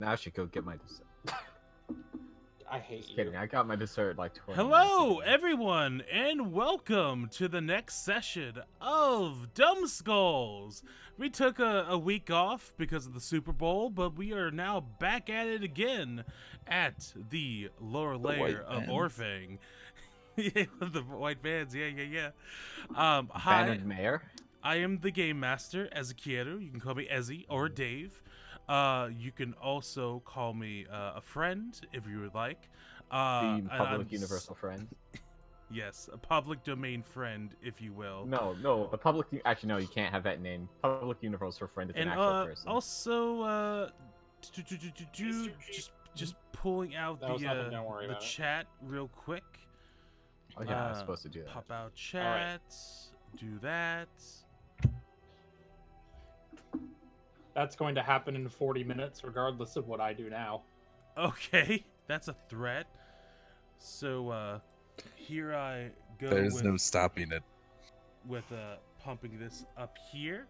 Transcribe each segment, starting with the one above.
Now I should go get my dessert. I hate Just you. kidding. I got my dessert like 20 Hello, minutes ago. everyone, and welcome to the next session of Dumbskulls. We took a week off because of the Super Bowl, but we are now back at it again at the lower layer of Orfang. Yeah, the white bands, yeah. Hi, Bannered Mayor? I am the Game Master, Ezekiel. You can call me Ezzy or Dave. You can also call me a friend if you would like. The public universal friend? Yes, a public domain friend, if you will. No, the public... Actually, no, you can't have that name. Public universal friend is an actual person. Also, just pulling out the chat real quick. Oh yeah, I was supposed to do that. Pop out chat, do that. That's going to happen in 40 minutes, regardless of what I do now. Okay, that's a threat. So, here I go. There's no stopping it. With pumping this up here.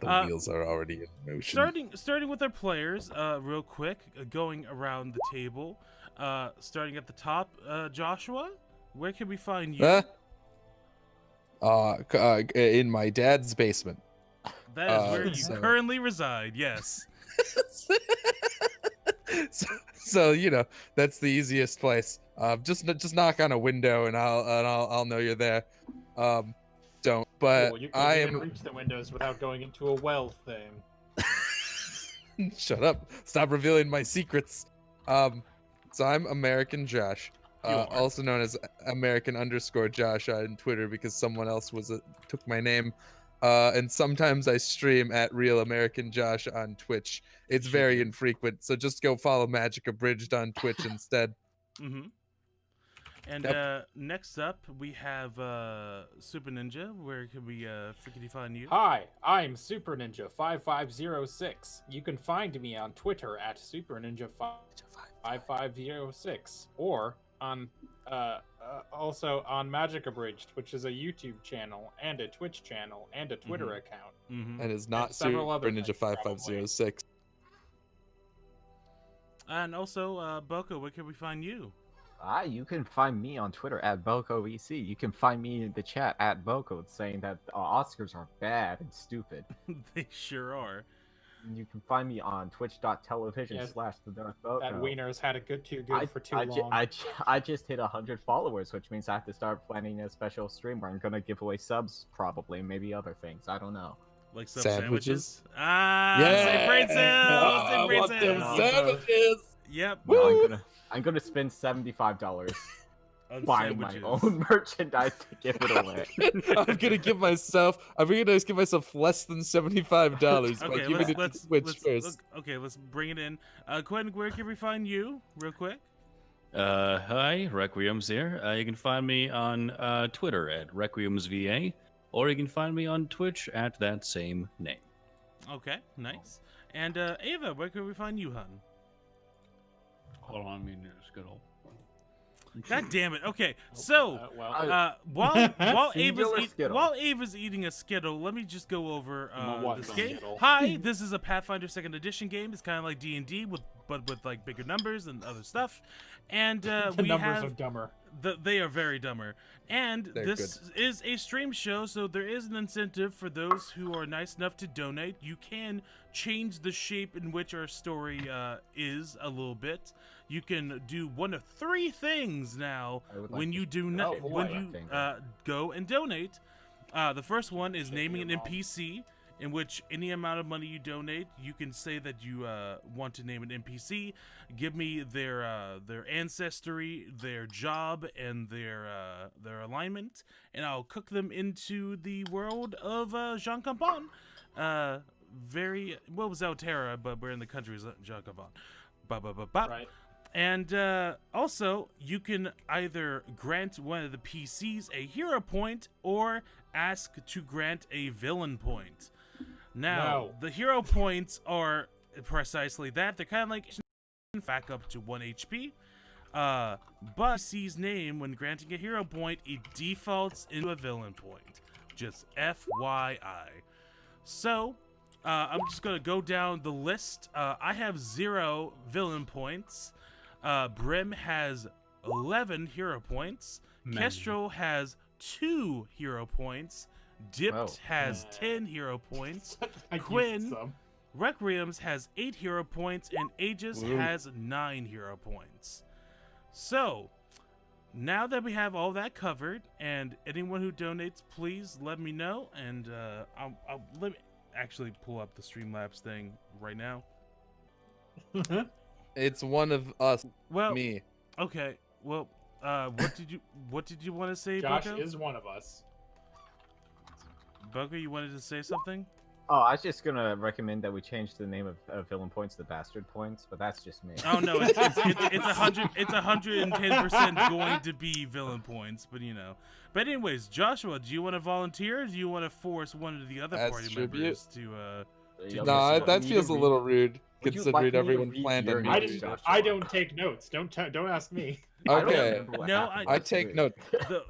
The wheels are already in motion. Starting with our players, real quick, going around the table. Starting at the top, Joshua, where can we find you? In my dad's basement. That is where you currently reside. Yes. so you know that's the easiest place. Just knock on a window and I'll know you're there. Don't. But cool. You can even reach the windows without going into a well thing. Shut up! Stop revealing my secrets. So I'm American Josh, also known as American_Josh on Twitter because someone else took my name. And sometimes I stream at Real American Josh on Twitch. It's very infrequent, so just go follow Magic Abridged on Twitch instead. Mm-hmm. And next up, we have Super Ninja. Where can we freaking find you? Hi, I'm Super Ninja 5506. You can find me on Twitter at Super Ninja 5506, or on also on Magic Abridged, which is a YouTube channel and a Twitch channel and a Twitter account. Mm-hmm. And is not Super Ninja 5506. And also, Boko, where can we find you? You can find me on Twitter at BokoEC. You can find me in the chat at Boko saying that Oscars are bad and stupid. They sure are. You can find me on twitch.tv/TheDarkBoko. That wiener's had it too good for too long. I just hit 100 followers, which means I have to start planning a special stream where I'm gonna give away subs, probably, maybe other things. I don't know. Like some sandwiches? Yeah! Same brain cells! Same brain cells! Sandwiches! Yep. No, I'm gonna spend $75 buying my own merchandise to give it away. I'm gonna give myself less than $75 by giving it to Twitch first. Okay, let's bring it in. Quentin, where can we find you, real quick? Hi, Requiem's here. You can find me on Twitter at RequiemsVA, or you can find me on Twitch at that same name. Okay, nice. And Ava, where can we find you, hun? Hold on, I mean, there's good old. God damn it. Okay, so while Ava's eating a Skittle, let me just go over this game. Hi, this is a Pathfinder 2nd Edition game. It's kind of like D&D, but with like bigger numbers and other stuff. And the numbers are dumber. They are very dumber. And this is a stream show, so there is an incentive for those who are nice enough to donate. You can change the shape in which our story is a little bit. You can do one of 3 things now when you go and donate. The first one is naming an NPC, in which any amount of money you donate, you can say that you want to name an NPC. Give me their ancestry, their job, and their alignment, and I'll cook them into the world of Jean Campan. What was Altera, but we're in the country of Jean Campan. Right. And also, you can either grant one of the PCs a hero point or ask to grant a villain point. Now, the hero points are precisely that. They're kind of like back up to 1 HP. But PC's name, when granting a hero point, it defaults into a villain point. Just FYI. So, I'm just gonna go down the list. I have 0 villain points. Brim has 11 hero points. Kestrel has 2 hero points. Dipped has 10 hero points. Quinn, Requiems has 8 hero points, and Aegis has 9 hero points. So, now that we have all that covered, and anyone who donates, please let me know, and I'll let me actually pull up the Streamlabs thing right now. It's one of us. Well, Me. okay. Well, what did you want to say, Josh Boko? is one of us. Boko, you wanted to say something? Oh, I was just gonna recommend that we change the name of villain points to bastard points, but that's just me. Oh no, it's 110% going to be villain points, but you know. But anyways, Joshua, do you want to volunteer, or do you want to force one of the other As party tribute? members to? Nah, that feels a little rude, considering everyone planned on I me. didn't. I don't take notes. Don't ask me. Okay. No, I take note.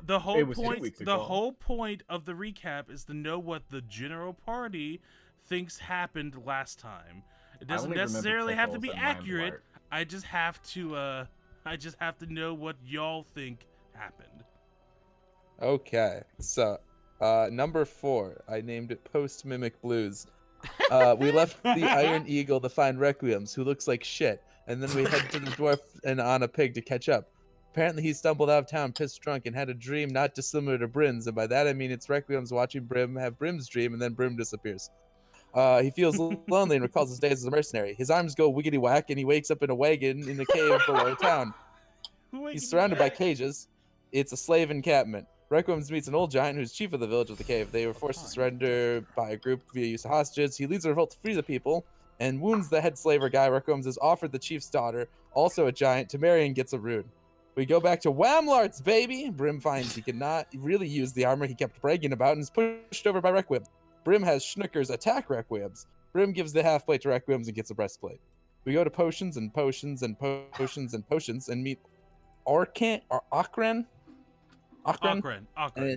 The whole It was 2 point. weeks The ago. whole point of the recap is to know what the general party thinks happened last time. It doesn't only remember necessarily have to be pickles and accurate. limelight. I just have to know what y'all think happened. Okay, so number 4, I named it Post Mimic Blues. We left the Iron Eagle to find Requiems, who looks like shit, and then we head to the dwarf and on a pig to catch up. Apparently he stumbled out of town pissed drunk and had a dream not dissimilar to Brim's, and by that I mean it's Requiem's watching Brim have Brim's dream, and then Brim disappears. He feels lonely and recalls his days as a mercenary. His arms go wiggity whack, and he wakes up in a wagon in the cave below town. He's surrounded by cages. It's a slave encampment. Requiems meets an old giant who's chief of the village of the cave. They were forced to surrender by a group via use of hostages. He leads a revolt to free the people and wounds the head slaver guy. Requiems is offered the chief's daughter, also a giant, to marry and gets a rune. We go back to Whamlarts, baby! Brim finds he cannot really use the armor he kept bragging about and is pushed over by Requiem. Brim has Schnookers attack Requiems. Brim gives the half plate to Requiems and gets a breastplate. We go to potions and potions and potions and potions and meet Ochran,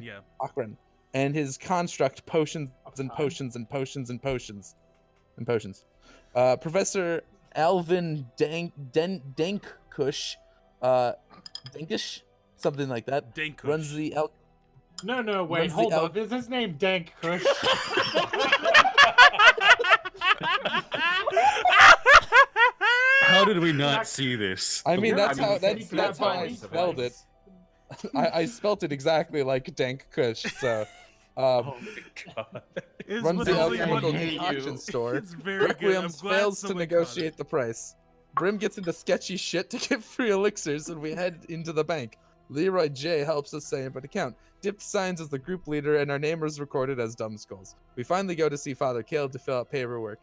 yeah. Ochran, and his construct potions and potions and potions and potions and potions. Professor Alvin Dankkush, Dankish, something like that, Dankush. runs the No, wait, Runs the hold up. Is his name Dank Kush? How did we not see this? I mean, that's how that's I spelled it. I spelt it exactly like Dank Kush, so Oh my god. It's runs the literally alchemical what- concoction store. It's very good. I'm Requiems glad fails to someone caught negotiate it. the price. Brim gets into sketchy shit to get free elixirs, and we head into the bank. Leroy J helps us say about account. Dip signs as the group leader, and our name is recorded as Dumbskulls. We finally go to see Father Caleb to fill out paperwork.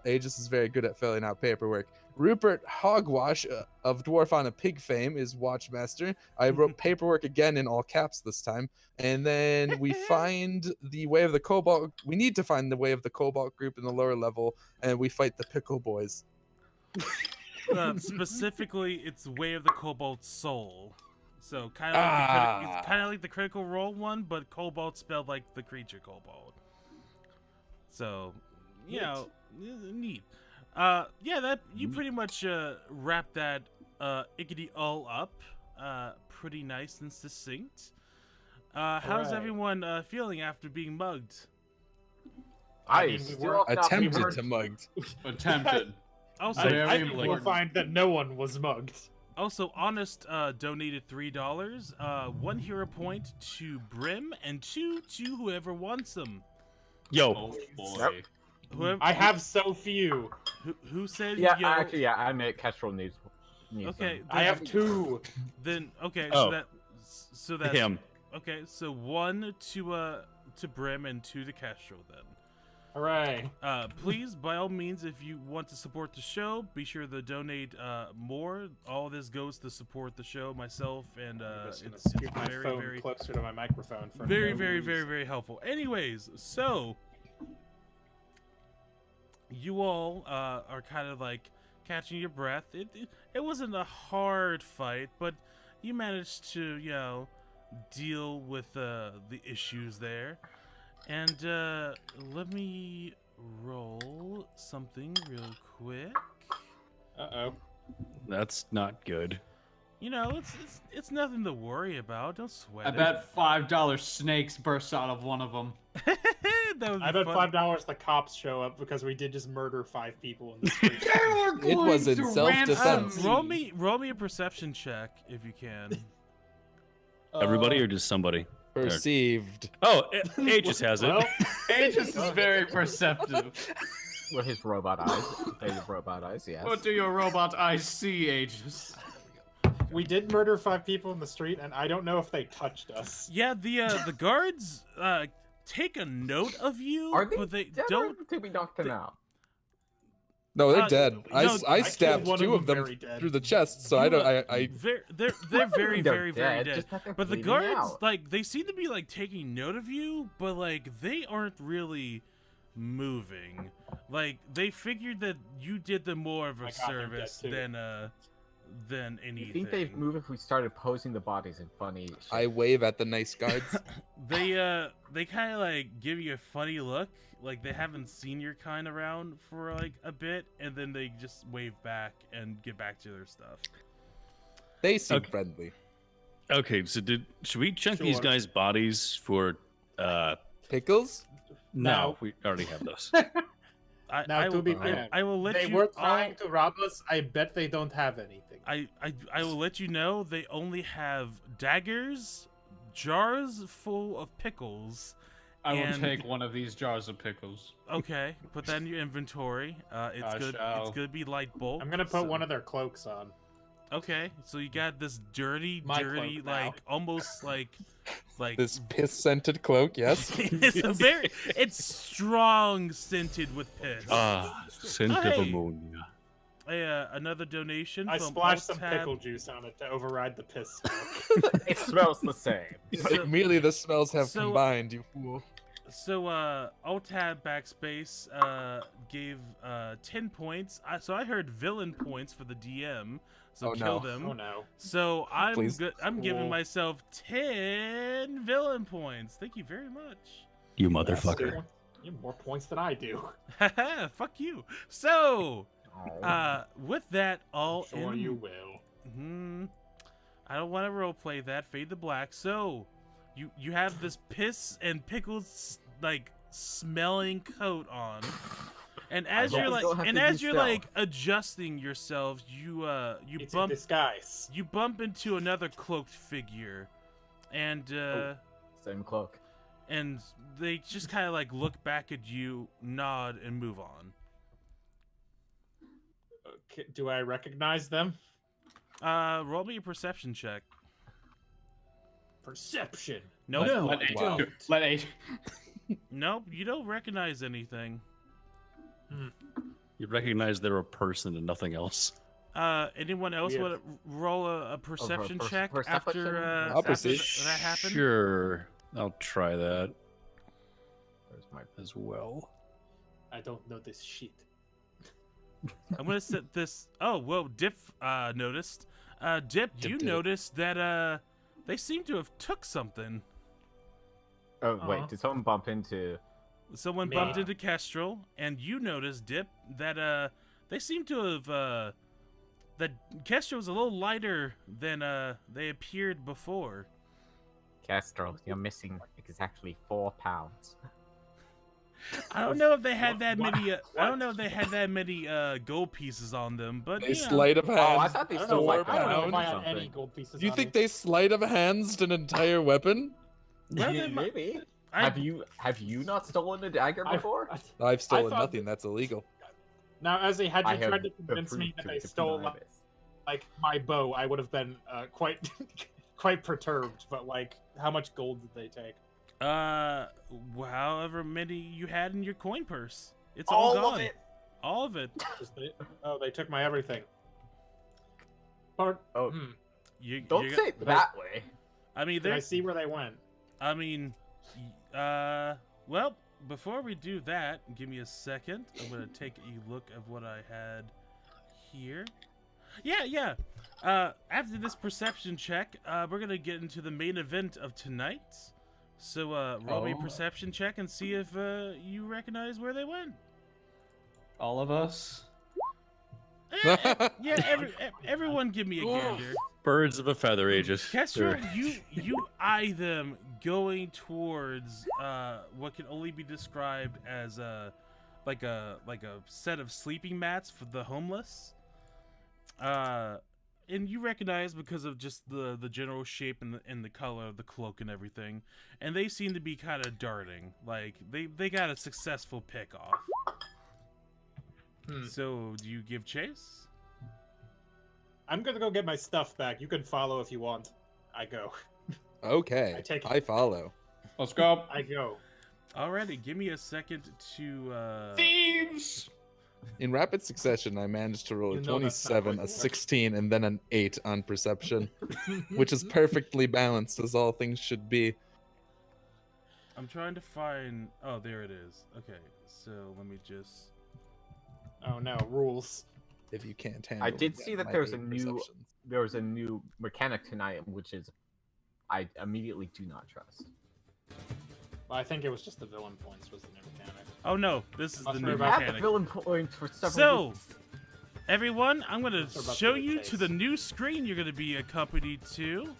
Aegis is very good at filling out paperwork. Rupert Hogwash of Dwarf on a Pig fame is Watchmaster. I wrote paperwork again in all caps this time. And then we find the Way of the Cobalt. We need to find the Way of the Cobalt group in the lower level, and we fight the Pickle Boys. Specifically, it's Way of the Cobalt Soul. So kind of like the Critical Role one, but Cobalt spelled like the creature Cobalt. So, you know, neat. Yeah, that you pretty much wrapped that ickety all up. Pretty nice and succinct. How's Alright. everyone feeling after being mugged? I mean, we still were have not been Attempted heard. to mugged. Attempted. Also, I think we'll find that no one was mugged. Honest donated $3. 1 hero point to Brim and 2 to whoever wants them. Yo. Oh, boy. Whoever, I have so few. who said Yeah, yo? actually, yeah, I made Kestrel needs Okay, them. I have 2. Then okay, Oh. so that's Him. okay. So 1 to Brim and 2 to Kestrel then. Hooray. Please, by all means, if you want to support the show, be sure to donate more. All this goes to support the show, myself, and I'm just gonna it's scoot my very, phone very, closer to my microphone for very, no very, reason. very, very helpful. Anyways, so you all are kind of like catching your breath. It wasn't a hard fight, but you managed to, you know, deal with the issues there. And let me roll something real quick. Uh-oh. That's not good. You know, it's nothing to worry about. Don't sweat I it. bet $5 snakes burst out of one of them. That would be I bet fun. $5 the cops show up because we did just murder 5 people in the street. It was in self-defense. Roll me a perception check if you can. Everybody or just somebody? Perceived. Oh, Aegis has it. Well, Aegis is very perceptive. With his robot eyes. His robot eyes, yes. What do your robot eyes see, Aegis? We did murder 5 people in the street, and I don't know if they touched us. Yeah, the guards take a note of you, Are they but they dead don't. or to be knocked them out? No, they're dead. no, I killed stabbed one 2 of of them them very dead. through the chest, so I don't. They're very They're very dead. just that they're But the bleeding guards, out. like, they seem to be like taking note of you, but like they aren't really moving. Like they figured that you did them more of I a got them dead, service too. than anything. You think they'd move if we started posing the bodies in funny shit? I wave at the nice guards. They kind of like give you a funny look, like they haven't seen your kind around for like a bit, and then they just wave back and get back to their stuff. They seem Okay. friendly. Okay, so should we check these Sure. guys' bodies for? Pickles? No, we already have those. Now, I to will, be fair, I will let They you were all- trying to rob us. I bet they don't have anything. I will let you know they only have daggers, jars full of pickles. I will And- take one of these jars of pickles. Okay, put that in your inventory. It's I good. shall. It's gonna be light bulk. I'm gonna put so- one of their cloaks on. Okay, so you got this dirty, My cloak now. like almost like This piss-scented cloak, yes? it's strong scented with piss. Scent of Hey. ammonia. Another donation. I from splashed some Alt-Tab. pickle juice on it to override the piss smell. It smells the same. Immediately the smells have so- combined, you fool. So, Alt-Tab backspace gave 10 points. So I heard villain points for the DM. So Oh, kill no. them. Oh no. So I'm Please. I'm giving Cool. myself 10 villain points. Thank you very much. You motherfucker. You have more points than I do. Haha, fuck you. So, Oh. with that all Sure in, you will. I don't want to roleplay that. Fade to black. So, you have this piss and pickles like smelling coat on, and as I you're guess like, you'll have and to as do you're stealth. like adjusting yourselves, you It's bump a disguise. you bump into another cloaked figure, and Same cloak. and they just kind of like look back at you, nod, and move on. Okay, do I recognize them? Roll me a perception check. Perception. Nope. No, Let I Aegis don't. do it. Let Aegis. Nope, you don't recognize anything. You recognize they're a person and nothing else. Anyone else Weird. want to roll a perception check perception? after, I'll after proceed. that happened? Sure, I'll try that Where's my as well. I don't know this shit. I'm gonna set this. Oh, whoa! Dip noticed. Dip, you did it. noticed that they seem to have took something. Oh wait, Aw. did someone bump into? Someone Me. bumped into Kestrel, and you noticed, Dip, that they seem to have that Kestrel was a little lighter than they appeared before. Castro, you're missing exactly 4 pounds. I don't know if they had that What? many. I don't know if they had that many gold pieces on them, but They you know. sleight of hand. Oh, I thought they I don't still know if like I don't know if that I or had something. any gold pieces. Do you on think me. they sleight of hands an entire weapon? Well, they might- Maybe. I- Have you not stolen a dagger I- before? I've stolen thought nothing. That's illegal. Now, Ezzy, had I you have tried to the convince me proof that to they deny stole this. like my bow, I would have been quite quite perturbed. But like, how much gold did they take? however many you had in your coin purse. It's all gone. of it. All of it. Oh, they took my everything. But Oh, don't You say it that way. I mean, did I there. see where they went? I mean, well, before we do that, give me a second. I'm gonna take a look at what I had here. Yeah. After this perception check, we're gonna get into the main event of tonight. So roll me a perception check and see if you recognize where they went. All of us. Everyone give me a gander. Birds of a feather, Aegis. Kestrel, you eye them going towards what can only be described as like a set of sleeping mats for the homeless. And you recognize because of just the general shape and the color of the cloak and everything, and they seem to be kind of darting. Like they got a successful pick off. So do you give chase? I'm gonna go get my stuff back. You can follow if you want. I go. Okay. I follow. Let's go. I go. Alrighty, give me a second to Thieves! In rapid succession, I managed to roll a You know that's not 27, what a you 16, and then an 8 on perception, which is perfectly balanced as all things should be. I'm trying to find. Oh, there it is. Okay, so let me just. Oh no, rules. If you can't handle I did it, see that my there's a eight new perceptions. mechanic tonight, which is I immediately do not trust. Well, I think it was just the villain points was the new mechanic. Oh no, this is Must the be new about Had the mechanic. villain points for several So, weeks. everyone, I'm gonna What's about show the you chase? to the new screen you're gonna be accompanied to.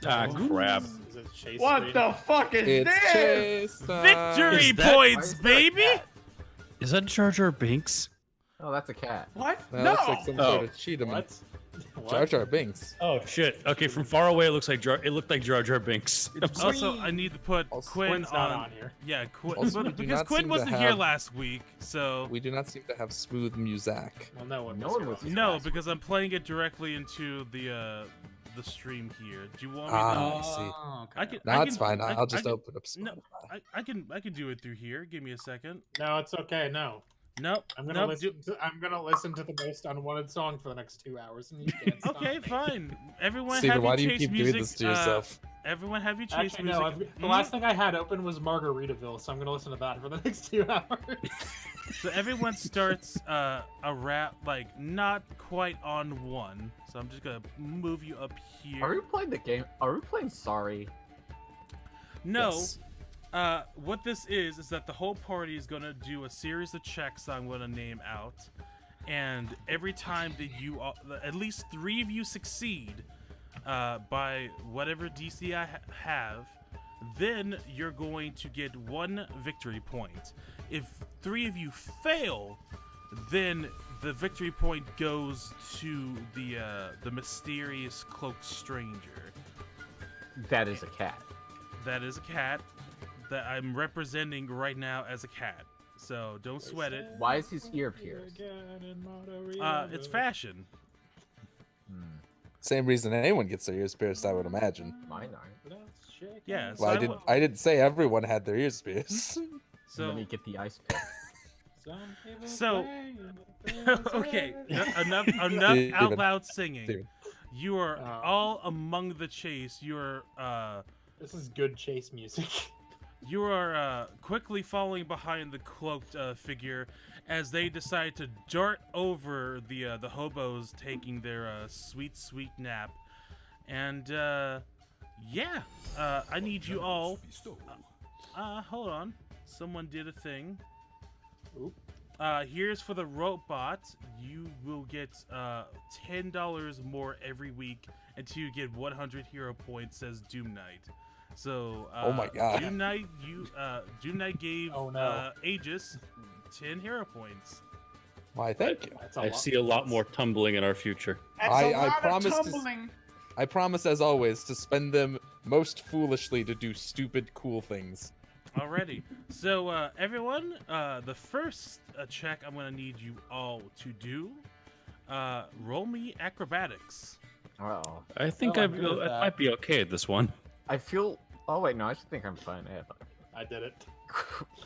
Ah, crap. Is it chase What screen? the fuck is It's this? chase time. Victory Is that- points, Why is there a baby! cat? Is that Jar Jar Binks? Oh, that's a cat. What? That No! looks like some Oh. sort of cheetah. What? What? Jar Jar Binks. Oh shit. Okay, from far away it looked like Jar Jar Binks. I'm sorry. Also, I need to put Also- Quinn Quinn's not on here. Yeah, Quinn, Also, we do because not Quinn seem to wasn't here have- last week, so We do not seem to have smooth music. Well, no one. No was one here was last no, week. because I'm playing it directly into the stream here. Do you want me Ah. to? I see. Oh, okay. I can. No, I it's can- fine. I- I'll I just can- open up No, Spotify. I can do it through here. Give me a second. No, it's okay. No, Nope. I'm gonna nope, listen. I'm gonna listen to the most unwanted song for the next 2 hours, and you can't stop. Okay, fine. Everyone Steven, have why you do you chase keep music. doing this to yourself? Everyone have you chase Actually, music. no. The last thing I had open was Margaritaville, so I'm gonna listen to that for the next 2 hours. So everyone starts a rap like not quite on one. So I'm just gonna move you up here. Are we playing the game? Are we playing Sorry? No. Yes. What this is that the whole party is gonna do a series of checks I'm gonna name out, and every time that you at least 3 of you succeed by whatever DC I have, then you're going to get 1 victory point. If 3 of you fail, then the victory point goes to the mysterious cloaked stranger. That is a cat. That is a cat that I'm representing right now as a cat. So don't sweat it. Why is his ear pierced? It's fashion. Same reason anyone gets their ears pierced, I would imagine. Mine aren't. Yeah. So Well, I I didn't say everyone had their ears pierced. And So then you get the ice pick. So- okay. Enough Steven. out loud singing. Steven. You are all among the chase. You are This is good chase music. you are quickly falling behind the cloaked figure as they decide to dart over the hobos taking their sweet nap. And yeah, I need you all. Hold on. Someone did a thing. Oop. Here's for the robot. You will get $10 more every week until you get 100 hero points, says Doom Knight. So Oh my God. Doom Knight, Doom Knight gave Oh, no. Aegis 10 hero points. Why, thank you. That's I see a lot more tumbling in our future. That's I a lot of promise to- tumbling. I promise, as always, to spend them most foolishly to do stupid, cool things. Alrighty. So everyone, the first check I'm gonna need you all to do. Roll me acrobatics. Uh-oh. I think Oh, I I'm good with that. might be okay at this one. I feel. Oh wait, no. I should think I'm fine. I did it.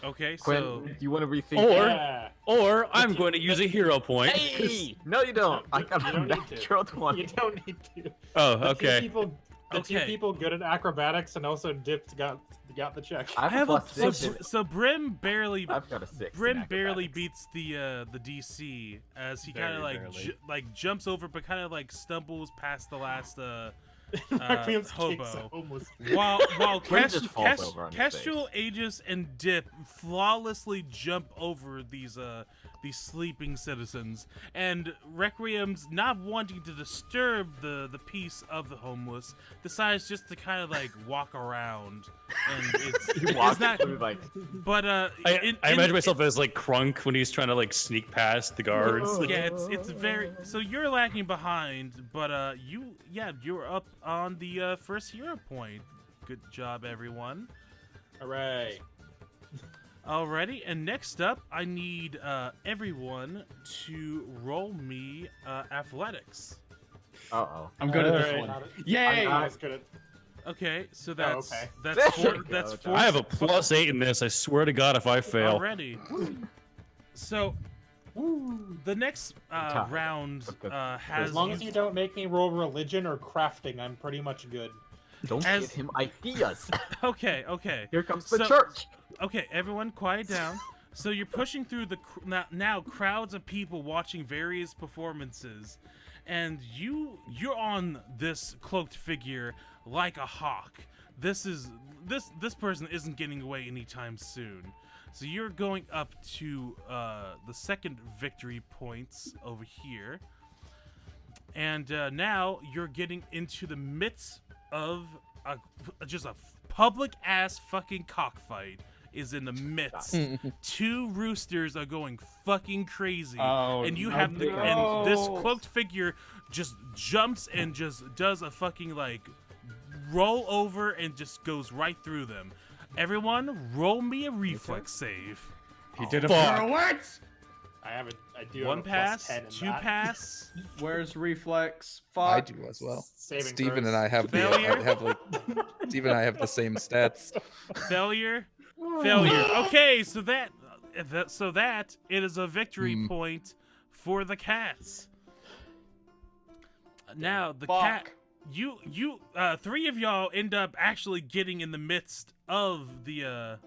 Okay, Quinn, so do you want to rethink? Or- Yeah. Or I'm going to use a hero point. Hey! No, you don't. I got You a don't need to. natural 20. You don't need to. Oh, The two okay. people, two Okay. people good at acrobatics and also dipped got the check. I I have a plus 6. so Brim barely I've got a 6. Brim in barely acrobatics. beats the DC as he Very kind of like barely. jumps over but kind of like stumbles past the last Requiem's kicks a hobo. homeless. While Quinn just falls over on his Kestrel, face. Aegis, and Dip flawlessly jump over these sleeping citizens, and Requiem's not wanting to disturb the peace of the homeless, decides just to kind of like walk around, and He walks it's not. through like But I imagine myself as like Crunk when he's trying to like sneak past the guards. Like, Yeah, it's very. So you're lagging behind, but you're up on the first hero point. Good job, everyone. Hooray! Alrighty, and next up, I need everyone to roll me athletics. Uh-oh. I'm good at this Alright. one. I'm Yay! not as good at. Okay, so that's okay. that's There four. you That's go, four. I have a +8 in this. I swear to God, if I fail. already. So the next Tough. round has As long as you don't make me roll religion or crafting, I'm pretty much good. Don't As- give him ideas. Okay. Here comes the So- church. Okay, everyone, quiet down. So you're pushing through the now crowds of people watching various performances, and you're on this cloaked figure like a hawk. This person isn't getting away anytime soon. So you're going up to the second victory points over here, and now you're getting into the midst of just a public ass fucking cockfight. Is in the midst. Two roosters are going fucking crazy, Oh, and you no. have and this cloaked figure just jumps and just does a fucking like roll over and just goes right through them. Everyone, roll me a reflex save. He did a Fuck. pirouette. I do One have a pass, +10 in two that. pass. Where's reflex? I Fuck. do as well. Saving Steven throws. and I have the Failure. Steven and I have the same stats. Failure. Failure. Okay, so that it is a victory point for the cats. Now the cat. Fuck. You three of y'all end up actually getting in the midst of the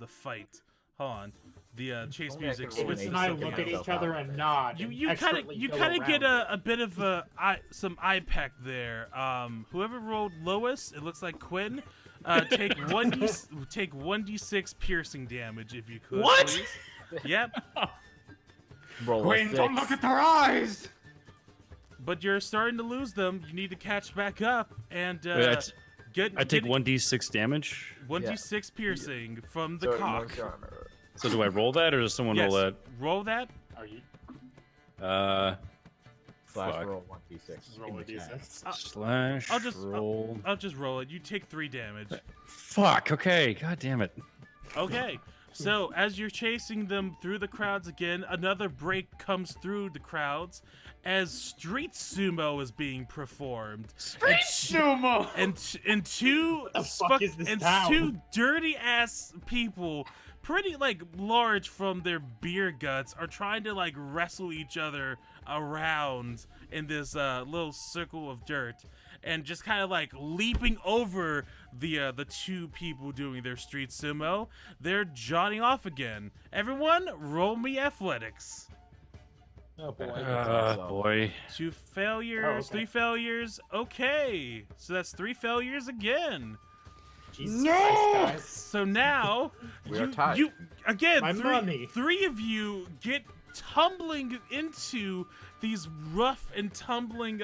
fight. Hold on. The chase Only I music can roll an switches. Steven and I something look at else each other and nod. You and kind expertly of go get around a bit of some eye peck there. Whoever rolled lowest, it looks like Quinn. Take 1d6 piercing damage if you could. What? Please. Yep. Roll a Quinn, 6. don't look at their eyes. But you're starting to lose them. You need to catch back up and Wait, get. I take get 1d6 damage. 1d6 piercing from the So it cock. moves your armor. So do I roll that, or does someone Yes. roll that? Roll that. Are you Slash Fuck. roll 1d6. roll a in the chat. d6? Slash I'll just roll. I'll just roll it. You take 3 damage. Fuck. Okay. God damn it. Okay. So as you're chasing them through the crowds again, another break comes through the crowds as street sumo is being performed. Street sumo. And two the fuck is this and town? two dirty ass people, pretty like large from their beer guts, are trying to like wrestle each other around in this little circle of dirt, and just kind of like leaping over the two people doing their street sumo. They're jotting off again. Everyone, roll me athletics. Oh boy. Boy. 2 failures, Oh, okay. 3 failures. Okay, so that's 3 failures again. Jesus Christ, guys. So now We are tied. again My money. three of you get tumbling into these rough and tumbling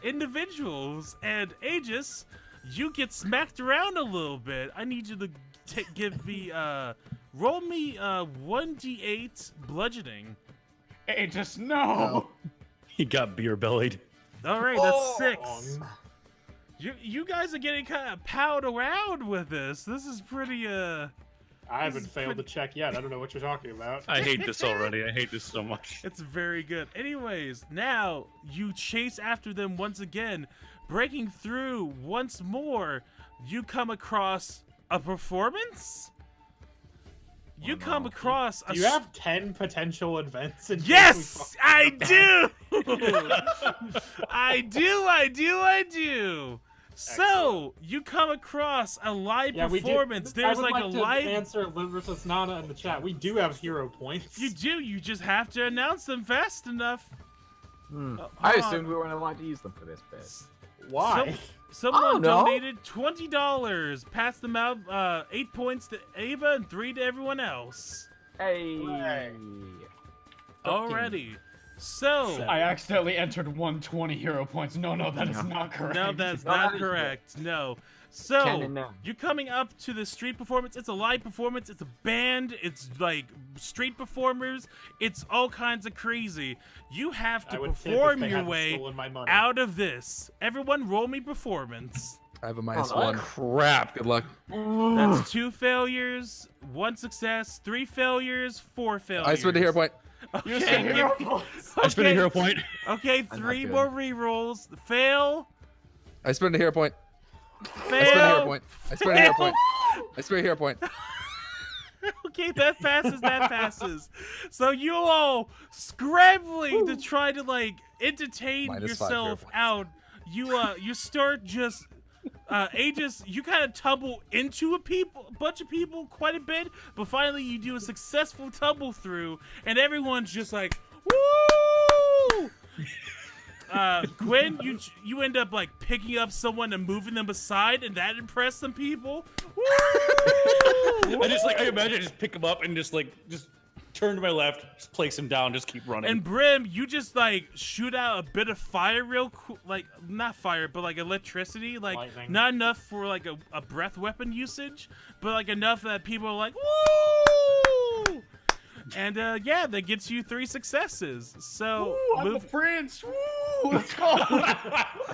individuals, and Aegis, you get smacked around a little bit. I need you to give me roll me 1d8 bludgeoning. Hey, just no. He got beer bellied. All right, that's 6. You guys are getting kind of powed around with this. This is pretty I haven't failed to check yet. I don't know what you're talking about. I hate this already. I hate this so much. It's very good. Anyways, now you chase after them once again, breaking through once more. You come across a performance. You Oh, come no. across a Do you have 10 potential events? In Yes, I do. I do. So you come across a live performance. I There's would like a to live. answer Liv versus Nana in the chat. We do have hero points. You do. You just have to announce them fast enough. I hold on. assumed we weren't allowed to use them for this bit. Why? Someone no. donated $20. Pass them out. 8 points to Ava and 3 to everyone else. Hey. Alrighty. So I accidentally entered 120 hero points. No, that is No. not correct. no, that's No, not that is correct. No. So Canon now. you're coming up to the street performance. It's a live performance. It's a band. It's like street performers. It's all kinds of crazy. You have to perform your way out of this. Everyone, roll me performance. I have a minus Oh, 1. Crap. Good luck. That's 2 failures, 1 success, 3 failures, 4 failures. I spent a hero point. Okay, I spent a hero point. Okay, I'm 3 not more good. rerolls. Fail. I spent a hero point. Fail. I spent a hero point. I spent a hero point. I spent a hero point. Okay, that passes. That passes. So you all scrambling to try to like entertain Minus 5 hero yourself points. out. You start just. Aegis, you kind of tumble into a bunch of people quite a bit, but finally you do a successful tumble through, and everyone's just like, woo! Gwen, you end up like picking up someone and moving them aside, and that impressed some people. Woo! I imagine I just pick him up and just turn to my left, just place him down, just keep running. And Brim, you just like shoot out a bit of fire real quick, like not fire, but like electricity, like Lightning. not enough for like a breath weapon usage, but like enough that people are like, woo! And yeah, that gets you 3 successes. So Ooh, I'm the prince. Woo! Let's go.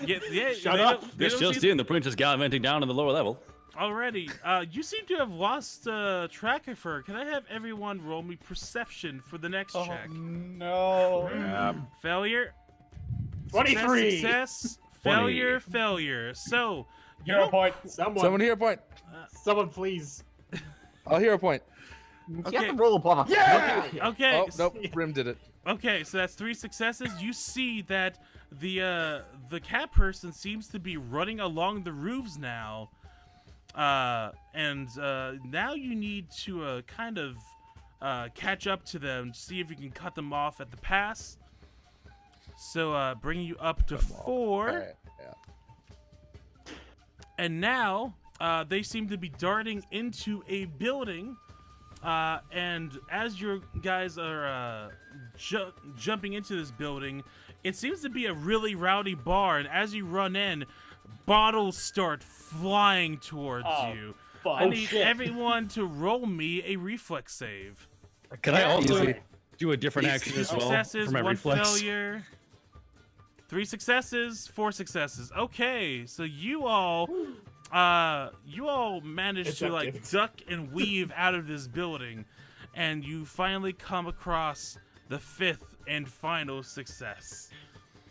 yeah, Shut they up. don't- they They're don't still see- seeing the prince is gallivanting down in the lower level. Already, you seem to have lost track of her. Can I have everyone roll me perception for the next check? No. Failure. 23. Success. Failure. Failure. So you Hero don't- point. Someone hero point. Someone please. I'll hero point. You Okay. have to roll a blah. Yeah! Okay. Oh, nope. Brim did it. Okay, so that's 3 successes. You see that the cat person seems to be running along the roofs now. And now you need to kind of catch up to them, see if you can cut them off at the pass. So bringing you up to 4. Alright, yeah. And now they seem to be darting into a building. And as your guys are jumping into this building, it seems to be a really rowdy bar. And as you run in, bottles start flying towards you. I need everyone to roll me a reflex save. Can I also Easy. do a different action 2 as well successes, for my 1 reflex? failure. 3 successes, 4 successes. Okay, so you all managed to like Effective. duck and weave out of this building, and you finally come across the 5th and final success.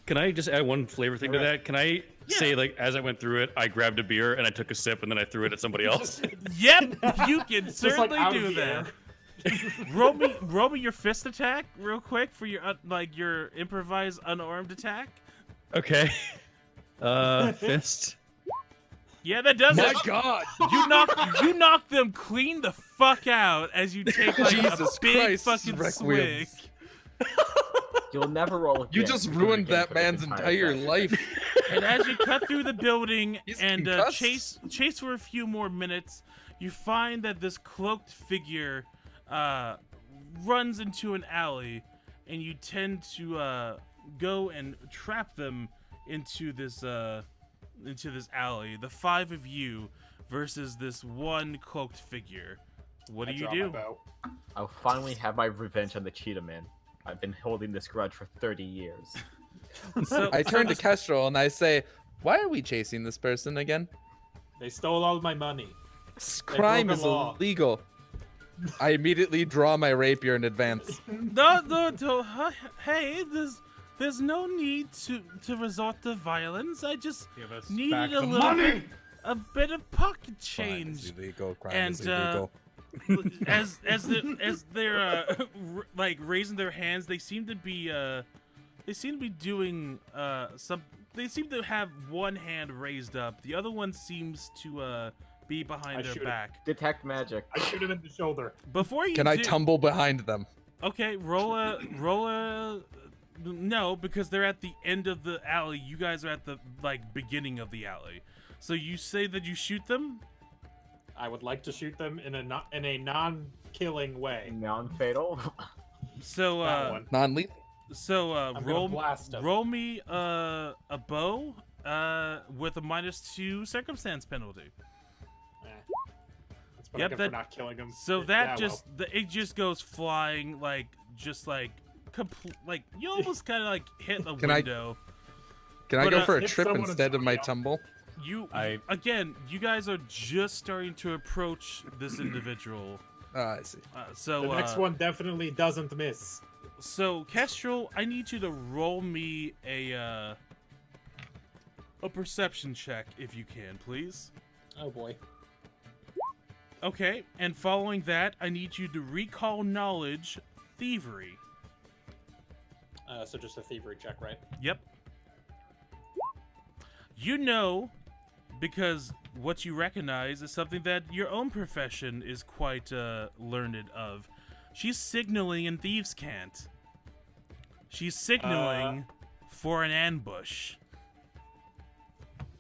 Can I just add one flavor thing to that? Can I say, Yeah. like, as I went through it, I grabbed a beer and I took a sip and then I threw it at somebody else? Yep, you can like, certainly out of do the that. roll me your fist attack real quick for your your improvised unarmed attack. Okay. Fist. Yeah, that does My it. God! You knock them clean the fuck out as you take like a Jesus big Christ, fucking Requiem. swig. You'll never roll again. You just You're ruined gonna that get for the man's entire session. life. And as you cut through the building He's and concussed. chase for a few more minutes, you find that this cloaked figure runs into an alley, and you tend to go and trap them into this alley. The 5 of you versus this one cloaked figure. What do you do? I'll finally have my revenge on the Cheetah Man. I've been holding this grudge for 30 years. So, I turn to Kestrel and I say, "Why are we chasing this person again? They stole all my money. This crime broke is the law." illegal." I immediately draw my rapier in advance. No, hey, there's no need to resort to violence. I just Give us needed back a the little money. a bit of pocket Crime is change. illegal. Crime And, is illegal. as they're like raising their hands, they seem to be doing some. They seem to have one hand raised up. The other one seems to be behind I their shoot it. back. Detect magic. I shoot him in the shoulder. Before you Can I tumble behind them? Okay, roll a No, because they're at the end of the alley. You guys are at the beginning of the alley. So you say that you shoot them? I would like to shoot them in a non-killing way. Non-fatal. So That one. Non-lethal. So I'm gonna blast 'em. roll me a bow with a -2 circumstance penalty. That's what Yep, I get that- for not killing them. So that it just goes flying you almost kind of hit the Can I- window. Can I But, go for a hit trip someone instead of my and tumble? You I- again, you guys are just starting to approach this individual. I see. So The next one definitely doesn't miss. So Kestrel, I need you to roll me a perception check if you can, please. Oh boy. Okay, and following that, I need you to recall knowledge, thievery. So just a thievery check, right? Yep. You know, because what you recognize is something that your own profession is quite learned of. She's signaling in Thieves' Cant. She's signaling for an ambush.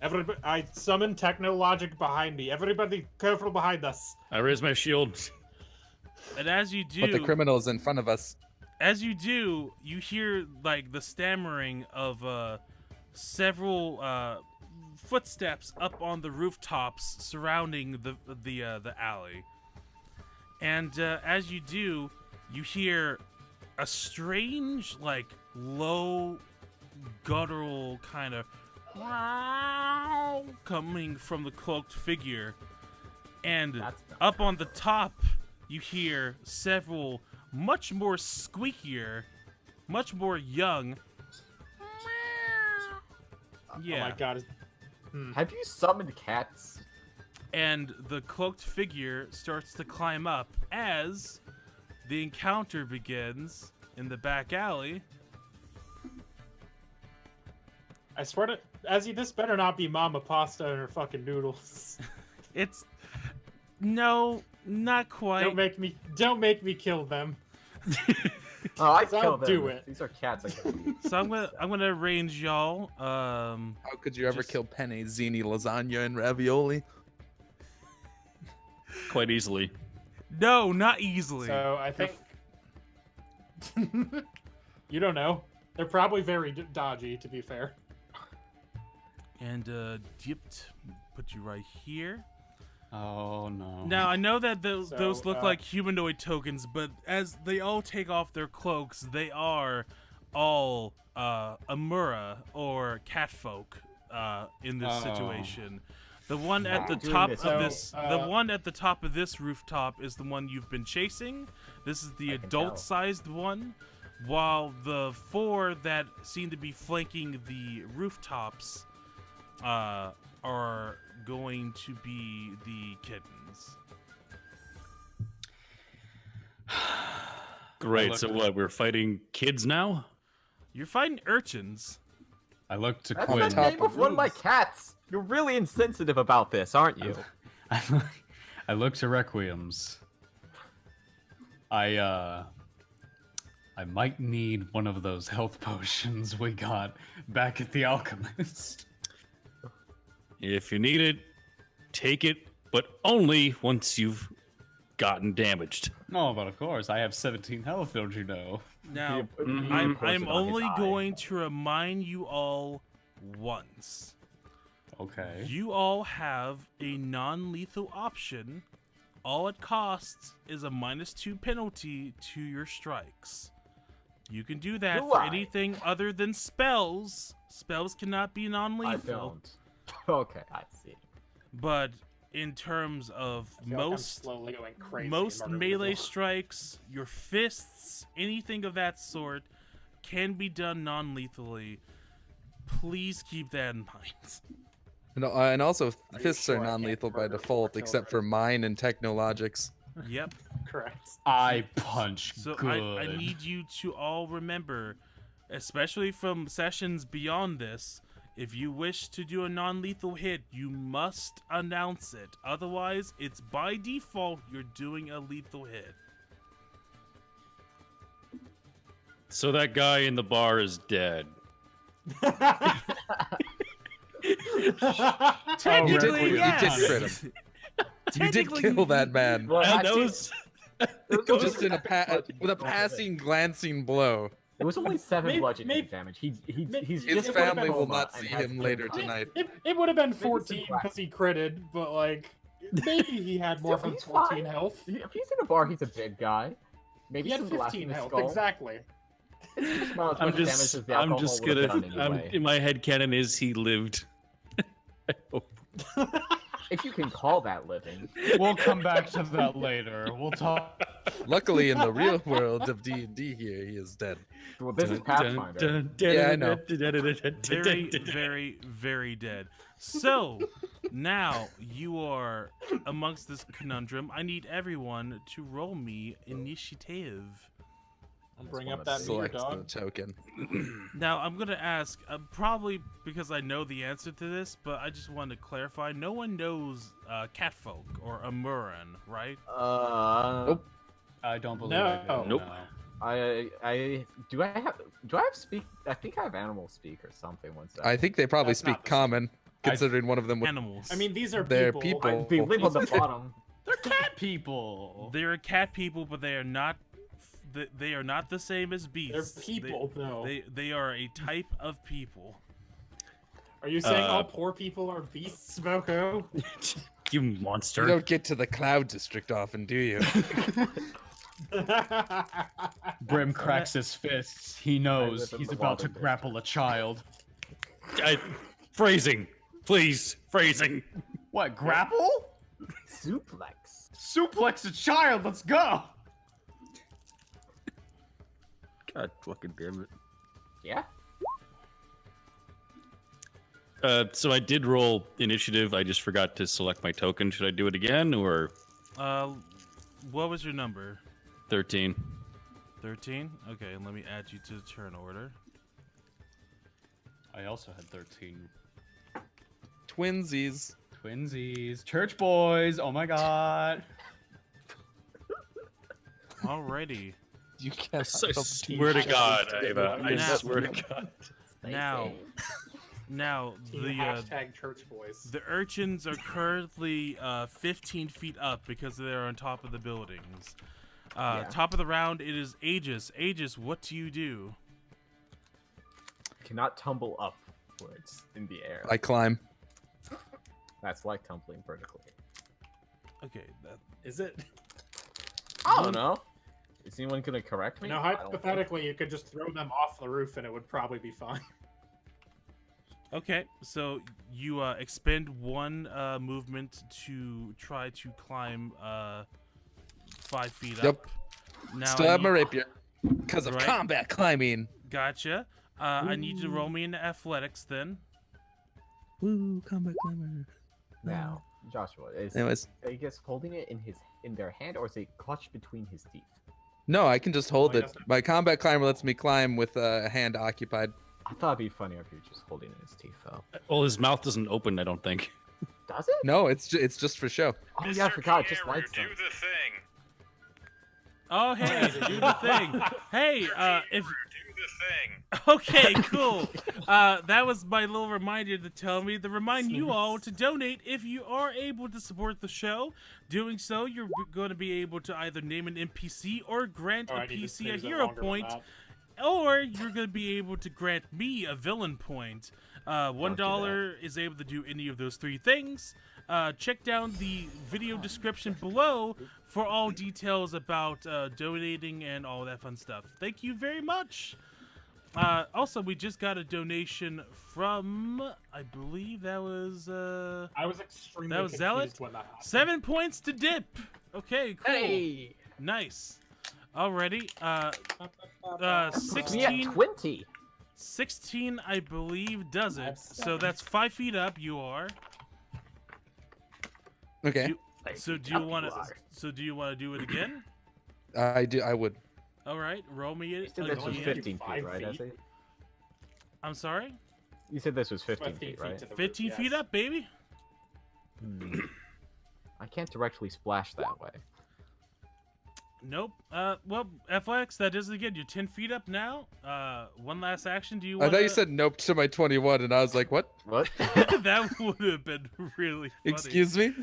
Everybody, I summon technologic behind me. Everybody, careful behind us. I raise my shield. And as you do, But the criminal is in front of us. as you do, you hear the stammering of several footsteps up on the rooftops surrounding the alley. And as you do, you hear a strange, low, guttural kind of coming from the cloaked figure. And That's not up on the top, you hear several much more squeakier, much more young. Yeah. Oh my god. Have you summoned cats? And the cloaked figure starts to climb up as the encounter begins in the back alley. I swear to Ezzy, this better not be Mama Pasta and her fucking noodles. It's no, not quite. Don't make me kill them. Oh, I I'll kill them. do it. These are cats. I can So I'm gonna arrange y'all. How could you ever Just- kill penne, zini, lasagna, and ravioli? Quite easily. No, not easily. So I think you don't know. They're probably very dodgy, to be fair. And dipped, put you right here. Oh no. Now I know that those So, look like humanoid tokens, but as they all take off their cloaks, they are all Amura or catfolk in this Oh. situation. The one at the doing top this. of So, this, the one at the top of this rooftop is the one you've been chasing. This is the I can adult-sized one, while the four that seem to be flanking the rooftops are going to be the kittens. Great. So what? We're fighting kids now? You're fighting urchins. I look to That's Quinn. the name of one of my cats. You're really insensitive about this, aren't you? I look to Requiems. I might need one of those health potions we got back at the Alchemist. If you need it, take it, but only once you've gotten damaged. No, but of course, I have 17 health, don't you know? Now, Mhm. I'm Post it on his only eye. going to remind you all once. Okay. You all have a non-lethal option. All it costs is a -2 penalty to your strikes. You can do that Do for I? anything other than spells. Spells cannot be I non-lethal. don't. Okay, I see. But in terms of I feel like I'm most slowly going crazy. most in Murder melee Riddle. strikes, your fists, anything of that sort, can be done non-lethally. Please keep that in mind. And also, you fists sure are I can't non-lethal by murder default, 4 except for children? mine and Technologics. Yep. Correct. I punch So good. I need you to all remember, especially from sessions beyond this, if you wish to do a non-lethal hit, you must announce it. Otherwise, it's by default you're doing a lethal hit. So that guy in the bar is dead. Technically, you yes. did crit him. You did Technically, kill that man. Well, And that actually, was it was Just only in with a passing, glancing blow. It was only 7 Maybe- bludgeoning maybe- damage. He's His just in family a will coma not and see has him no later time. tonight. It would have been some 14 crack. because he critted, but like maybe he had more Still, than he's 14 fine. health. If he's in a bar, he's a big guy. Maybe He had some glass 15 in his health, skull. exactly. It's just about as I'm much damage just as the I'm alcohol just would have gonna done anyway. in my head canon is he lived. I hope. If you can call that living. We'll come back to that later. We'll talk. Luckily, in the real world of D&D here, he is dead. Well, this is Pathfinder. Yeah, I know. very, very, very dead. So now you are amongst this conundrum. I need everyone to roll me initiative. I'll bring one up of that the meter, Select the dog. token. Now I'm gonna ask, probably because I know the answer to this, but I just want to clarify. No one knows catfolk or Amuran, right? Nope. I don't believe No. I do. Nope. I do I have speak? I think I have animal speak or something. One second. I think they probably That's not speak the same. common, considering one of them would. Animals. I mean, these are They're people. people. They live on the bottom. They're cat people. They're cat people, but they are not. They are not the same as They're beasts. people, though. They are a type of people. Are you saying all poor people are beasts, Smoko? You You monster. don't get to the Cloud District often, do you? Brim cracks his fists. He knows live in he's the about to water, bitch. grapple a child. Phrasing, please. Phrasing. What, grapple? Suplex. Suplex a child, let's go! God fucking damn it. Yeah. So I did roll initiative. I just forgot to select my token. Should I do it again or What was your number? 13? 13? Okay, let me add you to the turn order. I also had 13. Twinsies. Twinsies. Church boys, oh my god. Alrighty. You can't. I swear to God, Ava. I Now- swear to God. Now Team the hashtag church boys. the urchins are currently 15 feet up because they're on top of the buildings. Yeah. Top of the round, it is Aegis. Aegis, what do you do? Cannot tumble upwards in the air. I climb. That's like tumbling vertically. Okay, that, Is it? I don't know. Is anyone gonna correct me? No, I don't think- hypothetically, you could just throw them off the roof and it would probably be fine. okay, so you expend one movement to try to climb 5 feet up. Yep. Now Still I have my need- rapier. Because of Right. combat climbing. Gotcha. I need you to roll me into athletics then. Woo, combat climber. Now, Joshua, is Anyways. Aegis holding it in their hand, or is it clutched between his teeth? No, I can just hold Oh, it. yes. My combat climber lets me climb with a hand occupied. I thought it'd be funnier if he was just holding it in his teeth, though. Well, his mouth doesn't open, I don't think. Does it? No, it's just for show. Oh yeah, I forgot. Just lights them. the thing. Oh hey, do the thing. Hey, if Do the thing. okay, cool. That was my little reminder to remind you all to donate if you are able to support the show. Doing so, you're going to be able to either name an NPC or grant Oh, a I need to PC a snooze it hero longer than point, that. or you're going to be able to grant me a villain point. $1 is able to do any of those three things. Check down the video description below for all details about donating and all that fun stuff. Thank you very much. Also, we just got a donation from, I believe that was I was extremely That was confused Zealot? when that happened. 7 points to dip. Okay, cool. Hey, Nice. Alrighty. me at 16. 20. 16, I believe, does it. That's So that's 5 feet up. You are. Okay. You- So do you want to? So do you want to do it again? I do. I would. All right, roll me You it said this was again. 15 feet, 5 right? feet. Essie? I'm sorry. You said this was 15 15 feet, right? to the roof, 15 feet yes. up, baby. I can't directly splash that way. Nope. Well, FX, that does it again. You're 10 feet up now. One last action. Do you I want thought you said nope to my 21, and I was like, what? What? That would have been really funny. Excuse me?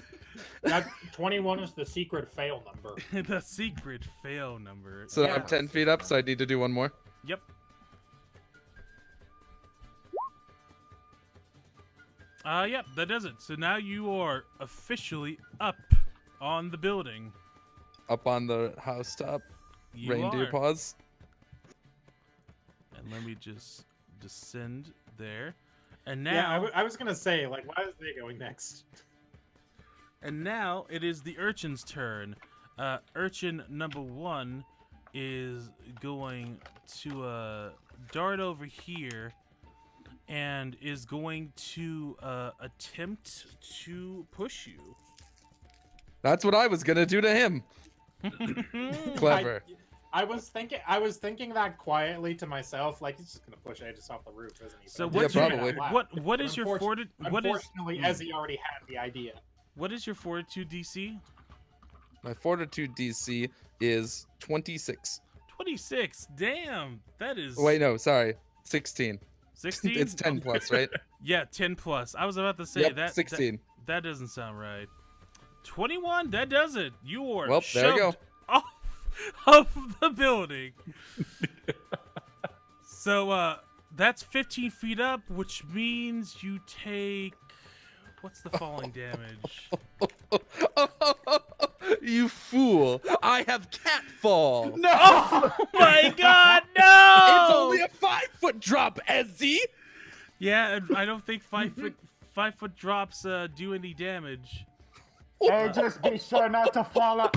That 21 is the secret fail number. The secret fail number. So Yeah. I'm 10 feet up, so I need to do one more. Yep. Yep, that does it. So now you are officially up on the building. Up on the housetop, You reindeer are. paws. And let me just descend there. And Yeah, now, I was gonna say, like, why is they going next? and now it is the urchin's turn. Urchin number 1 is going to dart over here and is going to attempt to push you. That's what I was gonna do to him. Clever. I was thinking that quietly to myself, like he's just gonna push Aegis off the roof, isn't he? So But I what's didn't your- say it out loud. what is your Unfortunately, Ezzy already had the idea. what is your fortitude DC? My fortitude DC is 26. 26. Damn, that is. Wait, no, sorry. 16. 16. It's 10 plus, right? Yeah, 10 plus. I was about to say Yep, that 16. That doesn't sound right. 21. That does it. You are Well, there we go. shoved off of the building. So that's 15 feet up, which means you take. What's the falling damage? You fool! I have catfall. No! Oh my God! No! It's only a 5-foot drop, Ezzy. Yeah, and I don't think 5 foot drops do any damage. Hey, just be sure not to fall up.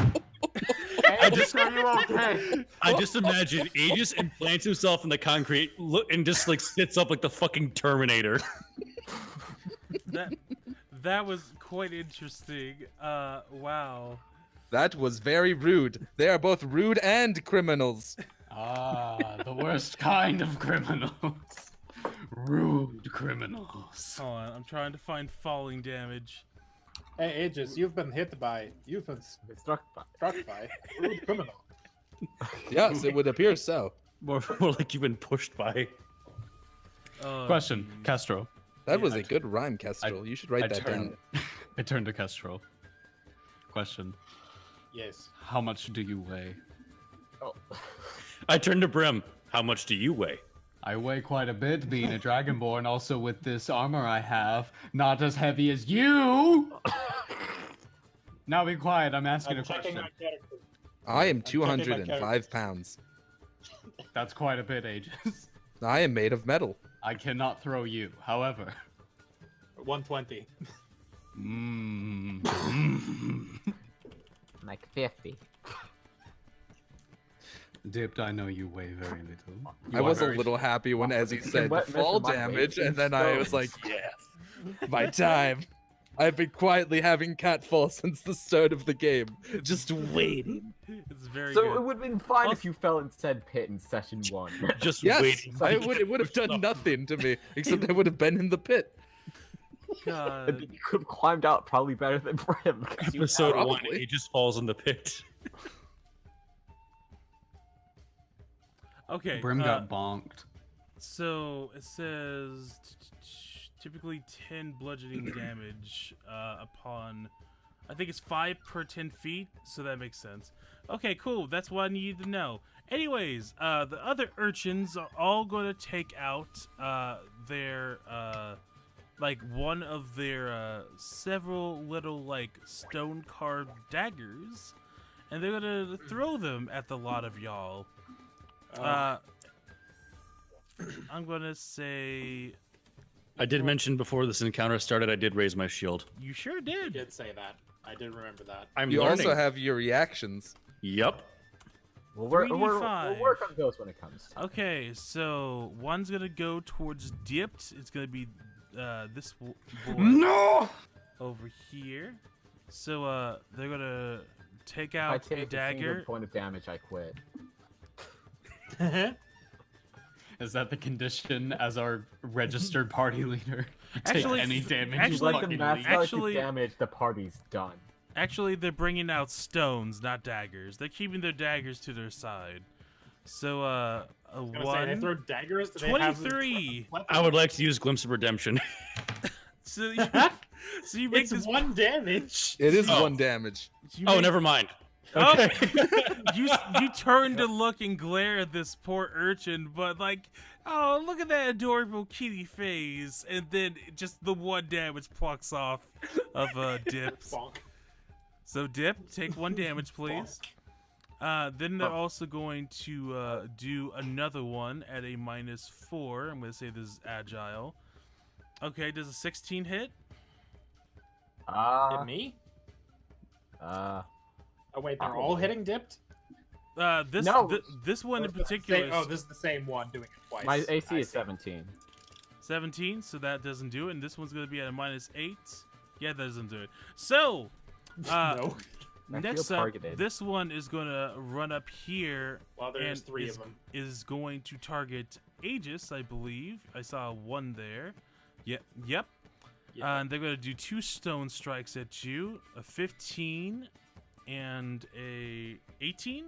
Hey, just are you okay? I just imagine Aegis implants himself in the concrete, look, and just like sits up like the fucking Terminator. That was quite interesting. Wow. That was very rude. They are both rude and criminals. Ah, the worst kind of criminals. Rude criminals. Hold on, I'm trying to find falling damage. Hey, Aegis, you've been Struck by. struck by a rude criminal. Yes, it would appear so. More like you've been pushed by. Question, Castro. That Yeah, was I- a good rhyme, Kestrel. You should write that down. I turned to Castro. Question. Yes. How much do you weigh? Oh. I turned to Brim. How much do you weigh? I weigh quite a bit, being a Dragonborn. Also, with this armor I have, not as heavy as you. Now be quiet. I'm asking I'm a checking question. my character. I am checking my 205 characters. pounds. That's quite a bit, Aegis. I am made of metal. I cannot throw you. However, 120. Like 50. Dipped, I know you weigh very little. I was a little happy when Ezzy said what fall measure my damage, weight and then I was like, yes, my time. I've been quietly having catfall since the start of the game, just waiting. It's very So good. it would have been fine if you fell in said pit in session 1. Just Yes, waiting. it would have done nothing to me, except I would have been in the pit. God. And you could have climbed out probably better than Brim. 'cause you Episode had- 1, Probably. Aegis falls in the pit. Okay. Brim got bonked. So it says typically 10 bludgeoning damage upon. I think it's 5 per 10 feet, so that makes sense. Okay, cool. That's what I needed to know. Anyways, the other urchins are all going to take out their like one of their several little like stone carved daggers, and they're gonna throw them at the lot of y'all. I'm gonna say I did mention before this encounter started, I did raise my shield. you sure You did. did say that. I did remember that. I'm You learning. also have your reactions. Yup. We'll 3d5. work on those when it comes. Okay, so one's gonna go towards dipped. It's gonna be this boy No! over here. So they're gonna take If I out take a a single dagger. point of damage, I quit. Is that the condition as our registered party leader? Take Actually- any damage. actually- you Like the fucking mascot leech. Actually- gets damage, the party's done. Actually, they're bringing out stones, not daggers. They're keeping their daggers to their side. So, a I was gonna say, they 1, throw daggers. Do they have 23. I would like to use Glimpse of Redemption. So you make It's this. 1 damage. It is Oh. 1 damage. You Oh, make- never mind. Oh, Okay. you turn to look and glare at this poor urchin, but like, oh, look at that adorable kitty face, and then just the 1 damage plucks off of Dips. Bonk. So Dip, take 1 damage, please. Then they're also going to do another one at a -4. I'm going to say this is agile. Okay, does a 16 hit? Hit me? Oh wait, they're all hitting dipped? This No. this one in Or is this the particular. same- oh, this is the same one doing it twice. My AC I is see. 17. 17, so that doesn't do it, and this one's gonna be at a -8. Yeah, that doesn't do it. So, No. I feel next up, targeted. this one is gonna run up here Well, there's and 3 is, of them. is going to target Aegis, I believe. I saw 1 there. Yep. Yeah. And they're gonna do 2 stone strikes at you, a 15 and a 18.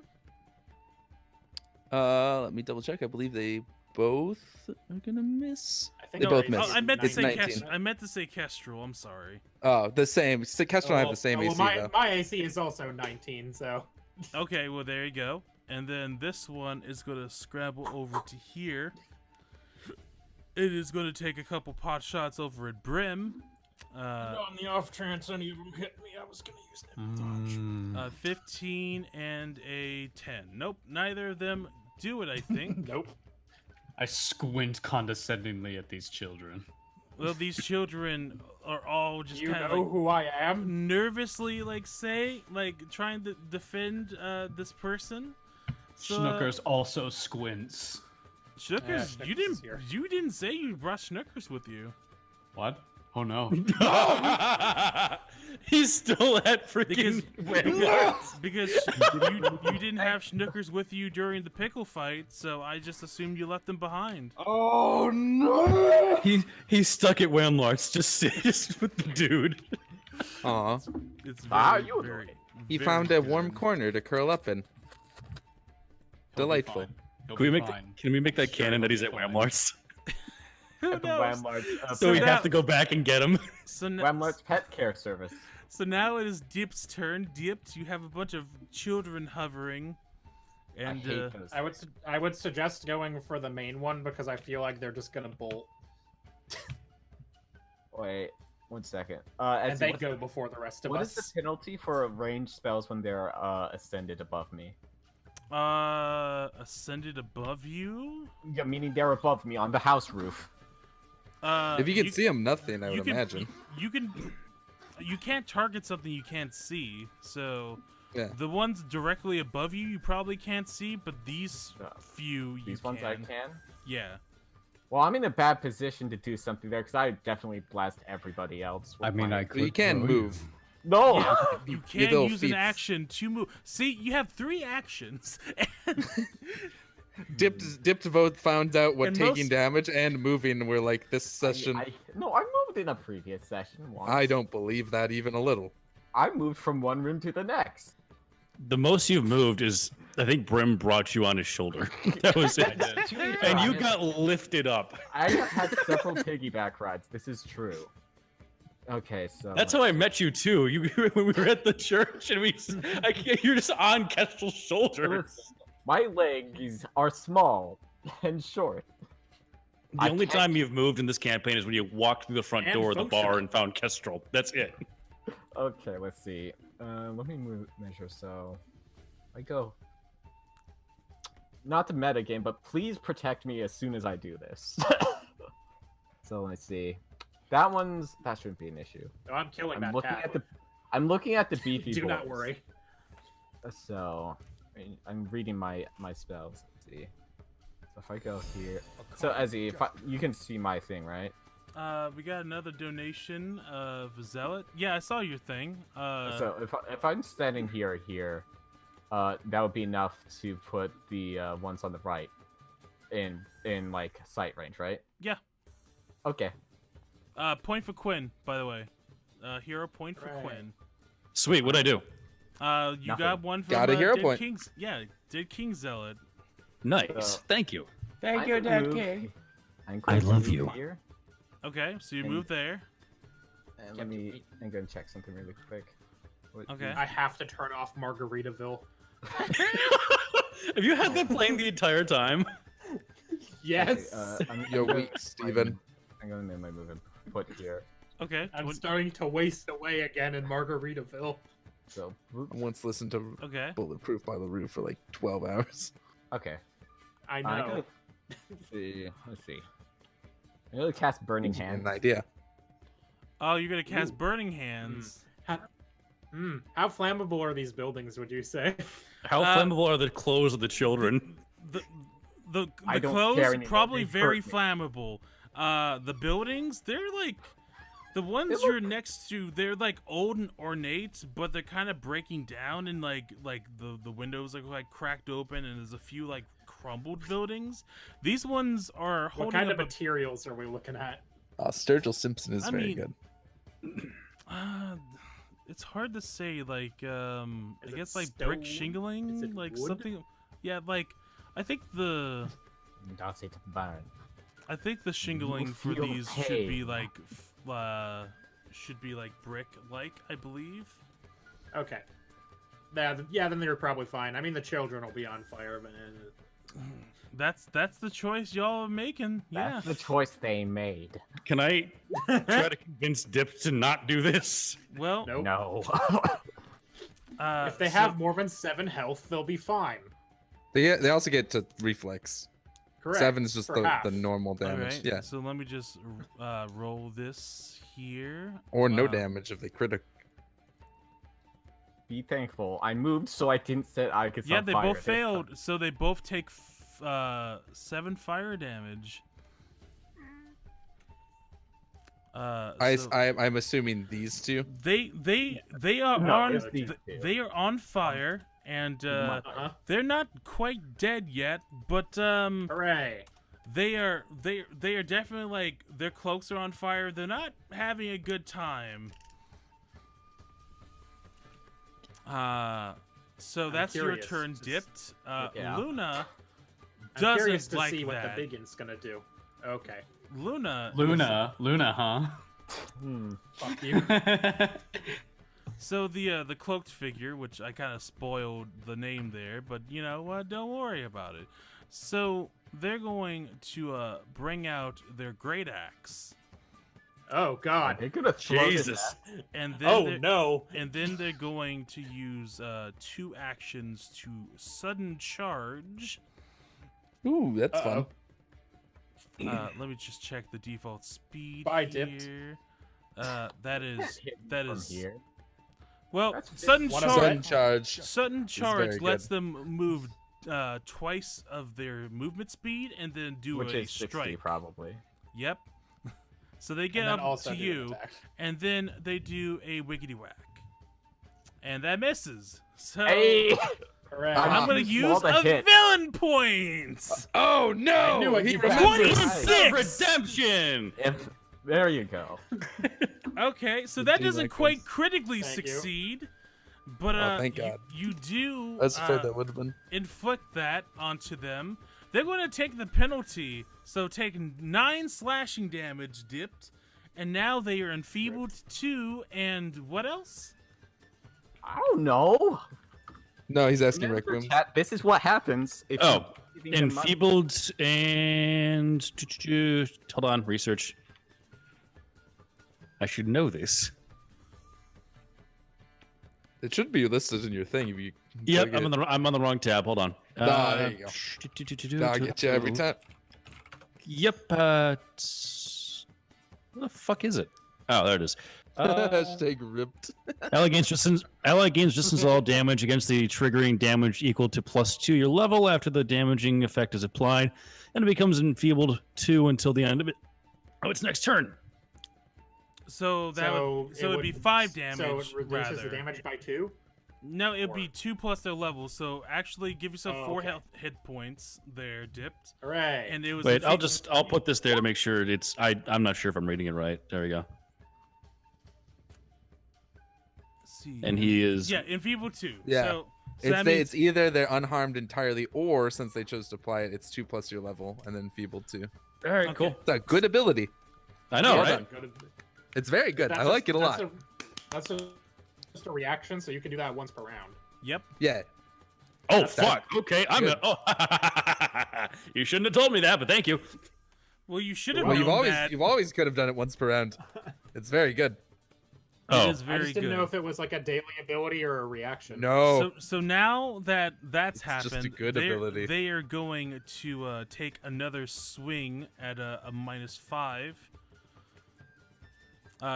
Let me double check. I believe they both are gonna miss. I think They both it's miss. Oh, I meant to It's say 19. I meant to say Kestrel. I'm sorry. Oh, the same. Kestrel have the same AC though. my AC is also 19, so Okay, well there you go. And then this one is gonna scramble over to here. It is gonna take a couple pot shots over at Brim. On the off chance any of them hit me, I was gonna use them. Mm. 15 and a 10. Nope, neither of them do it, I think. nope. I squint condescendingly at these children. Well, these children are all just You kind of know like who I am? nervously, like, trying to defend this person. So, Schnookers also squints. Schnookers, Yeah, Schnookers you is here. didn't say you brought Schnookers with you. What? Oh no. He's still at freaking. Because you didn't have Schnookers with you during the pickle fight, so I just assumed you left them behind. Oh no! He's stuck at Whamlarts, just with the dude. Aw. It's Ah, very, you very, He very found a warm good. corner to curl up in. He'll be Delightful. fine. He'll Can we be make fine. can we make that Sure, canon that he'll he's be at fine. Whamlarts? Who At the knows? Whamlar's, So we now- have to go back and get him. So, n- Whamlar's pet care service. so now it is Dip's turn. Dipped, you have a bunch of children hovering, and I hate those. I would suggest going for the main one because I feel like they're just gonna bolt Wait, 1 second. and As they what's go the- before the rest of What is us. the penalty for ranged spells when they're ascended above me? ascended above you. Yeah, meaning they're above me on the house roof. If you can see him, nothing, I you would can- imagine. You can't target something you can't see. So Yeah. the ones directly above you, you probably can't see, but these Uh, few you These can. ones I can. Yeah. Well, I'm in a bad position to do something there because I definitely blast everybody else. with I mean, my- I But you could can throw move. No. You Your can little use an feats. action to move. See, you have 3 actions. Dipped both found out what And taking most- damage and moving were like this session. No, I moved in a previous session once. I don't believe that even a little. I moved from one room to the next. The most you've moved is, I think Brim brought you on his shoulder. That was it. To be And you honest, got lifted up. I have had several piggyback rides. This is true. Okay, so That's how I met you too. You when we were at the church and you're just on Kestrel's shoulder. Listen, my legs are small and short. The I only can't- time you've moved in this campaign is when you walked through the front And door of the bar functional. and found Kestrel. That's it. Okay, let's see. Let me measure. So, I go. Not to meta game, but please protect me as soon as I do this. So let's see. That shouldn't be an issue. No, I'm killing I'm that looking cat. I'm looking at the beefy. Do not boys. worry. So, I'm reading my spells. Let's see. So if I go here, so Ezzy, you can see my thing, right? We got another donation of Zealot. Yeah, I saw your thing. So if I'm standing here, that would be enough to put the ones on the right in like sight range, right? Yeah. Okay. Point for Quinn, by the way. Hero point for Right. Quinn. Sweet. What'd I do? You Nothing. got one from Got a hero Dead point. King's. Yeah, Dead King Zealot. Nice. Thank you. Thank you, Dad King. I love you. Here, Okay, so you And- move there. and I'm gonna check something really quick. Okay. I have to turn off Margaritaville. Have you had that playing the entire time? Yes. You're weak, Steven. I'm gonna name my move and put here. Okay. I'm twen- starting to waste away again in Margaritaville. So, I once listened to Okay. Bulletproof by the Roof for like 12 hours. okay. I I'm know. gonna- Let's see. I'm gonna cast Burning Gives me Hand. An idea. Oh, you're gonna cast Ooh. Burning Hands. How flammable are these buildings, would you say? How flammable are the clothes of the children? The I don't clothes care anymore, probably they very hurt me. flammable. The buildings, they're like the ones They you're next to. They're like old and ornate, but they're kind of breaking down, and like the windows like cracked open, and there's a few like crumbled buildings. These ones are holding What kind up of materials are we looking at? Sturgill Simpson is I very mean, good. it's hard to say. Like I Is it guess like brick stone? shingling, Is it like wood? something. Yeah, like I think the. That's it. Burn. I think the shingling for feel these should be pain. like brick like, I believe. Okay. Yeah, then they're probably fine. I mean, the children will be on fire, but That's the choice y'all are making. Yeah. That's the choice they made. Can I try to convince Dip to not do this? Well, nope. No. If they have more than 7 health, they'll be fine. They also get to reflex. Correct. 7 is just for half. the normal all damage. right. Yeah. So let me just roll this here. Or no damage if they crit. Be thankful. I moved so I didn't set I could Yeah, on they fire both this time. failed, so they both take 7 fire damage. So I'm assuming these two. they are No, on it's these two. they are on fire, and Uh-huh. they're not quite dead yet, but Hooray. they are definitely like their cloaks are on fire. They're not having a good time. So that's your curious, turn, just- dipped. Yeah. Luna I'm curious doesn't to like see what that. the biggins gonna do. Okay. Luna, Luna, huh? Fuck you. So the cloaked figure, which I kind of spoiled the name there, but you know what? Don't worry about it. So they're going to bring out their great axe, Oh god. They're gonna throw Jesus. and then Oh they're- no. and then they're going to use 2 actions to sudden charge. Ooh, that's fun. Uh-oh. Let me just check the default speed Bye, here. dipped. That is from here. well, That's just sudden one of charge. Sudden charge. Sudden charge very lets them move twice of their movement speed and then do Which a is 60 strike. probably. Yep. So they get And then up also to do an you, attack. and then they do a wiggity whack, and that misses. So Hey! Hooray. I'm gonna Too use small to a hit. villain point. Oh no! I knew it, He you remembers. bastard. 26. Redemption! If there you go. Okay, so Did that you doesn't like quite this? critically Thank you. succeed, but Oh, thank God. You do I was afraid that would have been. inflict that onto them. They're going to take the penalty, so take 9 slashing damage dipped, and now they are enfeebled 2, and what else? I don't know. No, he's asking Remember, Requiem. chat, this is what happens if Oh, you're giving them money. enfeebled and hold on, research. I should know this. It should be listed in your thing if you. Yep, click it. I'm on the wrong tab. Hold on. Ah, there you go. I'll get you every time. Yep. Where the fuck is it? Oh, there it is. Hashtag ripped. Ally gains distance all damage against the triggering damage equal to +2 your level after the damaging effect is applied, and it becomes enfeebled 2 until the end of its next turn. So that would it be 5 damage. So it reduces rather. the damage by 2? No, it'd be Or- 2 plus their level. So actually, give yourself Oh, 4 okay. health hit points there, dipped. Hooray. And it was. Wait, enfeebled- I'll put this there to make sure it's. I'm not sure if I'm reading it right. There we go. see. and he is. Yeah, enfeebled 2. Yeah. So that means It's either they're unharmed entirely, or since they chose to apply it, it's 2 plus your level, and then feebled 2. All right, Okay. cool. It's a good ability. I know, Well right? done. It's very good. That's I like it a lot. That's just a reaction, so you can do that once per round. Yep. Yeah. Oh That's fuck. Okay, I'm good. gonna. Oh, you shouldn't have told me that, but thank you. Well, you should have Well, known that. you've always could have done it once per round. It's very good. Oh, It is I very just didn't good. know if it was like a daily ability or a reaction. No. So now that that's It's just a happened, good they're- ability. they are going to take another swing at a -5.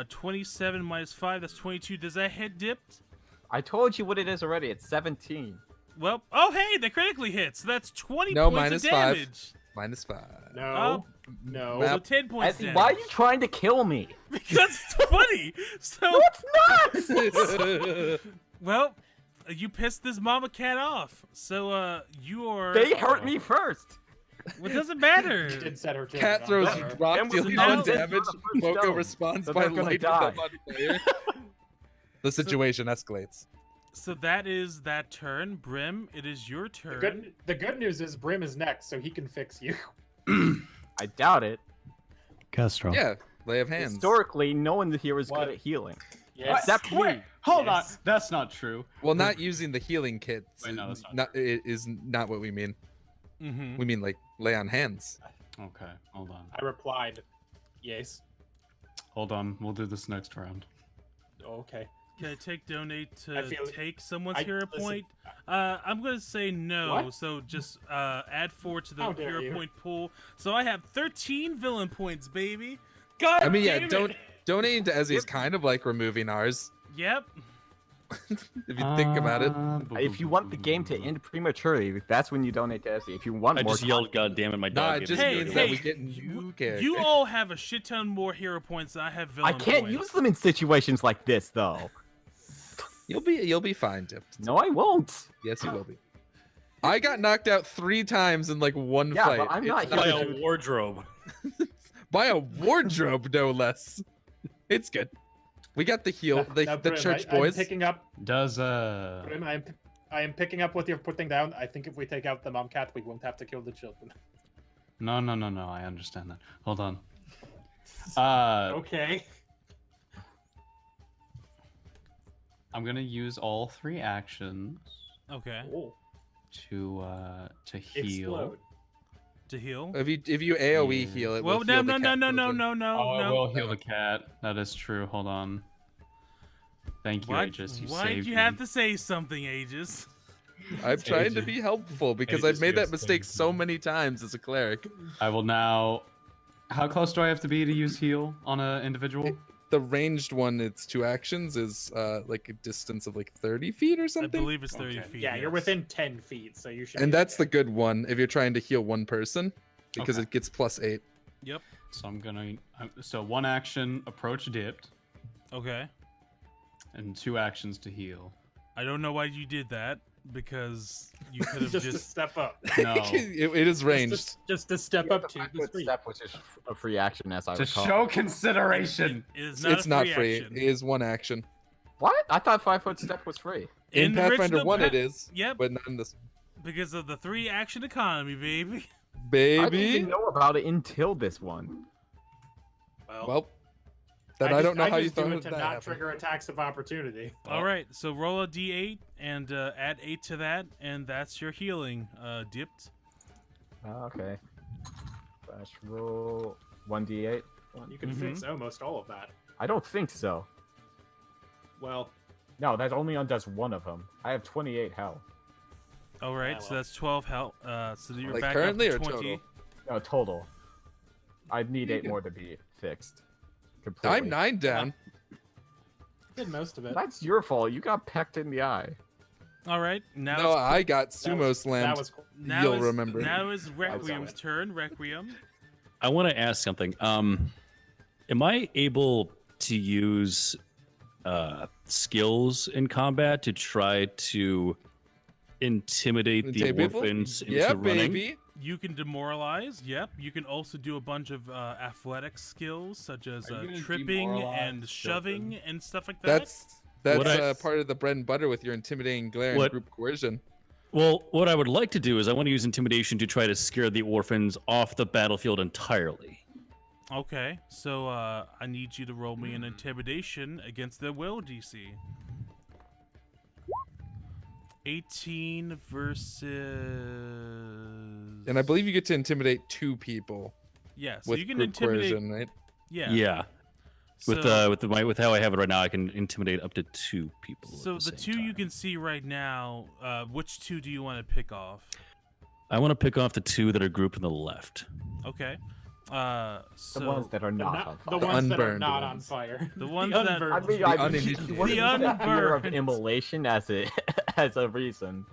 27 minus 5, that's 22. Does that hit dipped? I told you what it is already. It's 17. Well, oh hey, that critically hits. So that's 20 No, points of -5. damage. -5. No. No. So 10 points Ezzy, damage. why are you trying to kill me? Because it's funny. So, No, it's not. well, you pissed this mama cat off. So, you are... They hurt me first. Well, it doesn't matter. You did set her to Cat it, throws I'm sure. rock Them was dealing no- 1 that's damage. not the first Boko stone. responds So by they're gonna lighting die. them on fire. The situation escalates. So that is that turn. Brim, it is your turn. The good news is Brim is next, so he can fix you. I doubt it. Castro. Yeah, lay of hands. Historically, no one here is What? good at healing. Yes. Except Wait, me. hold on. Yes. That's not true. Well, not using the healing kits. Wait, no, that's not It is not what we mean. Mm-hmm. We mean like lay on hands. Okay, hold on. I replied, yes. Hold on. We'll do this next round. Okay. Can I take donate I to feel- take someone's I- hero listen. point? I'm gonna say no. What? So just add 4 to the How dare hero you. point pool. So I have 13 villain points, baby. God I mean, yeah, damn it. donating to Ezzy is kind of like removing ours. Yep. If you think about it. If you want the game to end prematurely, that's when you donate to Ezzy. If you want I more just yelled, "God damn it, my Nah, dog!" it gave just me Hey, means a that hey, we get new characters. You all have a shit ton more hero points than I have villain I can't points. use them in situations like this, though. You'll be fine, Dipped. No, I won't. Yes, you will be. I got knocked out 3 times in like one Yeah, fight. but I'm not It's here by to a wardrobe. by a wardrobe, no less. It's good. We got the heal, the Brim, church I'm boys. picking up. Does Brim, I am picking up what you're putting down. I think if we take out the mom cat, we won't have to kill the children. No. I understand that. Hold on. Okay. I'm gonna use all 3 actions Okay. Oh, to heal. explode. To heal. If you AOE Yeah. heal it, Well, will no, heal no, the no, cat no, no, children. no, no, Oh, I no. will heal the cat. That is true. Hold on. Thank you, Why, Aegis. You why'd saved you me. have to say something, Aegis? I'm trying to Aegis. be helpful because Aegis, I've made you're that mistake saved so me. many times as a cleric. I will now. How close do I have to be to use heal on an individual? The ranged one, it's 2 actions, is like a distance of like 30 feet or I something. believe it's 30 Okay. feet. Yeah, you're yes. within 10 feet, so you should. And be that's the okay. good one if you're trying to heal one person because Okay. it gets +8. Yep. So I'm gonna. So 1 action, approach dipped, Okay. and 2 actions to heal. I don't know why you did that because you could have just to just. step up. No. it is ranged. Just to step up to the 5-foot street. step, which is a free action, as I To recall. show consideration. It is It's a not free free. action. It is 1 action. What? I thought 5-foot step was free. In the Pathfinder original 1 it Pa- is, Yep. but not in this. Because of the 3 action economy, baby. I didn't Baby. even know about it until this one. Well, then I don't know how you just do thought it to that not happened. trigger attacks of opportunity. All right, so roll a d8 and add 8 to that, and that's your healing. Dipped. Okay. Flash roll 1d8. You can fix almost all of that. I don't think so. Well, No, that only undoes one of them. I have 28 health. All right, Ah, so well. that's 12 health. So you're Like back currently up or to 20. total? No, total. I'd need 8 good. more to be fixed. Completely. I'm 9 down. did most of it. That's your fault. You got pecked in the eye. All right, now No, it's, I got That sumo was- slammed. That was cool. now you'll is, remember. Now is Requiem's solid. turn. Requiem. I want to ask something. Am I able to use skills in combat to try to intimidate the Intimidate people? orphans into Yeah, running? baby. You can demoralize. Yep. You can also do a bunch of athletic skills such as Are you gonna tripping demoralize and shoving children? and stuff like that. That's part of the bread and butter with your intimidating glare and What- group coercion. Well, what I would like to do is I want to use intimidation to try to scare the orphans off the battlefield entirely. Okay, so I need you to roll me an intimidation against the will DC. 18 versus. And I believe you get to intimidate 2 people Yeah, so with you can group intimidate. coercion, right? Yeah. Yeah. With So- with how I have it right now, I can intimidate up to 2 people. at So the same 2 you time. can see right now, which 2 do you want to pick off? I want to pick off the 2 that are grouped on the left. Okay. The So ones that are The, not not- on the fire. ones that are unburned not on ones. fire. The ones the that- unburned. I mean, The I uninitiated. what The is that fear of unburned. immolation as it as a reason.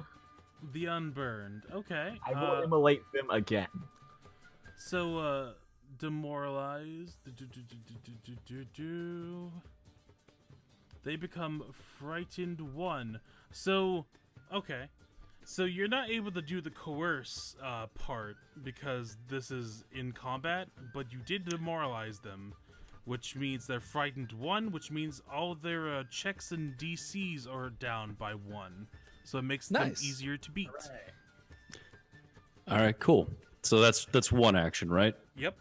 the unburned. Okay. I will immolate them again. So demoralized. They become frightened 1. So okay. So you're not able to do the coerce part because this is in combat, but you did demoralize them, which means they're frightened 1, which means all their checks and DCs are down by 1. So it makes them Nice. easier to beat. All right, cool. So that's one action, right? Yep.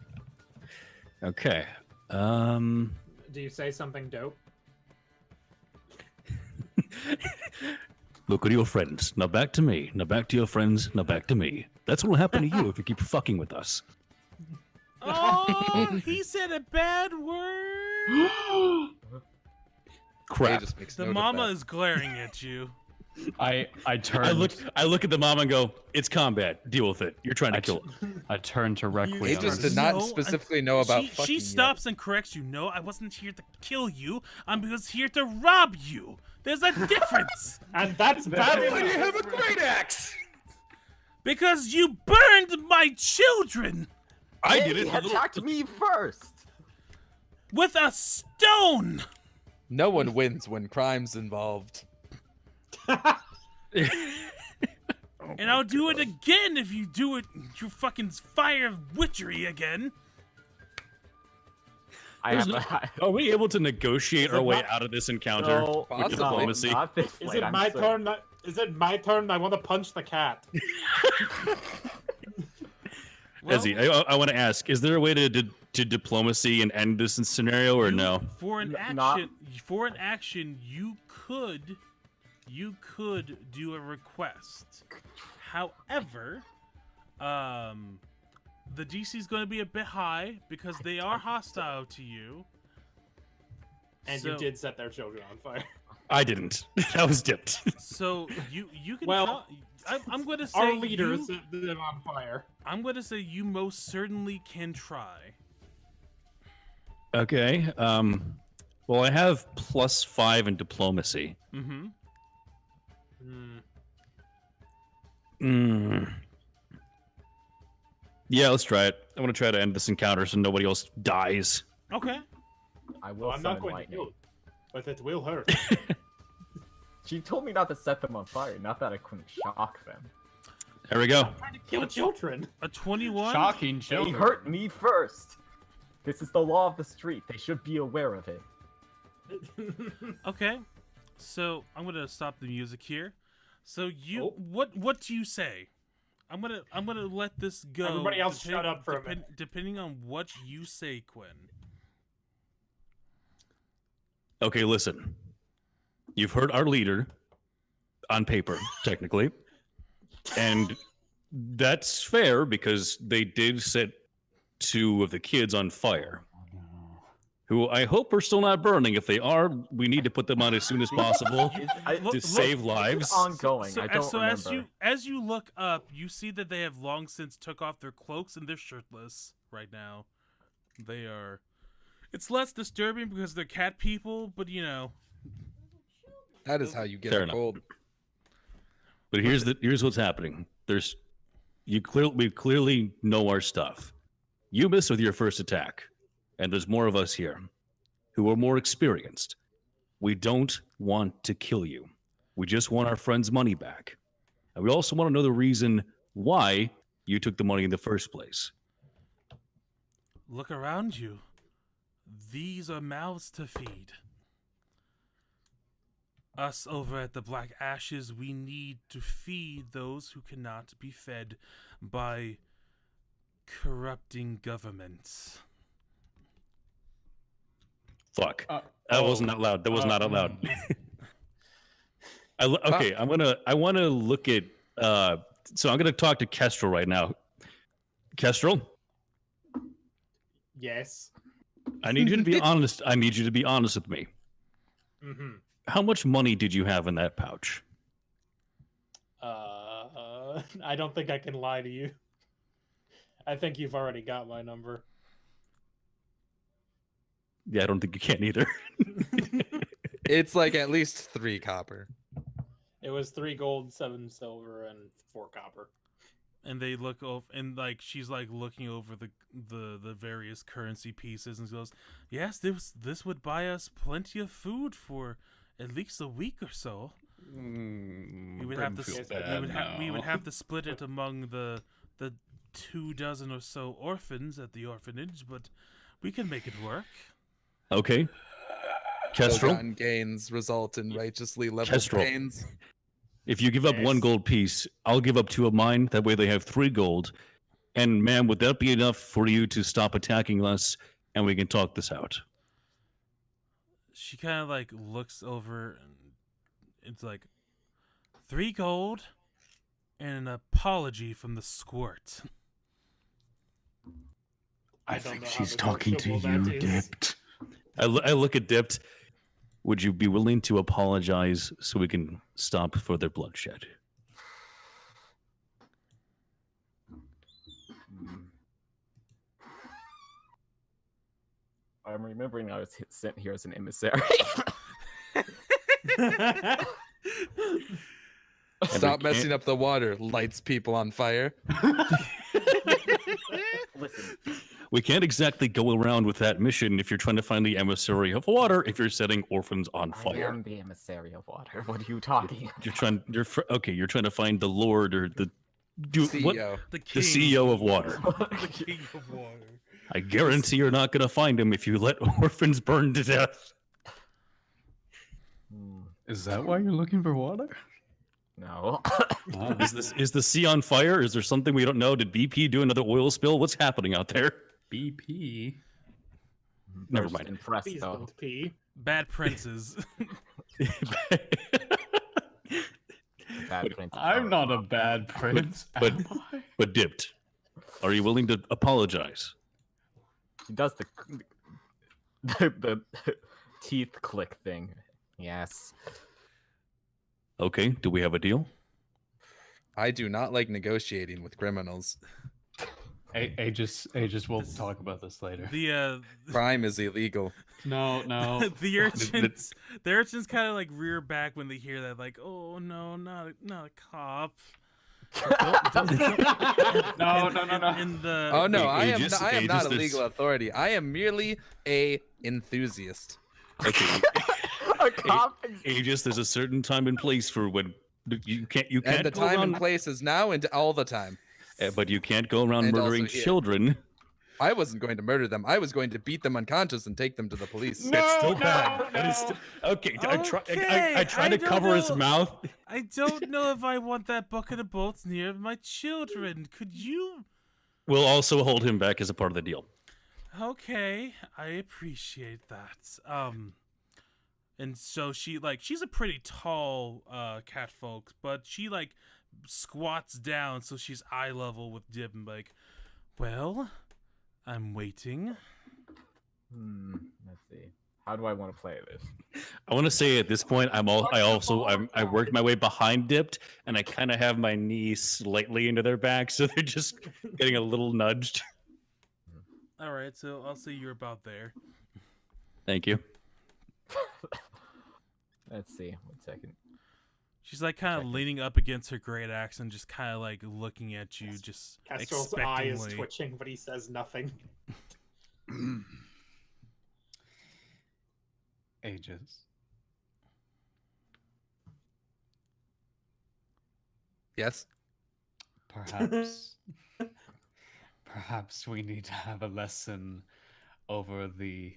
Okay. Do you say something dope? Look at your friends. Now back to me. Now back to your friends. Now back to me. That's what'll happen to you if you keep fucking with us. Oh, he said a bad word. Crap. Just makes The note of mama that. is glaring at you. I turned. I look at the mom and go, "It's combat. Deal with it. You're trying to kill it." I turned to Requiem. Aegis did not No, specifically know about fucking She yet. stops and corrects you. No, I wasn't here to kill you. I was here to rob you. There's a difference. And that's bad Why do you enough. have a great axe? Because you burned my children I They did it. attacked me first. with a stone. No one wins when crime's involved. And I'll do it again if you do it, you fucking fire witchery again. I There's have Are we able to negotiate Is our it way not- out of this encounter No, with Possibly. diplomacy? Not this Is late, it I'm my so- turn? Is it my turn? I want to punch the cat. Well, Ezzy, I want to ask: is there a way to diplomacy and end this scenario, or no? For an N- action, you could do a request. However, the DC is going to be a bit high because they are hostile to you. And So- you did set their children on fire. I didn't. That was dipped. So you can. Well, I'm going to say Our leaders you- set them on fire. I'm going to say you most certainly can try. Okay. Well, I have +5 in diplomacy. Mm-hmm. Yeah, let's try it. I want to try to end this encounter so nobody else dies. Okay. I will Well, I'm not summon going to lightning. kill it, but it will hurt. She told me not to set them on fire, not that I couldn't shock them. There we go. trying to kill children. A 21. Shocking They children. hurt me first. This is the law of the street. They should be aware of it. Okay. So I'm gonna stop the music here. So you, Oh. what do you say? I'm gonna let this go. Everybody else shut up for a minute. Depending on what you say, Quinn. Okay, listen. You've heard our leader on paper, technically. And that's fair because they did set 2 of the kids on fire. Who I hope are still not burning. If they are, we need to put them on as soon as possible to save lives. Ongoing. So, I don't so remember. as you look up, you see that they have long since took off their cloaks and they're shirtless right now. They are. It's less disturbing because they're cat people, but you know. That is how you get Fair a enough. cold. But here's what's happening. We clearly know our stuff. You missed with your first attack, and there's more of us here who are more experienced. We don't want to kill you. We just want our friend's money back. And we also want to know the reason why you took the money in the first place. Look around you. These are mouths to feed. us over at the Black Ashes, we need to feed those who cannot be fed by corrupting governments. Fuck. That wasn't out loud. That was not out loud. Okay, I want to look at. So I'm gonna talk to Kestrel right now. Kestrel, Yes. I need you to be honest. I need you to be honest with me. Mm-hmm. How much money did you have in that pouch? I don't think I can lie to you. I think you've already got my number. Yeah, I don't think you can either. It's like at least 3 copper. It was 3 gold, 7 silver, and 4 copper. And they look over, and like she's like looking over the various currency pieces, and goes, "Yes, this would buy us plenty of food for at least a week or so. We would have to we would have to split it among the 24 or so orphans at the orphanage, but we can make it work." Okay. Kestrel, Ill-gotten gains result in righteously leveled Kestrel. pains. if you give up 1 gold piece, I'll give up 2 of mine. That way they have 3 gold. And ma'am, would that be enough for you to stop attacking us and we can talk this out? She kind of like looks over, and it's like 3 gold and an apology from the squirt. I think she's talking to you, Dipped. I look at Dipped. Would you be willing to apologize so we can stop further bloodshed? I'm remembering I was sent here as an emissary. Stop messing up the water. Lights people on fire. Listen. We can't exactly go around with that mission if you're trying to find the emissary of water. If you're setting orphans on fire, I am the emissary of water. What are you talking about? you're trying to find the Lord or the CEO. The CEO of water. The king of water. I guarantee you're not going to find him if you let orphans burn to death. Is that why you're looking for water? No. Is the sea on fire? Is there something we don't know? Did BP do another oil spill? What's happening out there? BP. Never mind. Impressed Please though. don't pee. Bad princes. Bad prince. I'm not a bad prince. but- am I? But Dipped, are you willing to apologize? He does the teeth click thing. Yes. Okay, do we have a deal? I do not like negotiating with criminals. Aegis, we'll talk about this later. The Crime is illegal. No. the urchins kind of like rear back when they hear that, like, oh no, not a cop. No. Oh no, I am Aegis not a is- legal authority. I am merely a enthusiast. Okay, A cop is Aegis, there's a certain time and place for when you can't And the go time around, and place is now and all the time. but you can't go around And also murdering here. children. I wasn't going to murder them. I was going to beat them unconscious and take them to the police. That's still bad. That is okay. I Okay, try to I don't cover his know. mouth. I don't know if I want that bucket of bolts near my children. Could you? We'll also hold him back as a part of the deal. Okay, I appreciate that. And so she's a pretty tall cat folks, but she like squats down so she's eye level with Dib and like, well, I'm waiting. Let's see. How do I want to play this? I want to say at this point, I worked my way behind Dipped, and I kind of have my knees slightly into their back, so they're just getting a little nudged. All right, so I'll say you're about there. Thank you. Let's see. 1 second. She's like kind of leaning up against her great axe and just kind of like looking at you, just Kestrel's eye is expectantly. twitching, but he says nothing. Aegis. Yes. Perhaps we need to have a lesson over the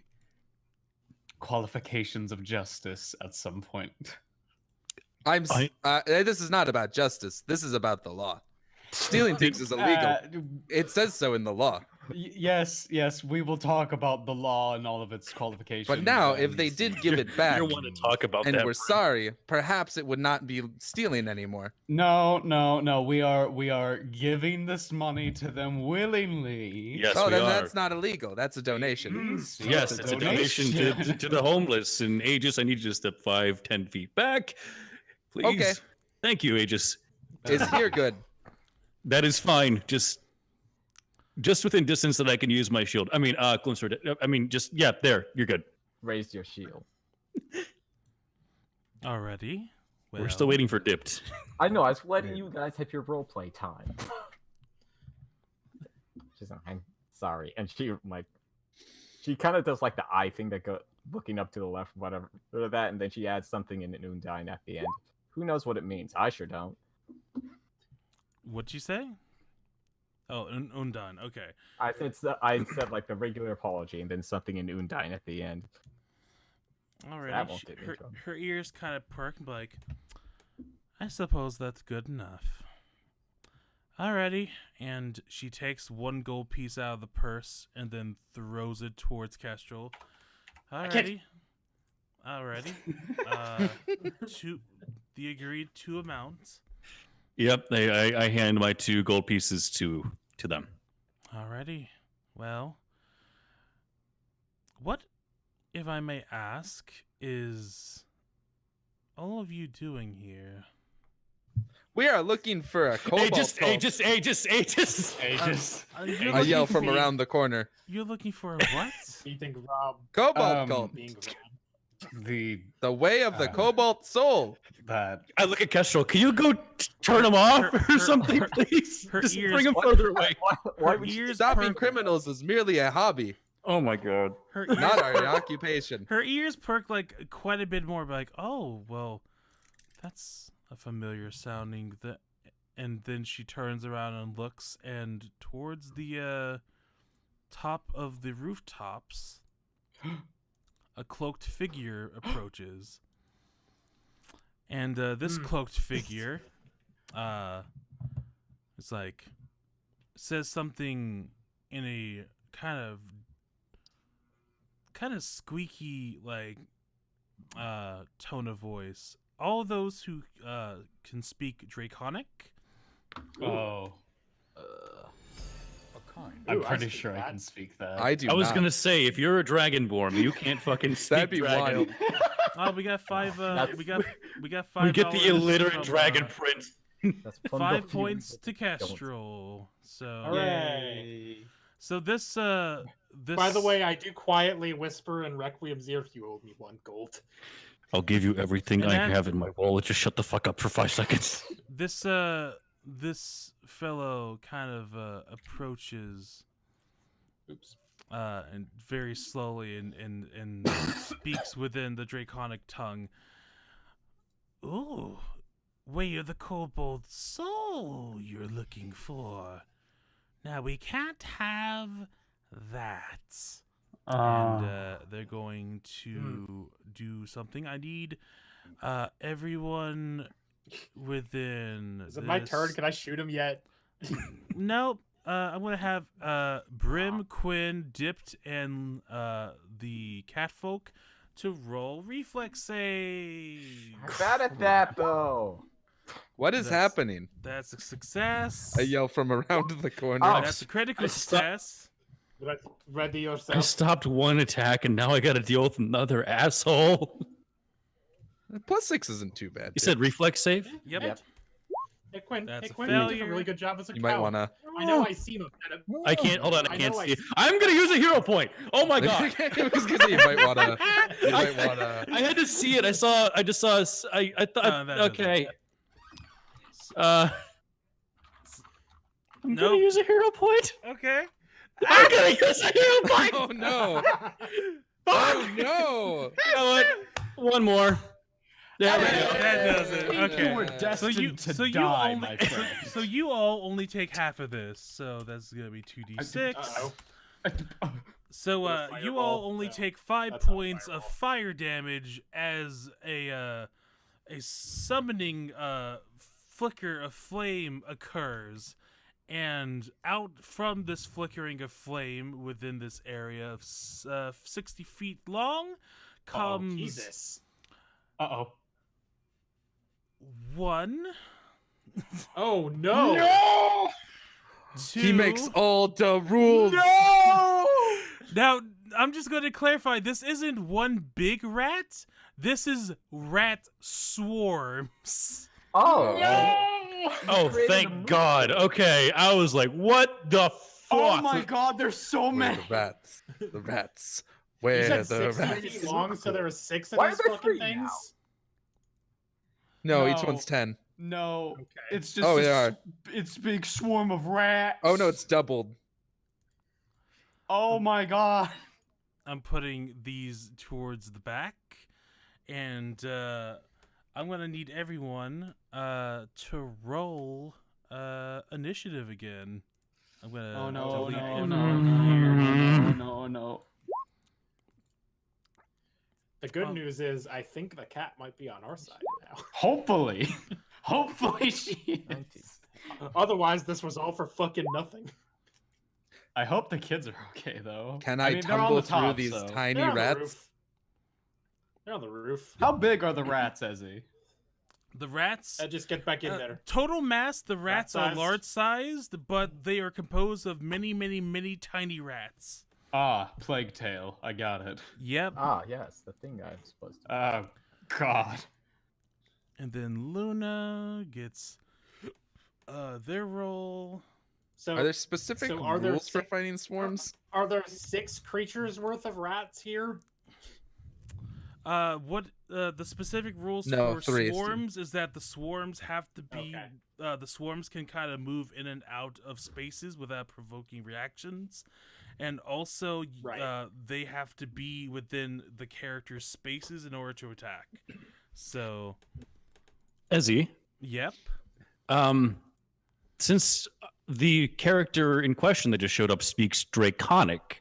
qualifications of justice at some point. This is not about justice. This is about the law. Stealing things is illegal. It says so in the law. Yes, we will talk about the law and all of its qualifications. But now, if they did give it back, You don't want to talk about and that. we're sorry, perhaps it would not be stealing anymore. No. We are giving this money to them willingly. Yes, Oh, we then are. that's not illegal. That's a donation. Yes, it's a donation to the homeless. And Aegis, I need you to step 5-10 feet back, please. Okay. Thank you, Aegis. Is here good? That is fine. Just within distance that I can use my shield. I mean, Gloomsword. I mean, there. You're good. Raised your shield. Alrighty. Well, We're still waiting for Dipped. I know. I was letting you guys have your roleplay time. She's like, I'm sorry, and she kind of does like the eye thing that go looking up to the left, whatever, or that, and then she adds something in an Undine at the end. Who knows what it means? I sure don't. What'd you say? Oh, Undine. Okay. I said like the regular apology and then something in Undine at the end. Alright. Her ears kind of perk and be like, I suppose that's good enough. Alrighty. And she takes one gold piece out of the purse and then throws it towards Kestrel. Alrighty. The agreed 2 amounts. Yep, I hand my 2 gold pieces to them. Alrighty. Well, what, if I may ask, is all of you doing here? We are looking for a cobalt cult. Aegis. I yell from around the corner. You're looking for a what? You think Rob Cobalt cult. being Rob? The way of the cobalt soul. That I look at Kestrel. Can you go turn him off or something, please? her Just ears- bring him what? further away. Why Her would you ears stopping perk- criminals is merely a hobby, Oh my god. Her not ears, our occupation. her ears perk like quite a bit more. Like, oh well, that's a familiar sounding. And then she turns around and looks, and towards the top of the rooftops, a cloaked figure approaches. And this cloaked figure, it's like, says something in a kind of squeaky like tone of voice. All those who can speak Draconic. oh, I'm pretty sure I can speak that. I do. I was not. gonna say, if you're a Dragonborn, you can't fucking speak That'd be dragon. wild. Oh, we got 5. We got We $5. get the illiterate from, dragon prince. That's 5 points to Kestrel. So, Hooray. so this. By the way, I do quietly whisper in Requiem's ear, you owe me 1 gold. I'll give you everything And I that- have in my wallet. Just shut the fuck up for 5 seconds. This fellow kind of approaches. Oops. And very slowly and speaks within the Draconic tongue. Ooh, wait, you're the kobold soul you're looking for. Now we can't have that. And they're going to do something. I need everyone within. Is it my turn? Can I shoot him yet? Nope. I'm gonna have Brim, Quinn, Dipped, and the catfolk to roll reflex save. I'm bad at that though. What is That's- happening? That's a success. I yell from around the corner. Oh. That's a critical success. Ready I yourself. stopped 1 attack and now I gotta deal with another asshole. +6 isn't too bad. You said reflex save? Yep. Yep. Hey Quinn, That's a you did a failure. really good job as a You cow. might wanna. I know I see him. I can't. Hold on, I I can't know I see it. I'm gonna use a hero point. Oh my god. I was gonna say you might wanna. You might wanna. I had to see it. I just saw. I thought. that Okay. doesn't- I'm Nope. gonna use a hero point. Okay. I'm gonna use a hero point. Oh no! Oh no! You know what? One more. There we go. That does it. Okay. You were destined to die, my friend. So you all only take half of this. So that's gonna be 2d6. Uh-oh. So What a you all fireball. only Yeah. take 5 That's not a points of fireball. fire damage as a a summoning flicker of flame occurs, and out from this flickering of flame within this area of 60 feet long comes Jesus. Uh-oh. one. Oh no! No! Two. He makes all the rules. No! Now, I'm just going to clarify, this isn't one big rat. This is rat swarms. Oh. Oh, thank God. Okay, I was like, what the fuck? Oh my God, there's so Where many. the rats? The rats. You Where said the 60 rats? feet long, so there were 6 of Why are these there fucking 3 now? things? No, each No. one's 10. No, Okay. it's just Oh, a they s- are. it's big swarm of rats. Oh no, it's doubled. Oh my God. I'm putting these towards the back, and I'm going to need everyone to roll initiative again. I'm going to Oh no, delete no, everyone no, here. no, no. The good news is, I think the cat might be on our side now. Hopefully. Hopefully she is. Otherwise, this was all for fucking nothing. I hope the kids are okay though. Can I mean, they're on tumble the top, through these so- tiny They're on the rats? roof. They're on the roof. How big are the rats, Ezzy? The rats... Just get back in there. Total mass, the rats are Rat-sized. large-sized, but they are composed of many, many, many tiny rats. Ah, Plague Tale. I got it. Yep. Ah, yes, the thing I'm supposed to. Oh, God. And then Luna gets their roll. So, Are there specific So are there rules for six- fighting swarms? are there 6 creatures worth of rats here? What the specific rules No, for 3 is two. swarms is that the swarms have to be Okay. the swarms can kind of move in and out of spaces without provoking reactions, and also Right. they have to be within the character's spaces in order to attack. So, Ezzy, yep. since the character in question that just showed up speaks Draconic,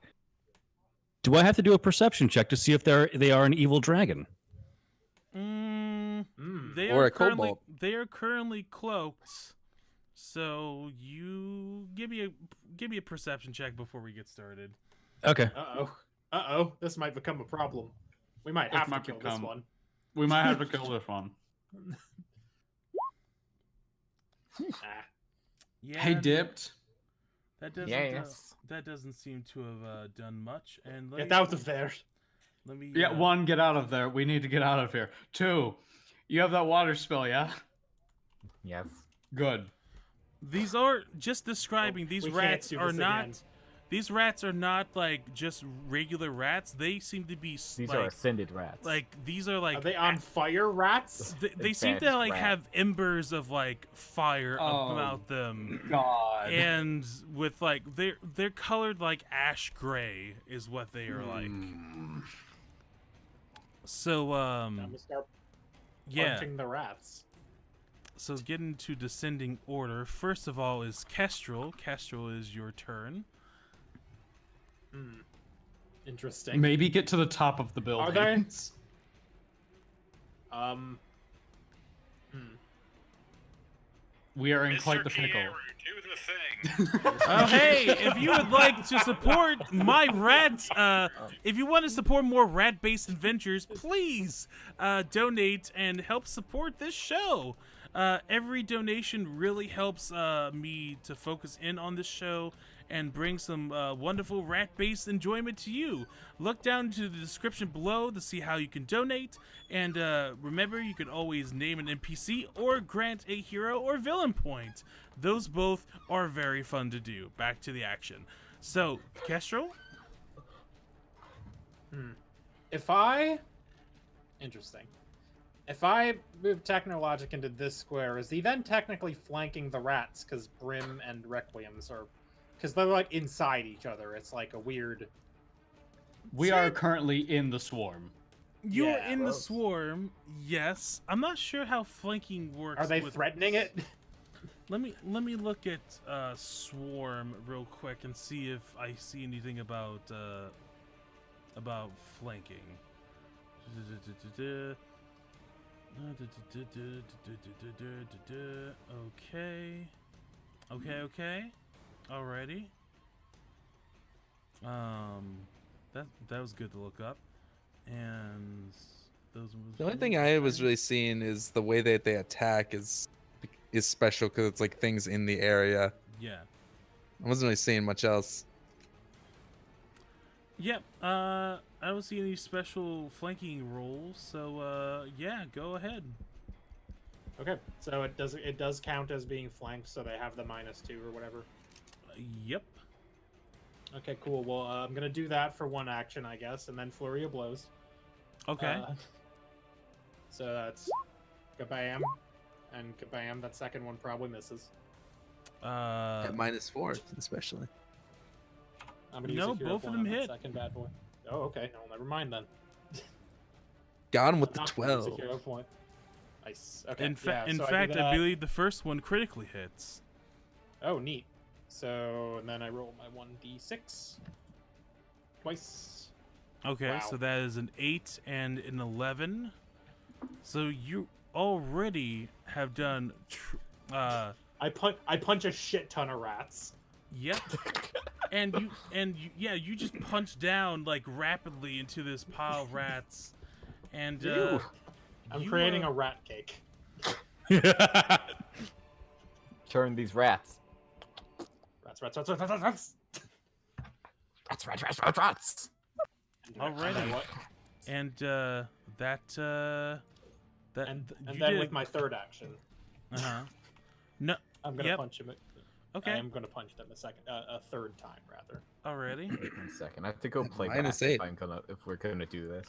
do I have to do a perception check to see if they are an evil dragon? They Or are a currently kobold. they are currently cloaked. So you give me a perception check before we get started. Okay. Uh-oh. This might become a problem. We might This have might to kill this become- one. We might have to kill this one. Ah. Yeah. Hey, Dipped. That doesn't Yes. that doesn't seem to have done much. And Get out of there. Let me. Yeah, 1, get out of there. We need to get out of here. 2, you have that water spell, yeah? Yes. Good. These are just describing. These we can't rats do are this not. again. These rats are not like just regular rats. They seem to be These like, are ascended rats. like these are like Are they on fire, rats? they seem to Advanced like rat. have embers of like fire Oh. about them, God. and with like they're colored like ash gray is what they are like. So I'm gonna start yeah. punching the rats. So getting to descending order. First of all is Kestrel. Kestrel is your turn. Interesting. Maybe get to the top of the building. Are they? We are in quite the pickle. Oh hey, if you would like to support my rat, if you want to support more rat-based adventures, please donate and help support this show. Every donation really helps me to focus in on this show and bring some wonderful rat-based enjoyment to you. Look down to the description below to see how you can donate, and remember, you can always name an NPC or grant a hero or villain point. Those both are very fun to do. Back to the action. So, Kestrel? Interesting. If I move Technologic into this square, is he then technically flanking the rats? Because Brim and Requiems are... Because they're, like, inside each other. It's like a weird... We are currently in the swarm. You're Yeah, in the gross. swarm, yes. I'm not sure how flanking works. Are they with- threatening it? Let me look at swarm real quick and see if I see anything about flanking. Okay. Okay. Alrighty. That was good to look up. And those moves. The only thing I was really seeing is the way that they attack is special because it's like things in the area. Yeah. I wasn't really seeing much else. Yep. I don't see any special flanking rolls, so yeah, go ahead. Okay, so it does count as being flanked, so they have the -2 or whatever. Yep. Okay, cool. Well, I'm gonna do that for one action, I guess, and then flurry of blows. Okay. So that's kabam, and kabam. That second one probably misses. At -4, especially. I'm gonna use No, a hero both of point them on that hit. second bad boy. Oh, okay. No, never mind then. Got him with the Not gonna use a 12. hero point. Nice. Okay. In fact, I I believe the first one critically hits. Oh, neat. So and then I roll my 1d6 twice. Okay, Wow. so that is an 8 and an 11. So you already have done. I punch a shit ton of rats. Yep. and you just punch down like rapidly into this pile of rats, and I'm creating a rat cake. Turn these rats. Rats. Rats. Alrighty. What? And And you then did- with my third action, No. I'm gonna Yep. punch him. Okay. I am gonna punch them a third time rather. Already. 1 second. I have to go play -8. if we're gonna do this.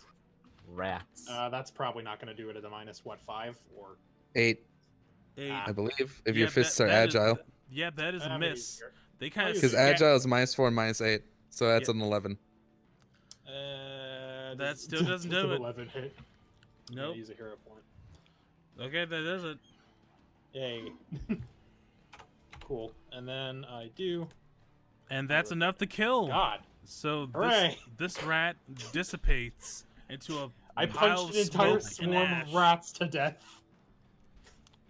Rats. That's probably not gonna do it at a -5 or. 8, 8. I believe, if Yeah, your fists are that is- agile. yeah, that is a I'm miss. easier. They kind of Because agile is -4 and -8, so that's an 11. That still doesn't does do it. 11 hit. I'm gonna Nope. use a hero point. Okay, that does it. Yay. Cool. And then I do. And that's enough to kill. God. So Hooray. this rat dissipates into a I pile punched of an entire smoke and swarm ash. of rats to death.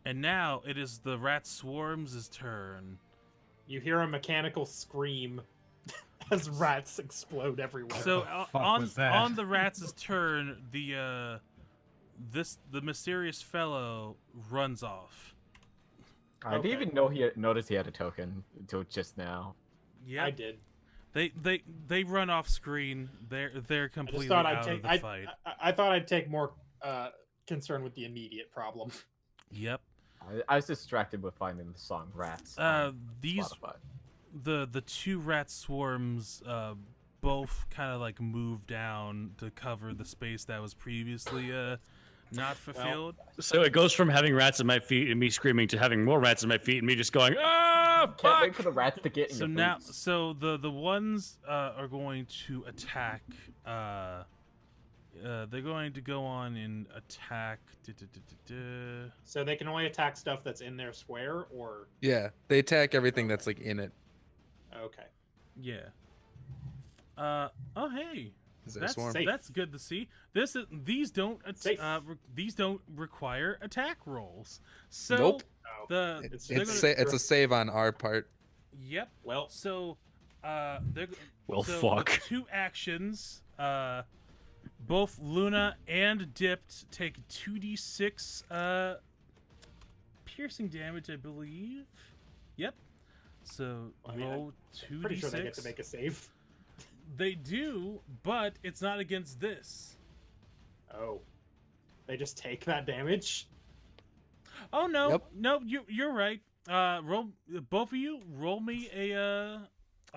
And now it is the rat swarm's turn. You hear a mechanical scream as rats explode everywhere. So the fuck was that? on the rat's turn, the mysterious fellow runs off. I didn't even know notice he had a token until just now. Yeah, I did. They run off screen. They're I completely just thought out I'd take. of the fight. I thought I'd take more concern with the immediate problem. Yep. I was distracted with finding the song "Rats." on These Spotify. the two rat swarms both kind of like move down to cover the space that was previously not fulfilled. So it goes from having rats at my feet and me screaming to having more rats at my feet and me just going, ah, Can't fuck! wait for the rats to get in So your now, boots. so the ones are going to attack. They're going to go on and attack. So they can only attack stuff that's in their square, or Yeah, they attack everything that's like in it. okay. Yeah. Oh hey, Is there a swarm? safe. that's good to see. These don't Safe. these don't require attack rolls. So Nope. Oh. the It's they're just- gonna- It's a save on our part. Yep. Well, So, they're Well, so fuck. with 2 actions. Both Luna and Dipped take 2d6 piercing damage, I believe. Yep. So I mean, roll I'm pretty 2d6. sure they get to make a save. They do, but it's not against this. Oh, they just take that damage. Oh no, Yep. no, you're right. Roll both of you. Roll me a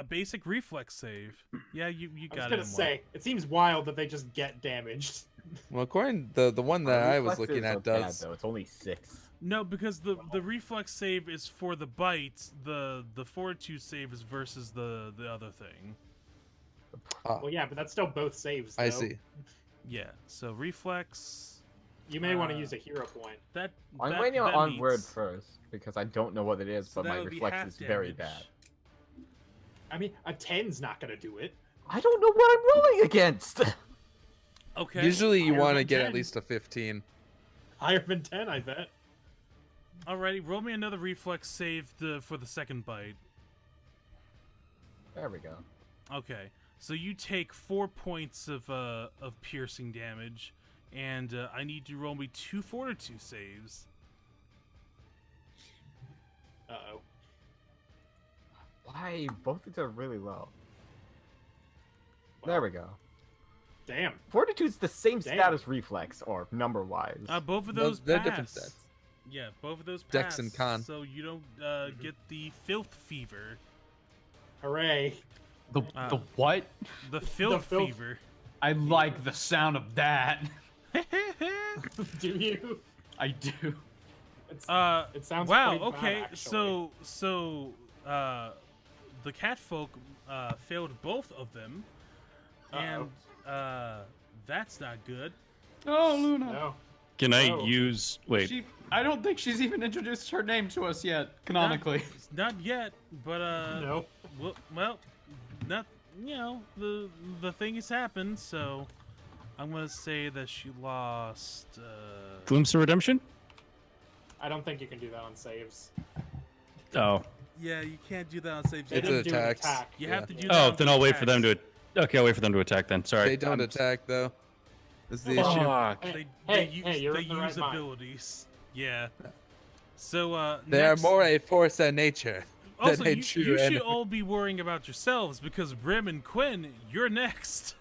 basic reflex save. Yeah, you I was got it. gonna say, it seems wild that they just get damaged. Well, according the one that I was looking at does. Though. It's only 6. No, because the reflex save is for the bite. The fortitude save is versus the other thing. Well, yeah, but that's still both saves. I though. see. Yeah. So reflex. You may want to use a hero point. That. I'm that, waiting that on meets. word first because I don't know what it is, So but that my would be reflex half is very damage. bad. I mean, a 10's not gonna do it. I don't know what I'm rolling against. Okay. Usually you Higher want to than get 10. at least a 15. Higher than 10, I bet. Alrighty, roll me another reflex save for the second bite. There we go. Okay, so you take 4 points of piercing damage, and I need you to roll me 2 fortitude saves. Uh-oh. Why? Both of them are really low. There we go. Damn. Fortitude's the same Damn. stat as reflex, or number-wise. Both of those they're pass. different stats. Yeah, both of those pass. Dex and con. So you don't get the filth fever. Hooray. The what? The filth filth. fever. I like the sound of that. Do you? I do. It sounds wow. quite bad, Okay. actually. So the catfolk failed both of them, and that's not good. Oh, Luna. No. Can I Oh. use? Wait. I don't think she's even introduced her name to us yet, canonically. Not yet, but No. well, not the thing has happened, so I'm gonna say that she lost. Glimpse of redemption? I don't think you can do that on saves. Oh. Yeah, you can't do that on saves. They It's didn't do an attacks. attack. You Yeah. have to do that. Oh, on then the I'll wait for them attacks. to. Okay, I'll wait for them to attack then. Sorry. They don't attack though. Is the issue? Fuck. They you're they in the use right mind. abilities. Yeah. So They are next- more a force of nature Also, than a you true should enemy. all be worrying about yourselves because Brim and Quinn, you're next.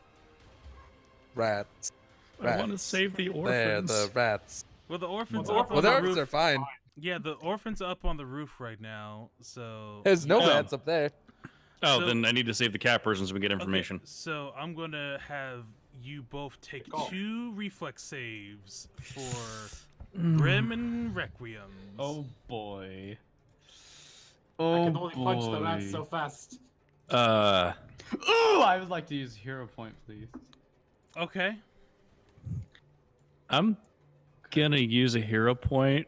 Rats. I want to Rats. save the They're orphans. the rats. Well, the orphans Well, up Well, on the the orphans roof. are fine. Yeah, the orphans up on the roof right now. So There's no Oh. rats up there. Oh, So- then I need to save the cat person so we get Okay, information. so I'm gonna have you both take Call. 2 reflex saves for Brim and Requiem. Oh boy. I Oh can only punch the boy. rats so fast. Ooh, I would like to use a hero point, please. Okay. I'm gonna use a hero point.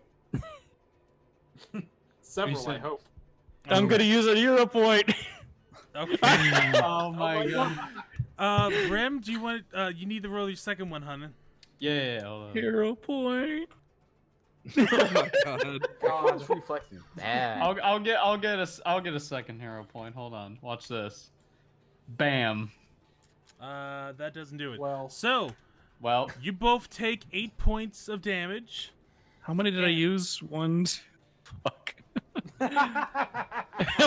Several, I said- hope. I'm gonna use a hero point. Okay. Oh my god. Brim, do you want? You need to roll your second one, honey. Yeah, hold on. Hero point. Oh my god. God's reflex is bad. I'll get a second hero point. Hold on. Watch this. Bam. That doesn't do it. Well, So Well, you both take 8 points of damage. How many did I use? 1. Fuck. How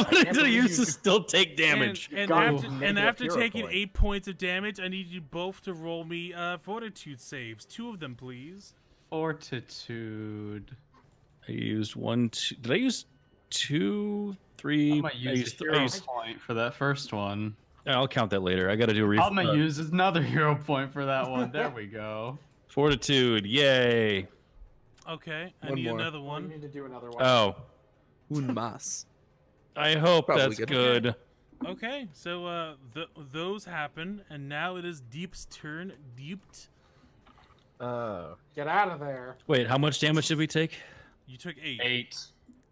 can't many did I believe use you to still take damage? And God, after, negative and after hero taking point. 8 points of damage, I need you both to roll me fortitude saves. 2 of them, please. fortitude. I used 1, 2. Did I use 2, 3? I might use a hero point for that first one. I'll count that later. I gotta do a I'm gonna use another hero point for that one. There we go. Fortitude. Yay. Okay, I One need more. another we one. need to do another one. Oh. Un mas. I hope Probably that's good. good. Okay, so those happen, and now it is Deep's turn. Deep, Get out of there. Wait, how much damage did we take? you took 8. 8.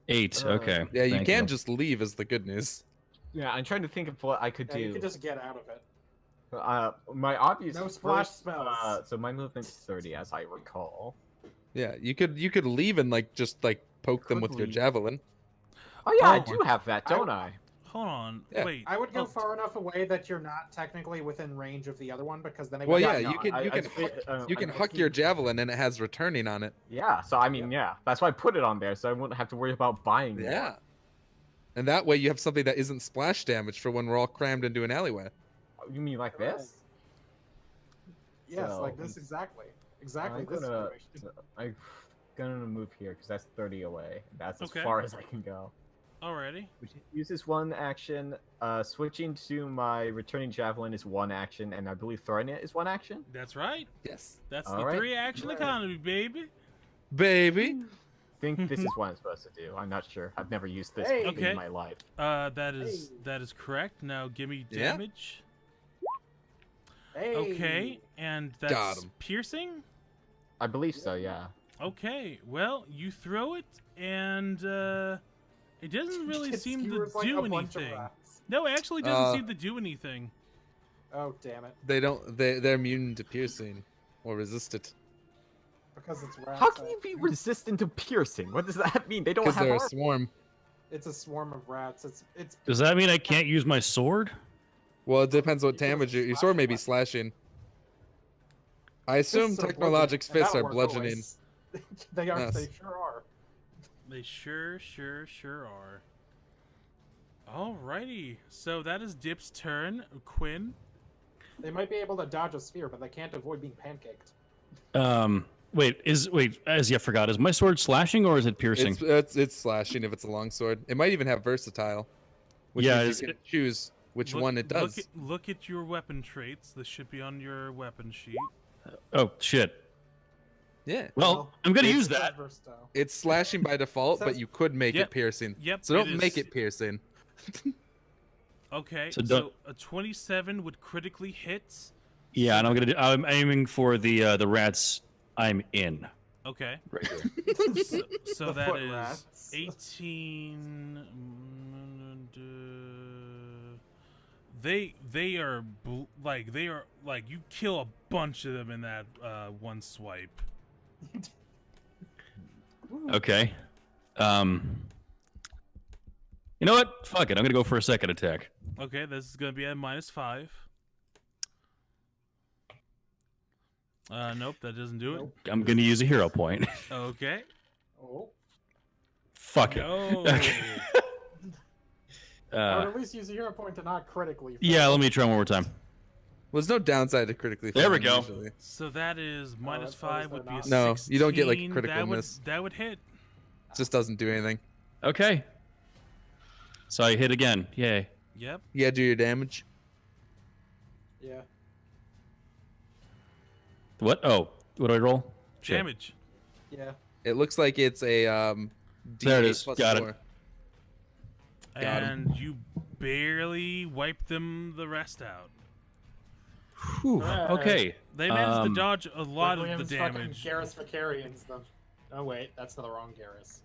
8. Okay. Yeah, you Thank can just leave is the good news. Yeah, I'm trying to think of what I could Yeah, you do. can just get out of it. My obvious No splash first, spells. so my movement's 30, as I recall. Yeah, you could leave and just poke them with your leave. javelin. Oh yeah, I Oh. do have that, don't I? Hold on. Yeah. Wait. I would go oh, far enough away that you're not technically within range of the other one, because then they Well, would yeah, no, you can I- you I can fit- you can I huck think- your javelin and it has returning on it. Yeah, so I mean, yeah, that's why I put it on there, so I wouldn't have to worry about buying more. Yeah. And that way you have something that isn't splash damage for when we're all crammed into an alleyway. You mean like this? Yes, So, like this exactly. Exactly I'm this gonna, situation. I'm gonna move here because that's 30 away. That's as Okay. far as I can go. alrighty. Which uses 1 action. Switching to my returning javelin is 1 action, and I believe throwing it is 1 action. That's right. Yes. That's All the right. 3 action economy, baby. Baby. I think this is what I'm supposed to do. I'm not sure. I've never used this Hey. Okay. in my life. That Hey. is correct. Now give me Yeah. damage. Hey. Okay, and Got that's 'em. piercing. I believe so. Yeah. Okay, well you throw it, and it doesn't really It seem to skewers like do a bunch of anything. rats. No, it actually doesn't seem to do anything. Oh damn it. They're immune to piercing or resist it. Because it's rats. How can you be resistant to piercing? What does that mean? They don't have Because they're a armor. swarm. It's a swarm of rats. It's. Does that mean I can't use my sword? Well, it depends what You can damage use your sword may be weapon. slashing. I assume Fists are Technologic's bludgeoning, and fists are that'll work bludgeoning. always. They are. Yes. They sure are. They sure are. Alrighty, so that is Dip's turn. Quinn. They might be able to dodge a sphere, but they can't avoid being pancaked. I forgot. Is my sword slashing or is it piercing? It's slashing if it's a longsword. It might even have versatile, which Yeah, means you can choose which one it does. Look at your weapon traits. This should be on your weapon sheet. Oh shit. Yeah. Well, I'm gonna it's use that. Versatile. It's slashing by default, but you could make Yep. it piercing. Yep. So don't it make is. it piercing. Okay, So so, don't- a 27 would critically hit. Yeah, and I'm aiming for the rats I'm in. Okay. Right here. So The that foot is rats. 18. They are you kill a bunch of them in that one swipe. Okay. You know what? Fuck it. I'm gonna go for a second attack. Okay, this is gonna be at -5. Nope, that doesn't do it. Nope. I'm gonna use a hero point. Okay. Oh. Fuck it. No. Okay. Or at least use a hero point to not critically. Yeah, let me try one more time. Well, there's no downside to critically There we failing go. usually. So that is that's -5 would be a not. No, you don't get, like, 16. critical that would, miss. That would hit. It just doesn't do anything. Okay. So I hit again. Yay. Yep. You gotta do your damage. Yeah. What? Oh, what do I roll? Shit. Damage. Yeah. It looks like it's a There it D8 is. plus Got it. 4. Got And you barely wipe the rest out. Whew. Okay. They managed to Um, dodge a lot of the Williams damage. fucking Garrus Vicarians them. Oh wait, that's the wrong Garrus.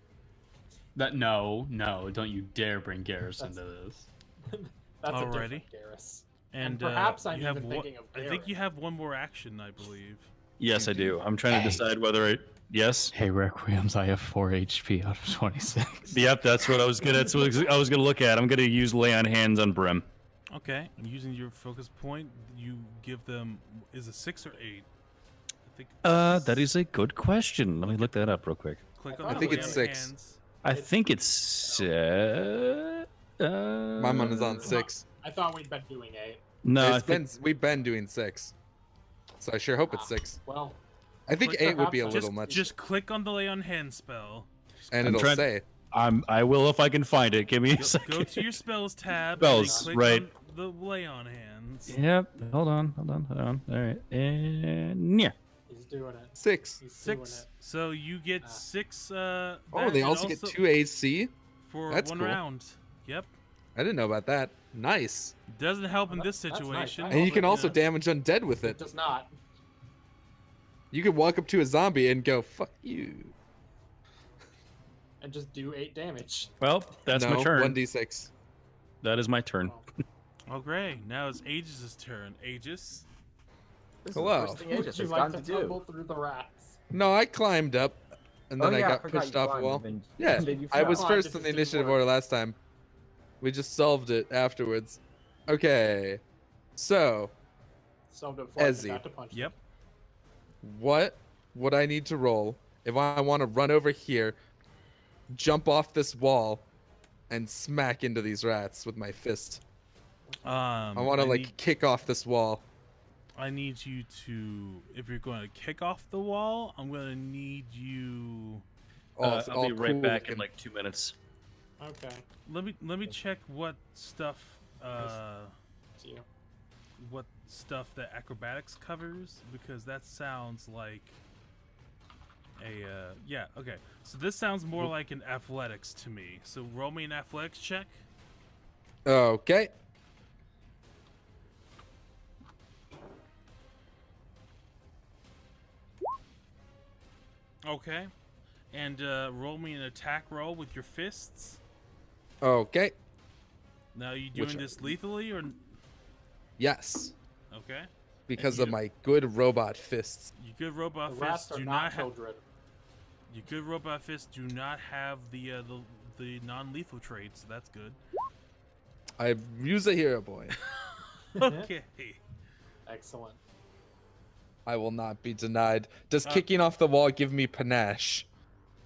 No, don't you dare bring Garrus into this. That's a Already? different Garrus. And perhaps I'm you have even thinking of I think you Garrus. have one more action, I believe. Yes, I do. I'm trying to decide whether I. Yes. Hey, Requiems, I have 4 HP out of 26. Yep, that's what I was gonna. That's what I was gonna look at. I'm gonna use lay on hands on Brim. Okay. And using your focus point, you give them is it 6 or 8? I think. That is a good question. Let me look that up real quick. Click I on thought the think lay it's on 6. hands. I think it's. My one is on 6. I thought we'd been doing 8. No, I It's think. we've been doing 6. So I sure hope it's 6. Well, I think Click 8 would be a perhaps little Just, much. just click on the lay on hands spell. And I'm it'll trying- say. I will if I can find it. Give me a Go second. to your spells tab. Spells, and then click right. on the lay on hands. Yep. Hold on. All right. And yeah. he's doing it. 6. He's doing 6. it. So you get Ah. 6. Oh, that they and also get 2 AC? for That's one cool. round. Yep. I didn't know about that. Nice. Doesn't help in this That's nice. situation. I And you can but, also know. damage undead with It it. does not. You could walk up to a zombie and go, fuck you. And just do 8 damage. Well, that's no, my turn. 1d6. That is my turn. Oh, great. Now it's Aegis' turn. Aegis. This Hello. is the first thing Would Aegis you has like gone to to do. tumble through the rats? No, I climbed up, and then Oh, I yeah, got forgot pushed you off a climbed, wall. and then- Yeah, and then you I fell. was Oh, first it in the didn't initiative work. order last time. We just solved it afterwards. Okay, so So before I Ezzy. forgot to punch Yep. what would I need to roll if I want to run over here, jump off this wall, and smack into these rats with my fist? I want to like kick off this wall. I need you to. If you're going to kick off the wall, I'm going to need you. All I'll be right cool back in looking. like 2 minutes. Okay. Let me check what stuff. See you. What stuff that acrobatics covers, because that sounds like a yeah, okay, so this sounds more like an athletics to me, so roll me an athletics check. Okay. Okay, and roll me an attack roll with your fists. Okay. Now, are you Which doing are- this lethally or Yes. okay? because of my good robot fists. You good robot The fists rats are do not not have. children. You good robot fists do not have the non-lethal traits. So that's good. I use a hero boy. Okay. Excellent. I will not be denied. Does kicking off the wall give me panache?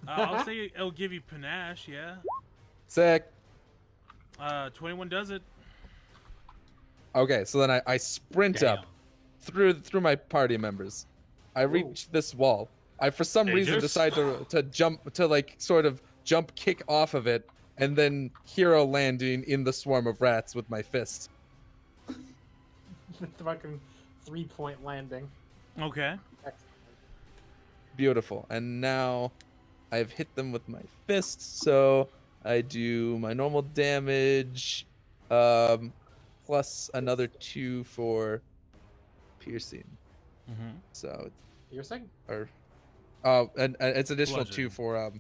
I'll say it'll give you panache. Yeah. Sick. 21 does it. Okay, so then I sprint up through my party members. I reach this wall. I for some reason decide to jump to like sort of jump kick off of it and then hero landing in the swarm of rats with my fist. The fucking 3-point landing. Okay. Excellent. Beautiful. And now I've hit them with my fist, so I do my normal damage, plus another 2 for piercing. Mm-hmm. So, Piercing? or, and it's additional 2 for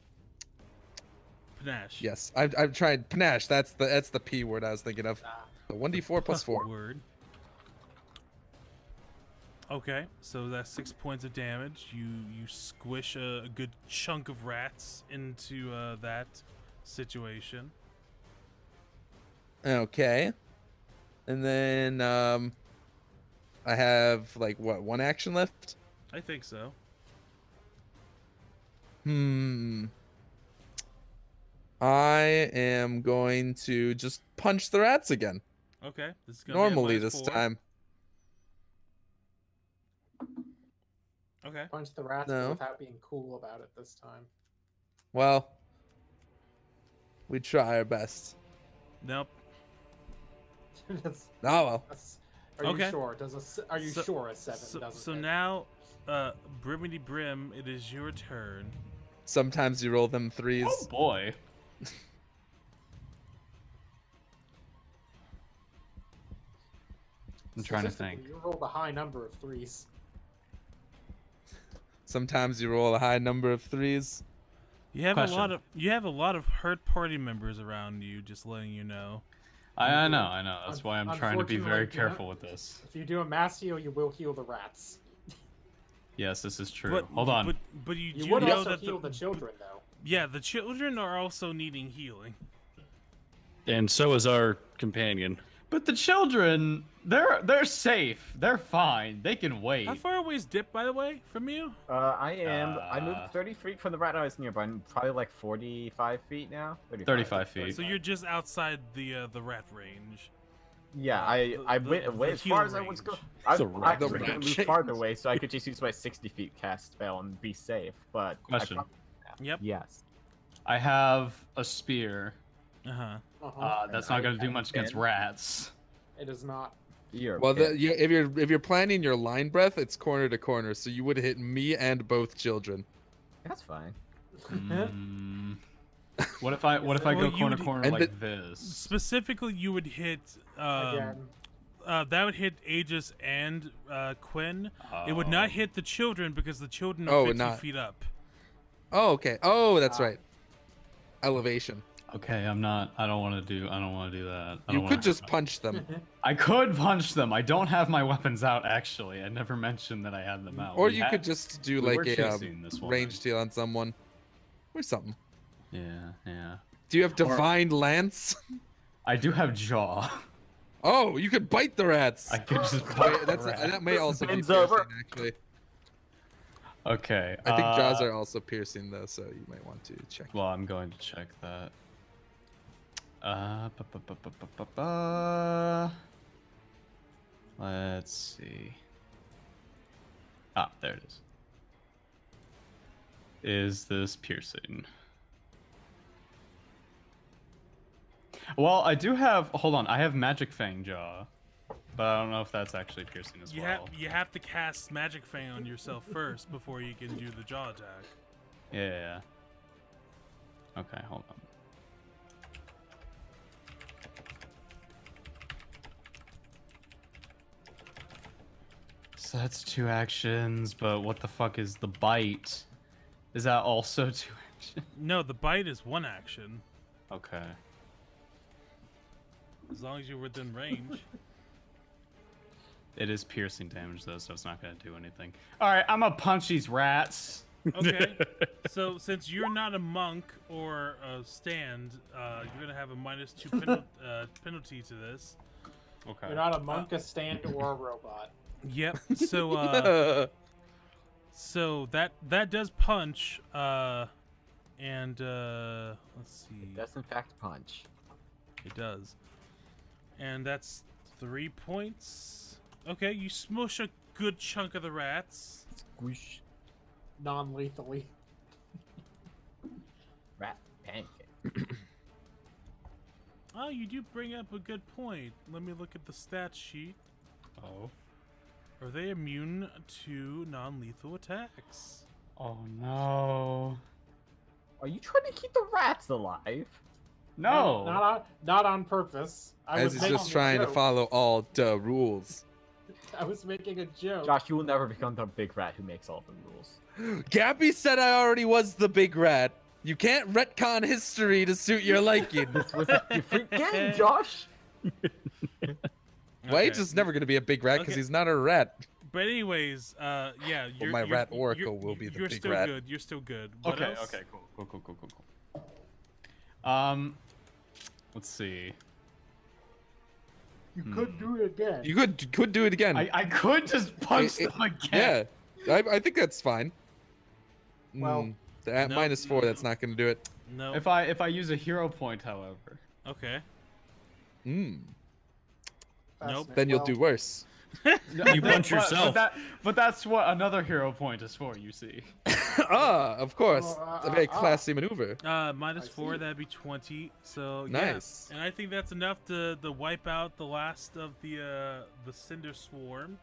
Panache. Yes, I've tried panache. That's the P word I was thinking of. So 1d4 plus 4. Word. Okay, so that's 6 points of damage. You squish a good chunk of rats into that situation. Okay, and then I have like what, 1 action left? I think so. I am going to just punch the rats again. Okay, this is gonna Normally be a this -4. time. Okay. Punch the rats No. but without being cool about it this time. Well, we try our best. Nope. That's, Oh well. are Okay. you sure? Are you So- sure a 7 doesn't So hit? now, Brimity Brim, it is your turn. Sometimes you roll them 3s. Oh boy. I'm trying to think. You rolled a high number of 3s. Sometimes you roll a high number of 3s. You have Question. a lot of hurt party members around you. Just letting you know. I know. That's why I'm trying to be very Unfortunately, careful with this. If you do a mass heal, you will heal the rats. Yes, this is true. But, Hold on. But you You do would know also that heal the children, though. yeah, the children are also needing healing. And so is our companion. But the children, they're safe. They're fine. They can wait. How far away is Dip, by the way, from you? I moved 30 feet from the rat I was nearby. I'm probably like 45 feet now. 35 feet. So you're just outside the rat range. Yeah, I went away as heal far as I was range. going. I The was rat actually gonna range. move farther away so I could just use my 60 feet cast spell and be safe. But I Question. Yep. yes. I have a spear. Uh-huh. That's not going to do much against rats. It is not. Well, if you're planning your line breath, it's corner to corner, so you would hit me and both children. That's fine. Mm. What if I go Well, corner to you- corner and like this? Specifically, you would hit. Again. That would hit Aegis and Quinn. It would not hit the children because the children are Oh, 50 not- feet up. Oh, okay. Oh, that's right. Elevation. Okay, I don't want to do that. I You don't could wanna- just punch them, I could punch them. I don't have my weapons out actually. I never mentioned that I had them out. or We you had- could just do we like were a chasing this woman. ranged heal on someone, or something. Yeah. Do you have divine lance? I do have jaw. Oh, you could bite the rats. I could just Wait, bite that's the rat. that may also be Spins piercing, over. actually. Okay. I think jaws are also piercing though, so you might want to check. Well, I'm going to check that. Let's see. Ah, there it is. Is this piercing? Well, I do have. Hold on, I have Magic Fang Jaw, but I don't know if that's actually piercing as well. You have to cast Magic Fang on yourself first before you can do the jaw attack. Yeah. Okay, hold on. So that's 2 actions, but what the fuck is the bite? Is that also 2 actions? No, the bite is 1 action. Okay. As long as you're within range. It is piercing damage though, so it's not gonna do anything. All right, I'm gonna punch these rats. Okay. So since you're not a monk or a stand, you're gonna have a -2 penalty to this. Okay. You're not a monk, a stand, or a robot. Yep. So so that does punch. And let's see. It does in fact punch. It does. And that's 3 points. Okay, you smush a good chunk of the rats. Squish. Non-lethally. Rat pancake. Oh, you do bring up a good point. Let me look at the stat sheet. Oh. Are they immune to non-lethal attacks? Oh no. Are you trying to keep the rats alive? No. Not on purpose. As he's just trying to follow all the rules. I was making a joke. Josh, you will never become the big rat who makes all the rules. Gabby said I already was the big rat. You can't retcon history to suit your liking. This was a different game, Josh. Wade's just never going to be a big rat because he's not a rat. But anyways, yeah. Well, my rat oracle will be the you're big still rat. Good. You're still good. What Okay. else? Okay. Cool. Let's see. You could do it again. You could do it again. I could just punch them again. Yeah, I think that's fine. Well, at No. -4, that's not going to do it. No. If I use a hero point, however. Okay. Fascinating. Then you'll Well, do worse. You punch yourself. But that's what another hero point is for, you see. Of course. Oh, A very classy maneuver. -4, that'd be 20. So yeah. Nice. And I think that's enough to wipe out the last of the Cinder Swarm.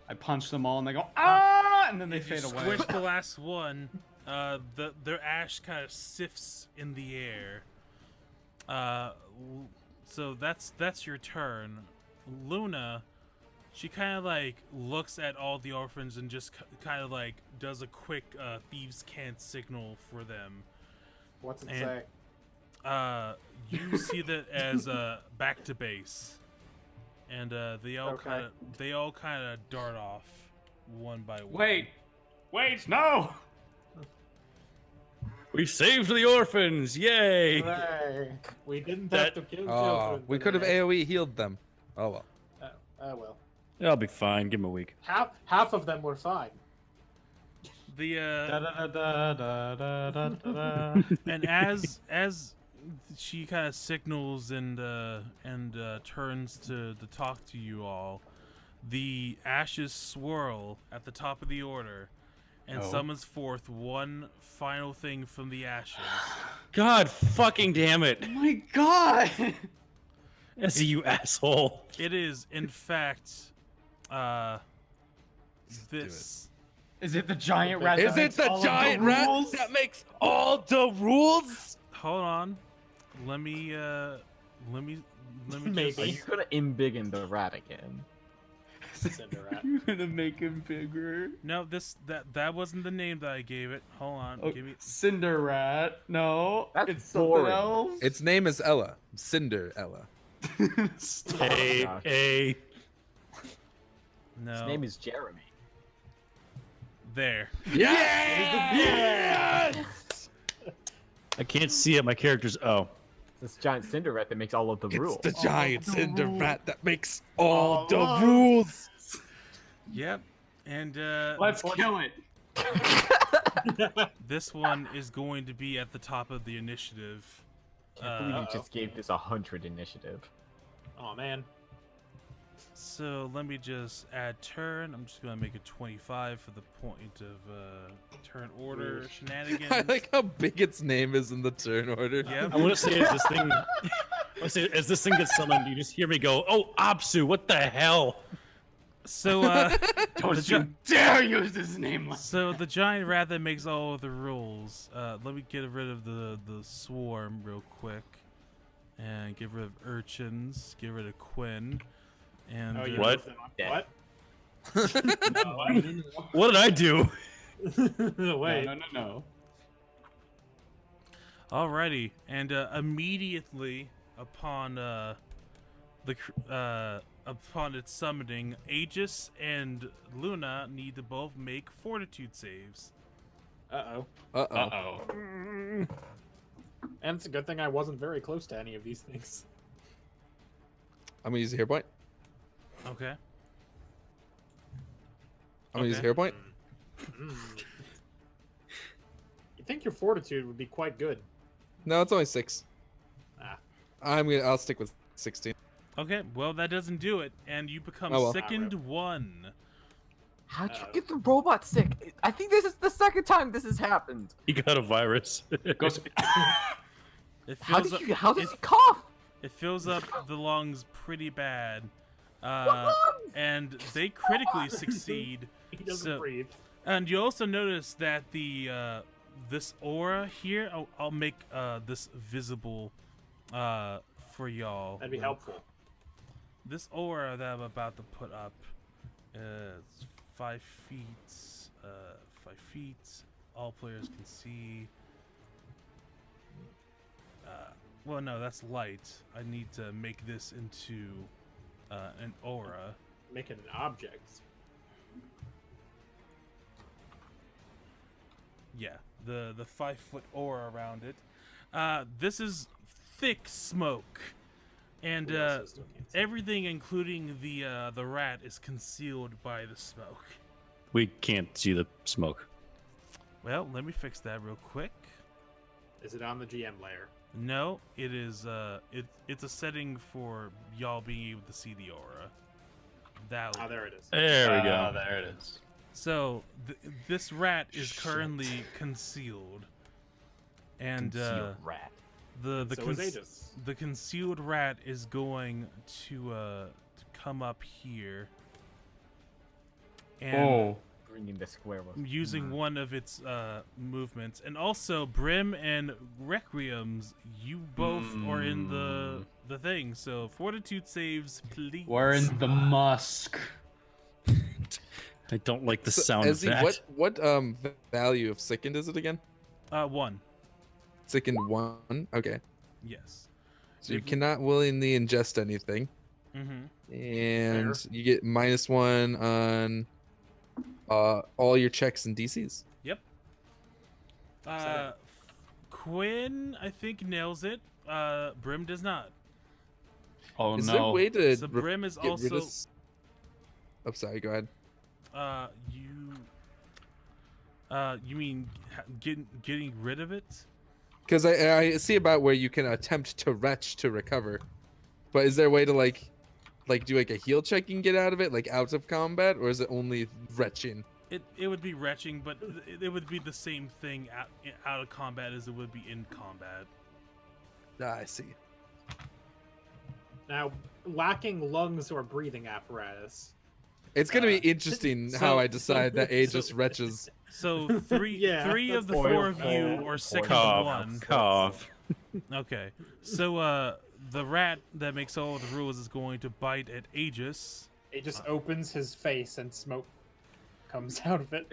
I punch them all and they go ah, and then they If you fade away. squish the last one, their ash kind of sifts in the air. So that's your turn. Luna, she kind of like looks at all the orphans and just kind of like does a quick thieves can't signal for them. What's it And- say? You see that as back to base, and they all Okay. kind of dart off one by one. Wait, no! We saved the orphans! Yay! Hooray. We didn't That- have to kill Oh, children. we could have today. AoE healed them. Oh well. Oh well. I'll be fine. Give him a week. Half of them were fine. The Da, da, da, da, da, da, da, da. and as she kind of signals and turns to talk to you all, the ashes swirl at the top of the order and summons forth one final thing from the ashes. God fucking damn it. Oh my god! Essie, you asshole. It is, in fact, this. Is it the giant rat? Is that it makes the all of giant rat rules? that makes all the rules? Hold on. Let me Maybe. just. Are you gonna embiggen the rat again? Cinderella. You're gonna make him bigger. No, that wasn't the name that I gave it. Hold on. Oh, Give me. Cinder rat. No, That's it's something boring. else. Its name is Ella. Cinderella. Hey, gosh. hey. No. His name is Jeremy. There. Yes! I can't see it. My character's. Oh. This giant cinder rat that makes all of the It's rules. the giant cinder rat that makes all the rules. Yep. And Let's kill it. this one is going to be at the top of the initiative. I believe you just gave this 100 initiative. Oh man. So let me just add turn. I'm just gonna make it 25 for the point of turn order shenanigans. I like how big its name is in the turn order. Yep. I want to say as this thing gets summoned, you just hear me go, "Oh, Apsu, what the hell?" So Don't you dare use his name like so the giant rat that makes all of the rules. Let me get rid of the swarm real quick, and get rid of urchins. Get rid of Quinn. And Oh, you What? What? What did I do? Wait. No. Alrighty, and immediately upon upon its summoning, Aegis and Luna need to both make fortitude saves. Uh-oh. Uh-oh. And it's a good thing I wasn't very close to any of these things. I'm gonna use a hero point. Okay. I'm gonna use a hero point. You think your fortitude would be quite good? No, it's only 6. Ah. I'll stick with 16. Okay, well that doesn't do it, and you become Oh, well. sickened 1. How'd you get the robot sick? I think this is the second time this has happened. He got a virus. Goes. It How fills did up, you? How does he cough? it fills up the lungs pretty bad, lungs? and they critically succeed. He doesn't So- breathe. And you also notice that the this aura here, I'll make this visible for y'all. That'd be real helpful. This aura that I'm about to put up is 5 feet. 5 feet. All players can see. Well, no, that's light. I need to make this into an aura. Make it an object. Yeah, the 5-foot aura around it. This is thick smoke, and Who else still can't see? everything, including the rat, is concealed by the smoke. We can't see the smoke. Well, let me fix that real quick. Is it on the GM layer? No, it is. It's a setting for y'all being able to see the aura. That. Oh, there it is. There we go. There it is. So this rat is currently concealed, and Concealed rat. the So is Aegis. the concealed rat is going to come up here, and Oh. Bringing the square was. using one of its movements, and also Brim and Requiem's, you both are in the thing. So fortitude saves, please. We're in the musk. I don't like the So, sound of Ezzy, that. what value of sickened is it again? 1. Sickened 1. Okay. Yes. So you If- cannot willingly ingest anything, Mm-hmm. and you get -1 on all your checks and DCs. Yep. Quinn, I think, nails it. Brim does not. Oh Is there a no. way to So Brim is get rid also of? Oh, sorry. Go ahead. you mean getting rid of it? Because I see about where you can attempt to retch to recover, but is there a way to like do like a heal check and get out of it, like out of combat, or is it only retching? It would be retching, but it would be the same thing out of combat as it would be in combat. Ah, I see. Now, lacking lungs or breathing apparatus. It's gonna be interesting how I decide that Aegis retches. So three Yeah. three of the Oil, 4 of you oil, are sick Cough. of 1. Cough. Okay. So the rat that makes all of the rules is going to bite at Aegis. It just opens his face and smoke comes out of it.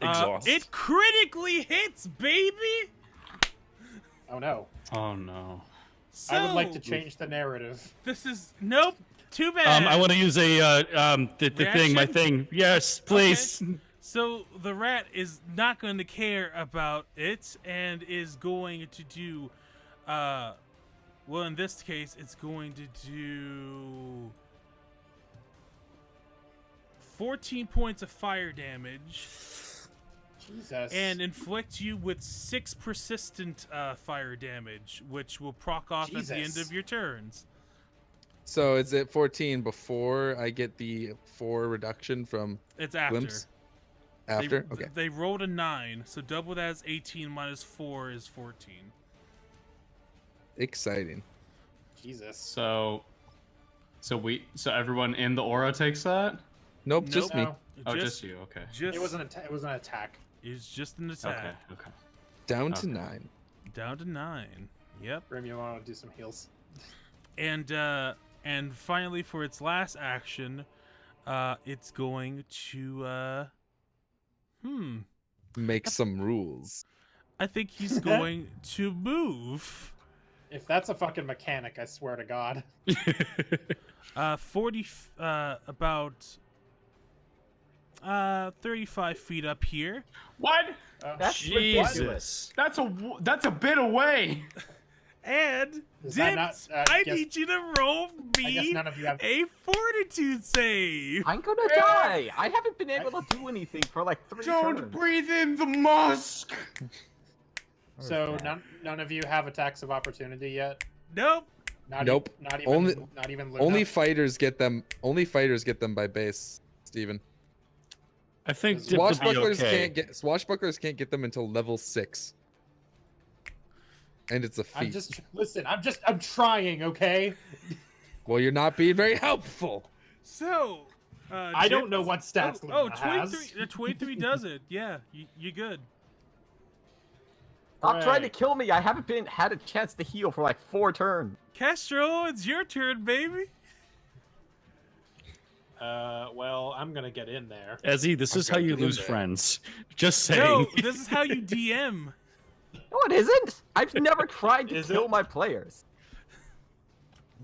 Exhaust. It critically hits, baby. Oh no. Oh no. So, I would like to change the narrative. This is nope. Too bad. I want to use a the thing, my Reaction? thing. Yes, please. Okay. So the rat is not going to care about it and is going to do, well, in this case, it's going to do 14 points of fire damage Jesus. and inflict you with 6 persistent fire damage, which will proc off at the end Jesus. of your turns. So is it 14 before I get the 4 reduction from It's after. glimpse? After? Okay. They rolled a 9, so double that is 18 minus 4 is 14. Exciting. Jesus. So everyone in the aura takes that? Nope, just me. No, Oh, just you. Okay. Just, it was an attack. It's just an attack. Okay. Down to Okay. 9. Down to 9. Yep. Grim, you want to do some heals? And finally, for its last action, it's going to Make some rules. I think he's going to move. If that's a fucking mechanic, I swear to God. About 35 feet up here. What? That's ridiculous. Jesus. That's a bit away. And Is that Dips, not- I guess- need you to roll I guess me none of you have. a fortitude save. I'm gonna die. I haven't been able to do anything for like 3 Don't turns. breathe in the musk. So none of you have attacks of opportunity yet. Nope. Not Nope. Not even. Only- Not even. Only Luna? fighters get them. Only fighters get them by base, Steven. I think Dip would be Swashbucklers okay. can't get them until level 6. And it's a feat. I'm trying. Okay. Well, you're not being very helpful. So, I don't know what stats Oh, Luna has. 23, 23 does it. Yeah, you're good. Stop trying to Right. kill me. I haven't had a chance to heal for like 4 turns. Castro, it's your turn, baby. Well, I'm gonna get in there. Ezzy, this is how you lose there. friends. Just saying. No, this is how you DM. No, it isn't. I've never tried to Is kill it? my players.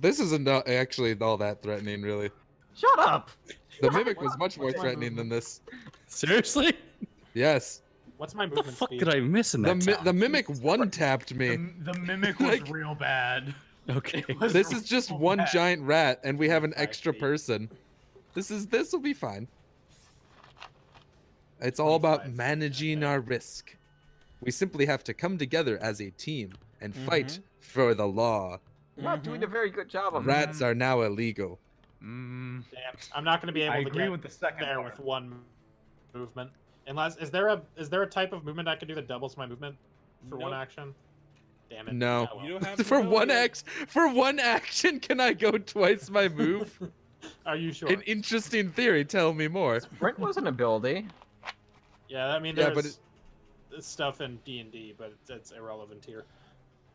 This isn't actually all that threatening, really. Shut up. The mimic was much more threatening than this. Seriously? Yes. What's my What the movement fuck speed? did I miss in that? The mimic one-tapped me. The mimic was Like- real bad. Okay. It was This is just real one bad. giant rat, and we have an 5 extra feet. person. This will be fine. It's all about 25 feet, managing okay. our risk. We simply have to come together as a team and Mm-hmm. fight for the law. You're not doing a very good job of Rats are now illegal. Mm, Damn, I'm not gonna be able I to agree get with the second there part. with one movement. Unless is there a type of movement I can do that doubles my movement for one Nope. action? Damn it. No. Oh, well. You don't have to For roll one yet. for one action, can I go twice my move? Are you sure? An interesting theory. Tell me more. Sprint was an ability. Yeah, I mean Yeah, there's but stuff in D&D, but it's irrelevant here.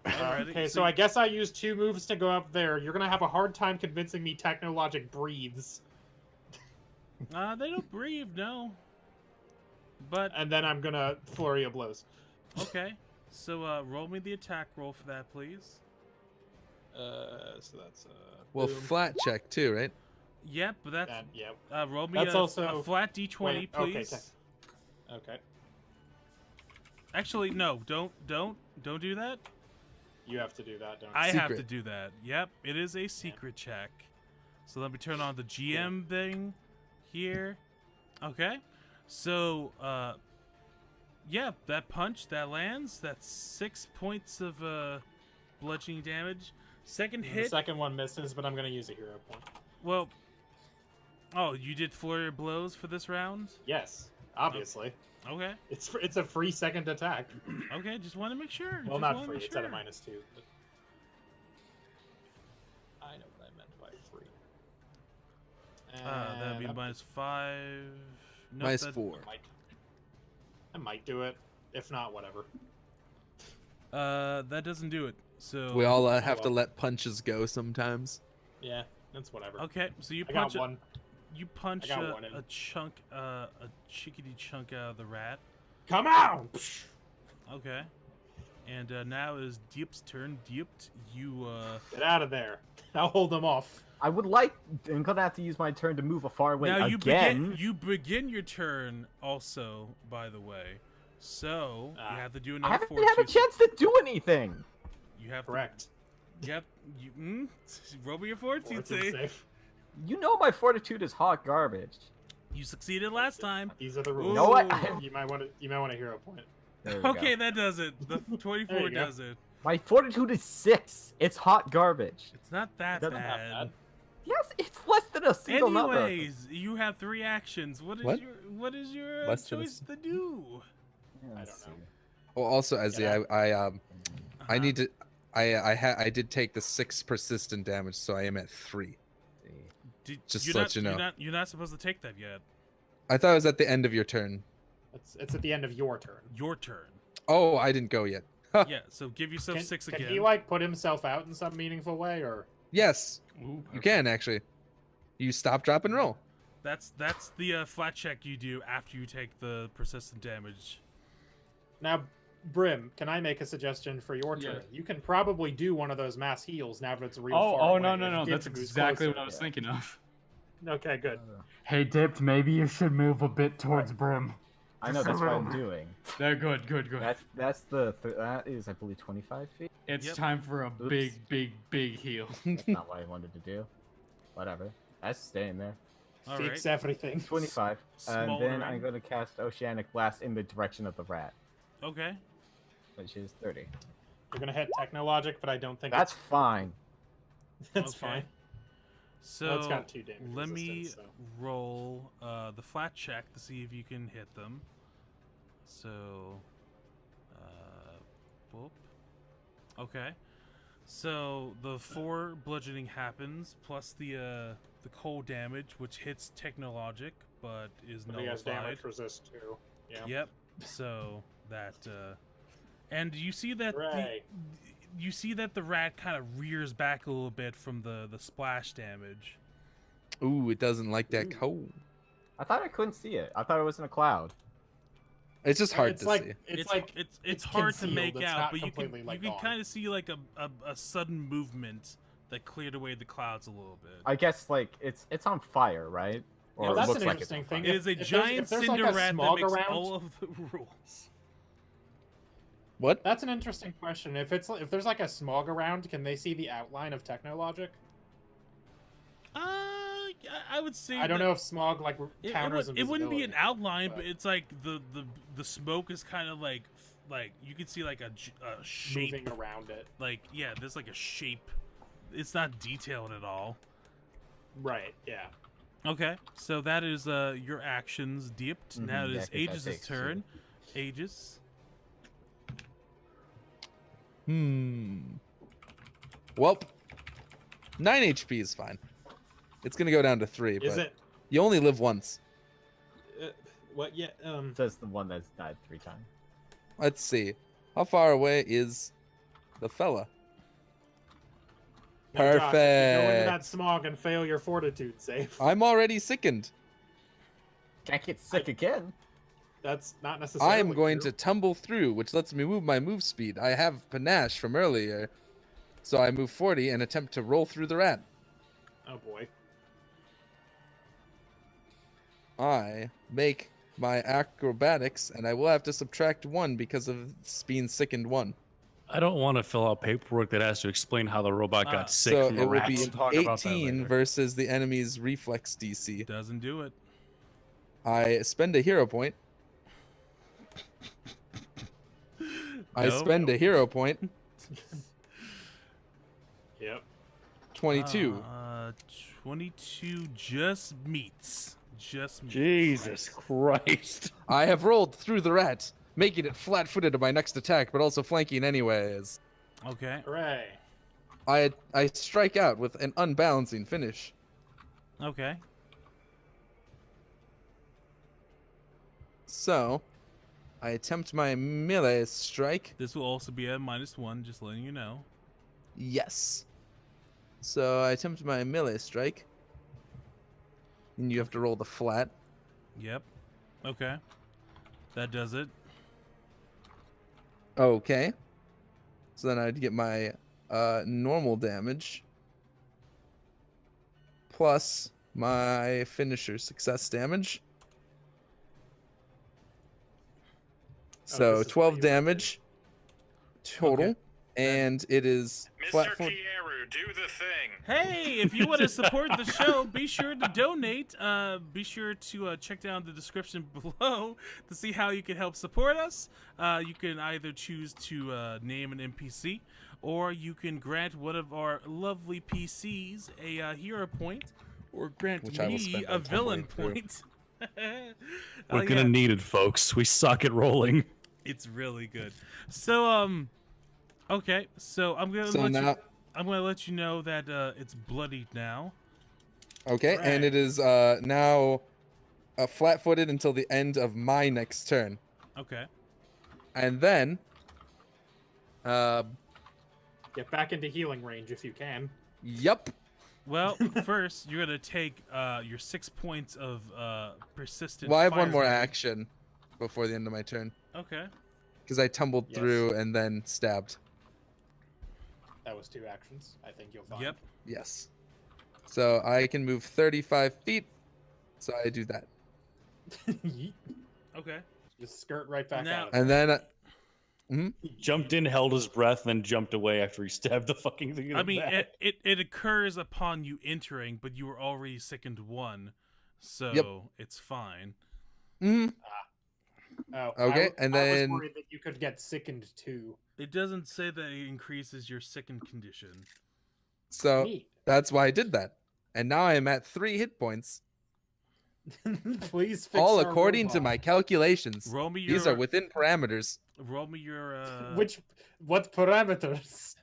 Alrighty, Okay, so I guess I used 2 moves to go up there. You're gonna have a hard time convincing me Technologic breathes, They don't breathe, no. But and then I'm gonna Flurry of Blows. okay. So roll me the attack roll for that, please. So that's Well, boom. flat check too, right? Yep, but that's And, yeah. roll me That's a also- flat d20, Wait, okay, please. Okay. Actually, no, don't do that. You have to do that, don't you? I have to Secret. do that. Yep, it is a secret check. So let me turn on the GM thing here. Okay. So yeah, that punch that lands. That's 6 points of bludgeoning damage. Second The hit. second one misses, but I'm gonna use a hero point. Well, oh, you did flurry of blows for this round. Yes, obviously. Okay. It's a free second attack. Okay, just want to make sure. Well, Just not wanna free. make It's at a sure. -2. But... I know what I meant by free. That'd be And -5. Nope, Minus that- 4. I might do it. If not, whatever. That doesn't do it. So We all have to well. let punches go sometimes. Yeah, that's whatever. Okay, so you I got punch. one. You punch I got one in. a chunk, a chickadee chunk out of the rat. Come out! Okay. And now is Diep's turn. Diep, you Get out of there. I'll hold them off. I'm gonna have to use my turn to move a far away now again. you begin your turn also, by the way. So you have to do I another haven't fortitude. had a chance to do anything. You have Correct. To, yep. You roll me your fortitude Fortitude save. save. You know my fortitude is hot garbage. You succeeded last time. These are the Ooh. rules. You know what? You might want a hero point. There we Okay, go. that does it. The 24 you go. does it. My fortitude is 6. It's hot garbage. It's not that Doesn't have bad. that. Yes, it's less than a single number. Anyways, you have 3 actions. What is your Less than a choice to do? I don't know. Well, also, Ezzy, I Uh-huh. need to. I did take the 6 persistent damage, so I am at 3. Just you're to not, let you know. You're not supposed to take that yet. I thought it was at the end of your turn. It's at the end of your turn. Your turn. Oh, I didn't go yet. Yeah, so give yourself 6 Can again. he like put himself out in some meaningful way, or Yes, Ooh, you can actually. You stop, drop, and roll. That's the flat check you do after you take the persistent damage. now Brim, can I make a suggestion for your turn? Yes. You can probably do one of those mass heals now that it's a real Oh, far no, away. no, no. If That's Dipped moves exactly closer. what I was thinking of. Okay, good. Hey, Dipped, maybe you should move a bit towards Brim. I know, that's what I'm doing. They're good, good, good. That is, I believe, 25 feet. It's Yep. time for a big, big, big heal. That's not what I wanted to do. Whatever. That's staying there. All Fix right. everything. 25. And Smaller then ring. I'm going to cast Oceanic Blast in the direction of the rat, Okay. which is 30. You're gonna hit Technologic, but I don't think That's fine. that's Okay. fine. So Well, it's got 2 damage let me resistance, so. roll the flat check to see if you can hit them. So, boop. Okay. So the 4 bludgeoning happens plus the cold damage, which hits Technologic, but is But he has nullified. damage resist too. Yeah. Yep. So that and you see that Hooray. you see that the rat kind of rears back a little bit from the splash damage. Ooh, it doesn't like that cold. I thought I couldn't see it. I thought it was in a cloud. It's just hard It's to like see. it's like it's hard to concealed, make it's out, not but you completely, can like, you can gone. kind of see like a sudden movement that cleared away the clouds a little bit. I guess, like, it's on fire, right? Yeah, it that's looks an like it's on interesting thing. fire. It is a if there's- giant if there's, cinder like, a rat that smog makes around- all of the rules. What? That's an interesting question. If there's like a smog around, can they see the outline of Technologic? I would say I don't that know if smog like it counters it wouldn't be an invisibility, outline, but but- it's like the smoke is kind of like you can see like a shape. moving around it. Like yeah, there's like a shape. It's not detailed at all. Right. Yeah. Okay, so that is your actions dipped. Now it yeah, is 'cause that Aegis' takes two. turn. Aegis. Well, 9 HP is fine. It's gonna go down to 3, Is but it? you only live once. What? Yeah. It says the one that's died 3 times. Let's see. How far away is the fella? Now, Josh, if you go into Perfect. that smog and fail your fortitude save. I'm already sickened. Can't get sick again. That's not necessarily. I'm going true. to tumble through, which lets me move my move speed. I have panache from earlier, so I move 40 and attempt to roll through the rat. Oh boy. I make my acrobatics, and I will have to subtract 1 because of being sickened 1. I don't want to fill out paperwork that has to explain how the robot got sick So from it a will rat. be We'll talk about that 18 later. versus the enemy's reflex DC. Doesn't do it. I spend a hero point. I No. spend a hero point. Yep. 22. 22 just meets. Just meets. Jesus Christ. I have rolled through the rat, making it flat-footed to my next attack, but also flanking anyways. Okay. Hooray. I strike out with an unbalancing finish. Okay. So, I attempt my melee strike. This will also be a -1, just letting you know. Yes. So I attempt my melee strike. And you have to roll the flat. Yep. Okay. That does it. Okay. So then I'd get my normal damage. Plus my finisher success damage. So this is 12 what you would do. damage total. Okay. And it is flat foot. do the thing. Hey, if you want to support the show, be sure to donate. Be sure to check down the description below to see how you can help support us. You can either choose to name an NPC, or you can grant one of our lovely PCs a hero point, or grant Which I will me spend a on villain tumbling point. We're Oh, gonna yeah. need it, folks. We suck at rolling. It's really good. So okay. So I'm gonna So let now, I'm gonna let you know that it's bloodied now. okay, and it is now flat-footed until the end of my next turn. Okay. And then, Get back into healing range if you can. yep. Well, first you're gonna take your 6 points of persistent. Well, I have one fire more damage. action before the end of my turn. Okay. because I tumbled Yes. through and then stabbed. That was 2 actions. I think you'll find. Yep. Yes. So I can move 35 feet. So I do that. Yeet. Okay. Just skirt right back Now- out. Of it. And then He jumped in, held his breath, then jumped away after he stabbed the fucking thing in I the mean, back. it occurs upon you entering, but you were already sickened 1, so Yep. it's fine. mhm. Oh, Okay, and I then- was worried that you could get sickened too. It doesn't say that it increases your sickened condition. So Neat. that's why I did that. And now I am at 3 hit points. Please fix All our according to robot. my calculations. Roll me your. These are within parameters. Roll me your. What parameters?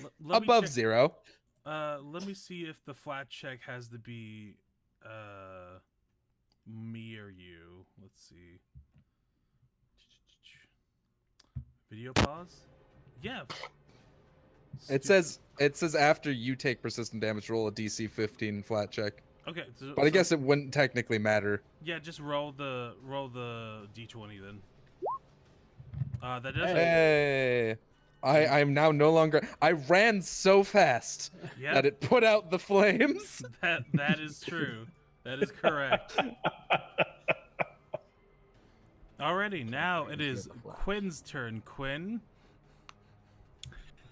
Let me Above check- 0. Let me see if the flat check has to be me or you. Let's see. Video pause. Yeah. It says after you take persistent damage, roll a DC 15 flat check. Okay. So, But I guess it wouldn't technically matter. Yeah, just roll the d20 then. That does it. Hey. I'm now no longer. I ran so fast Yeah, that it put out the flames. that is true. That is correct. Alrighty, now it is Quinn's turn. Quinn.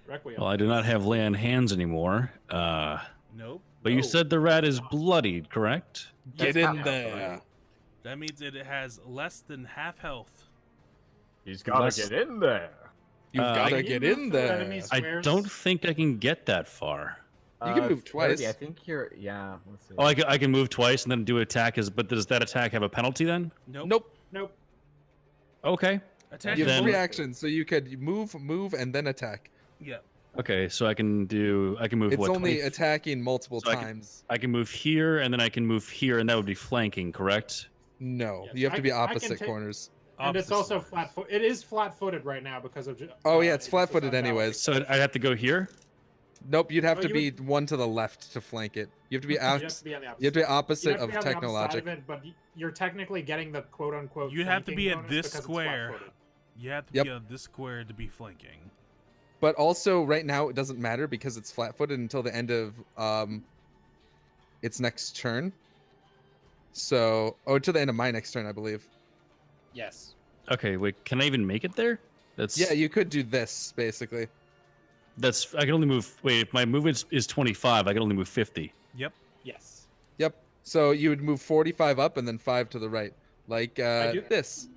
Requiem. Well, I do not have lay on hands anymore. Nope. But you Oh. said the rat is bloodied, correct? Get That's in not there. That means it has less than half health. He's gotta Less- get in there. You've got Can to you get move in through there. enemy I squares? don't think I can get that far. You can move 30, twice. I think you're. Yeah. Let's see. Oh, I can move twice and then do attack. But does that attack have a penalty then? Nope. Nope. Nope. Okay. Attack You have Then- 3 actions, so you could move, and then attack. Yeah. Okay, so I can move. It's what, only 20 attacking multiple So I can- times. I can move here and then I can move here, and that would be flanking, correct? No, Yes, you have to be I can opposite take- corners. And it's Opposite also side. flat-footed. It is flat-footed right now because of. Oh, yeah, it's its flat-footed physicality. anyways. So I have to go here. Nope, you'd have Oh, to you be one to the left to flank it. You have to be You out. have to be on the opposite. You have to be You opposite have to of be on the opposite side technologic. of it, but you're technically getting the quote-unquote. You have to be flanking at bonus this because it's square. flat-footed. You have to Yep. be on this square to be flanking. But also, right now, it doesn't matter because it's flat-footed until the end of its next turn. So, to the end of my next turn, I believe. Yes. Okay, wait, can I even make it there? That's Yeah, you could do this basically. That's I can only move. Wait, if my movement is 25, I can only move 50. Yep. Yes. Yep. So you would move 45 up and then 5 to the right, like do- this.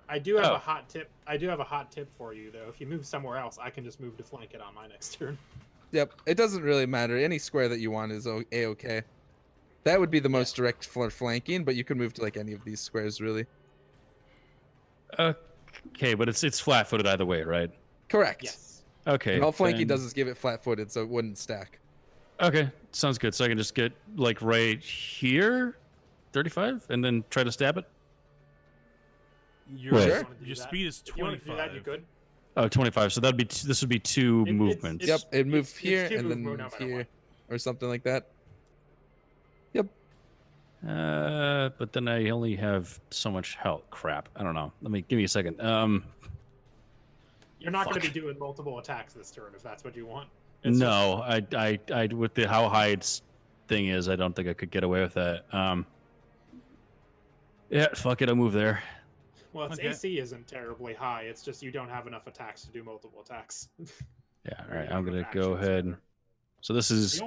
I do have Oh. a hot tip. I do have a hot tip for you though. If you move somewhere else, I can just move to flank it on my next turn. Yep. It doesn't really matter. Any square that you want is a-okay. That would be the most direct for flanking, but you can move to like any of these squares, really. Okay, but it's flat-footed either way, right? Correct. Yes. Okay. And all flanking then- does is give it flat-footed, so it wouldn't stack. Okay, sounds good. So I can just get like right here, 35, and then try to stab it. Your, Wait. Sure. your speed is If you want to 25. do that, you could. Oh, 25. So this would be 2 It's- movements. Yep. It move it's here two and then move no matter here, what. or something like that. But then I only have so much health. Crap. I don't know. Give me a second. You're not going to Fuck. be doing multiple attacks this turn if that's what you want. No, I with the how high its thing is, I don't think I could get away with that. Yeah, fuck it. I'll move there. Well, its Okay. AC isn't terribly high. It's just you don't have enough attacks to do multiple attacks. Yeah. All Or right. you I'm have gonna enough go actions, ahead. rather. So this is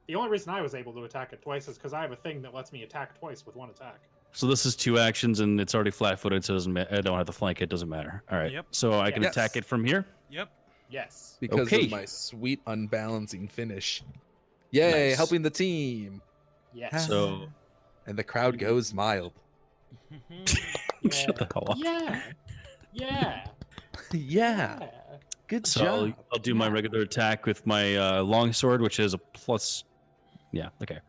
The only reason I was able to attack it twice is because I have a thing that lets me attack twice with one attack. 2 actions, and it's already flat-footed, so it doesn't I don't have to flank it. Doesn't matter. All right. Yep. So I can Yes. attack it from here. Yep. Yes. Because Okay. of my sweet unbalancing finish. Yay, Nice. helping the team. Yes. So And the crowd goes mild. shut the hell up. Yeah. Yeah. Yeah. Good So I'll do my regular attack with my longsword, which is a plus. Yeah, okay.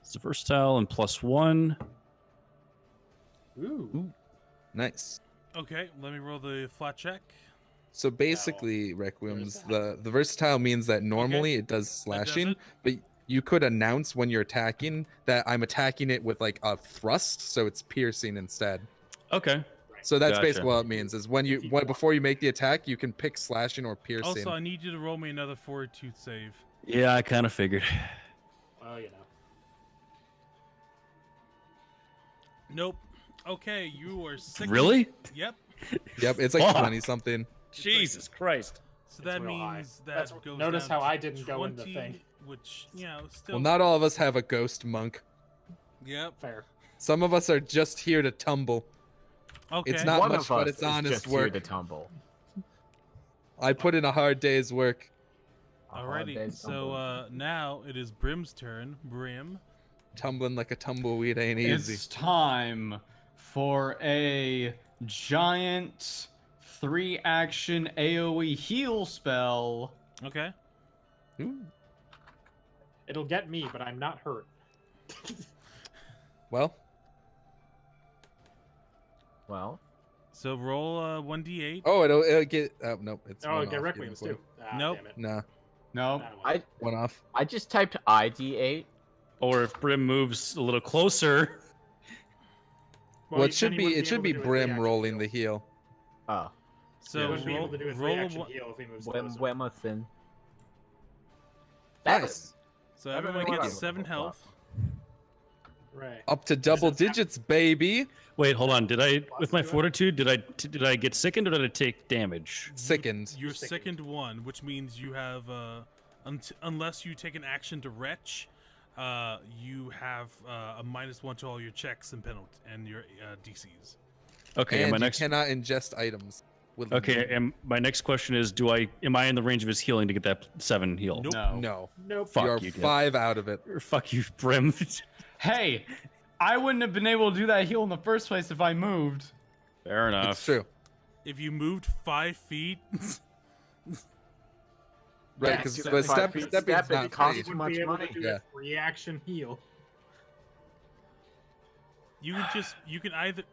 It's a versatile and +1. Ooh. Nice. Okay, let me roll the flat check. So basically, Requiem's the that? versatile means that normally it does That does slashing, it. but you could announce when you're attacking that I'm attacking it with like a thrust, so it's piercing instead. Okay. So that's Gotcha. basically what it means. Is before you make the attack, you can pick slashing or piercing. Also, I need you to roll me another fortitude save. Yeah, I kind of figured. Well, you know. Nope. Okay, you are sick. Really? Yep. Yep, it's like Fuck. 20 something. Jesus Christ. So that real high. means that goes Notice down how I to didn't go in the 20, thing. Which, you know, still. Well, not all of us have a ghost monk. Yep. Fair. Some of us are just here to tumble. Okay. It's not One much, of but us it's is honest just here work. to tumble. I put in a hard day's work. Alrighty. So now it is Brim's turn. Brim. Tumbling like a tumbleweed ain't easy. It's time for a giant 3-action AoE heal spell. Okay. Ooh. It'll get me, but I'm not hurt. Well, So roll 1d8. oh, it'll get. Oh, nope. It's Oh, one get off, Requiems getting too. Ah, Nope. Damn it. No, No. one off. I just typed ID8. Or if Brim moves a little closer. Well, it should be Brim rolling the heal. Oh, So So he wouldn't be able roll, to do a roll a 3-action one- heal if he moves when closer. Wemothin. Nice. So everyone Everyone gets got 7 a health. Right. Up to double This is digits, baby. Wait, hold on. Did I, with my to it? fortitude, did I get sickened or did I take damage? Sickened. Your Sickened. second one, which means you have, unless you take an action to retch, you have a -1 to all your checks and penalty and your DCs. Okay, And and my you next. cannot ingest items. With Okay, and my next question is: am I in the range of his healing to get that 7 heal? Nope. No. No. Nope. Fuck you are you, Dip. 5 out of it. Or fuck you, Brim. Hey, I wouldn't have been able to do that heal in the first place if I moved. Fair enough. It's true. If you moved 5 feet, Right, Yeah, because step the 5 step feet stepping's step, it not costs free. too Would much be able money. to do Yeah. a reaction heal. you can either.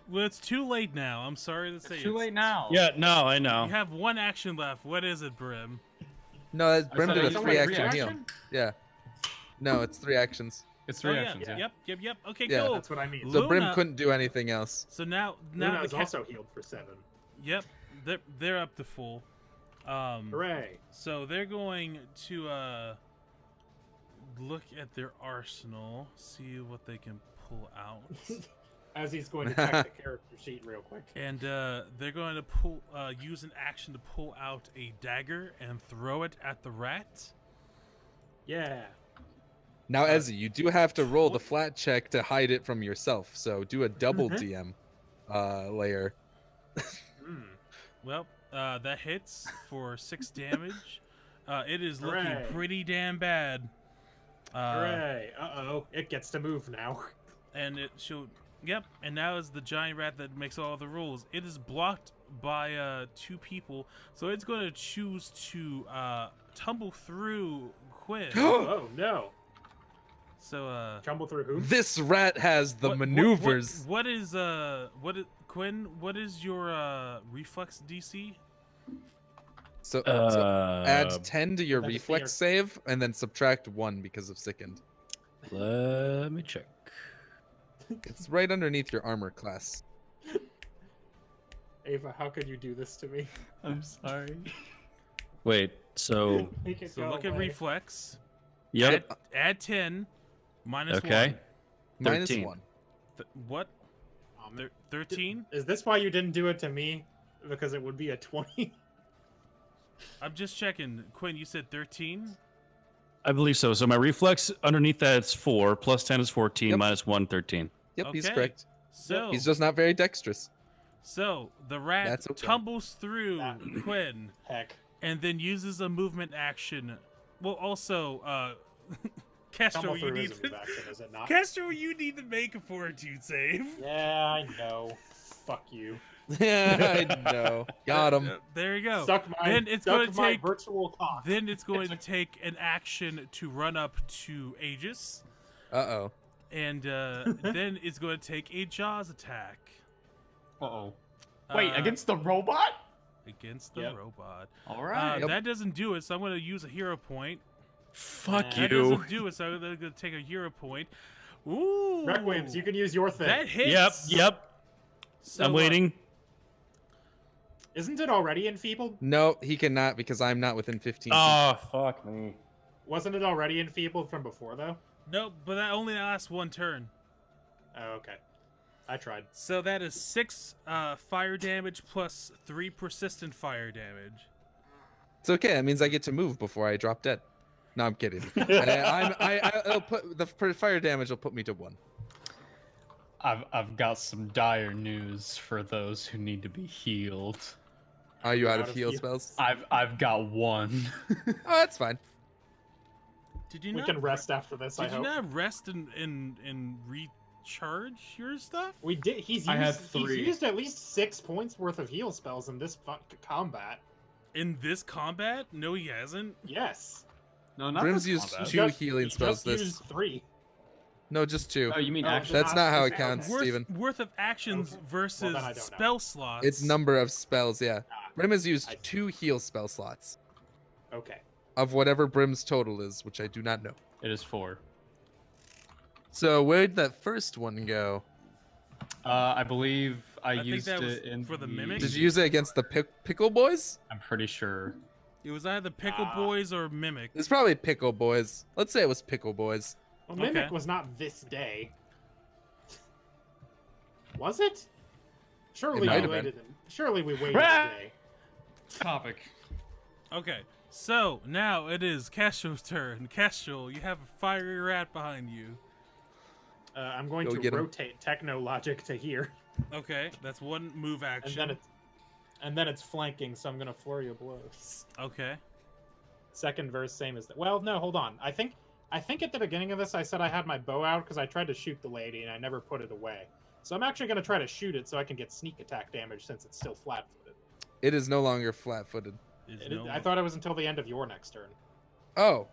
Well, it's too late now. I'm sorry to say. It's too late now. Yeah, no, I know. You have 1 action left. What is it, Brim? No, that's, Brim said did a it's only 3-action heal. reaction? Yeah. No, it's 3 actions. It's Oh, 3 yeah. actions, yeah. Yep. Okay, Yeah. cool. That's what I mean. So Brim Luna- couldn't do anything else. So now Luna the is also healed for 7. Yep, they're up to full. Hooray. So they're going to look at their arsenal, see what they can pull out, As he's going to check the character sheet real quick. and they're going to use an action to pull out a dagger and throw it at the rat. Yeah. Now, Ezzy, you do have to roll the flat check to hide it from yourself. So do a double DM layer. Mm. Well, that hits for 6 damage. It is looking Hooray. pretty damn bad. Hooray. Uh-oh. It gets to move now. And it showed. Yep, and now is the giant rat that makes all the rules. It is blocked by 2 people, so it's going to choose to tumble through Quinn. Oh, no. So Tumble through who? This rat has the maneuvers. What is Quinn? What is your reflex DC? So add 10 to your That is reflex save, and then subtract 1 because of sickened. Let me check. It's right underneath your armor class. Ava, how could you do this to me? I'm sorry. Wait, so Make it So go look at away. reflex. yep. Add 10 minus Okay. 1. Minus 13. 1. What? 13? Is this why you didn't do it to me? Because it would be a 20? I'm just checking. Quinn, you said 13? I believe so. So my reflex underneath that is 4, plus 10 is 14, Yep. minus 1, 13. Yep, he's Okay. correct. So He's just not very dexterous. So the rat That's okay. tumbles through That- Quinn Heck. and then uses a movement action. Well, also, Castro, Tumble you through need is a move action, is it not? Castro, you need to make a fortitude save. Yeah, I know. Fuck you. Yeah, I know. Got him. There you go. Suck my, Then it's suck going to my take. virtual cock. Then it's going to take an action to run up to Aegis, Uh-oh. and then it's going to take a Jaws attack. Uh-oh. Wait, Uh, against the robot? against the Yep. robot. All right. That doesn't do it, so I'm going to use a hero point. Fuck That you. doesn't do it, so I'm going to take a hero point. Ooh. Requiems, you can use your thing. That hits. Yep. So, I'm waiting. Isn't it already enfeebled? No, he cannot because I'm not within 15 feet. Oh, fuck me. Wasn't it already enfeebled from before, though? Nope, but that only lasts 1 turn. Oh, okay. I tried. So that is 6 fire damage plus 3 persistent fire damage. It's okay. That means I get to move before I drop dead. No, I'm kidding. I'll put the fire damage will put me to 1. I've got some dire news for those who need to be healed. Are you out of heal spells? I've got 1. Oh, that's fine. Did you We not can rest after this, I Did you hope. not rest and recharge your stuff? We did. He's I had used, he's 3. used at least 6 points worth of heal spells in this combat. In this combat? No, he hasn't. Yes. No, not Brim's this used combat. 2 Just- healing he spells just this. used 3. No, just 2. Oh, you mean Oh, action? That's not how it Okay. counts, Steven. Worth of actions Okay. versus Well, then I don't know. spell slots. It's number of spells, yeah. Brim has I used see. 2 heal spell slots Okay. of whatever Brim's total is, which I do not know. It is 4. So where'd that first one go? I believe I think used that was it in for the mimic? Did you use it against the Pickle Boys? I'm pretty sure. It was either Pickle Boys or Mimic. It's probably Pickle Boys. Let's say it was Pickle Boys. Well, Mimic Okay. was not this day. Was it? Surely might we have been. waited. Surely we waited a day. Topic. Okay, so now it is Castro's turn. Castro, you have a fiery rat behind you. I'm going Go to get him. rotate Techno Logic to here, Okay, that's 1 move and action. then it's flanking. So I'm gonna flurry of blows. Okay. Second verse, same as that. Well, no, hold on. I think at the beginning of this I said I had my bow out because I tried to shoot the lady and I never put it away. So I'm actually gonna try to shoot it so I can get sneak attack damage since it's still flat-footed. It is no longer flat-footed. I thought it was until the end of your next turn. Oh.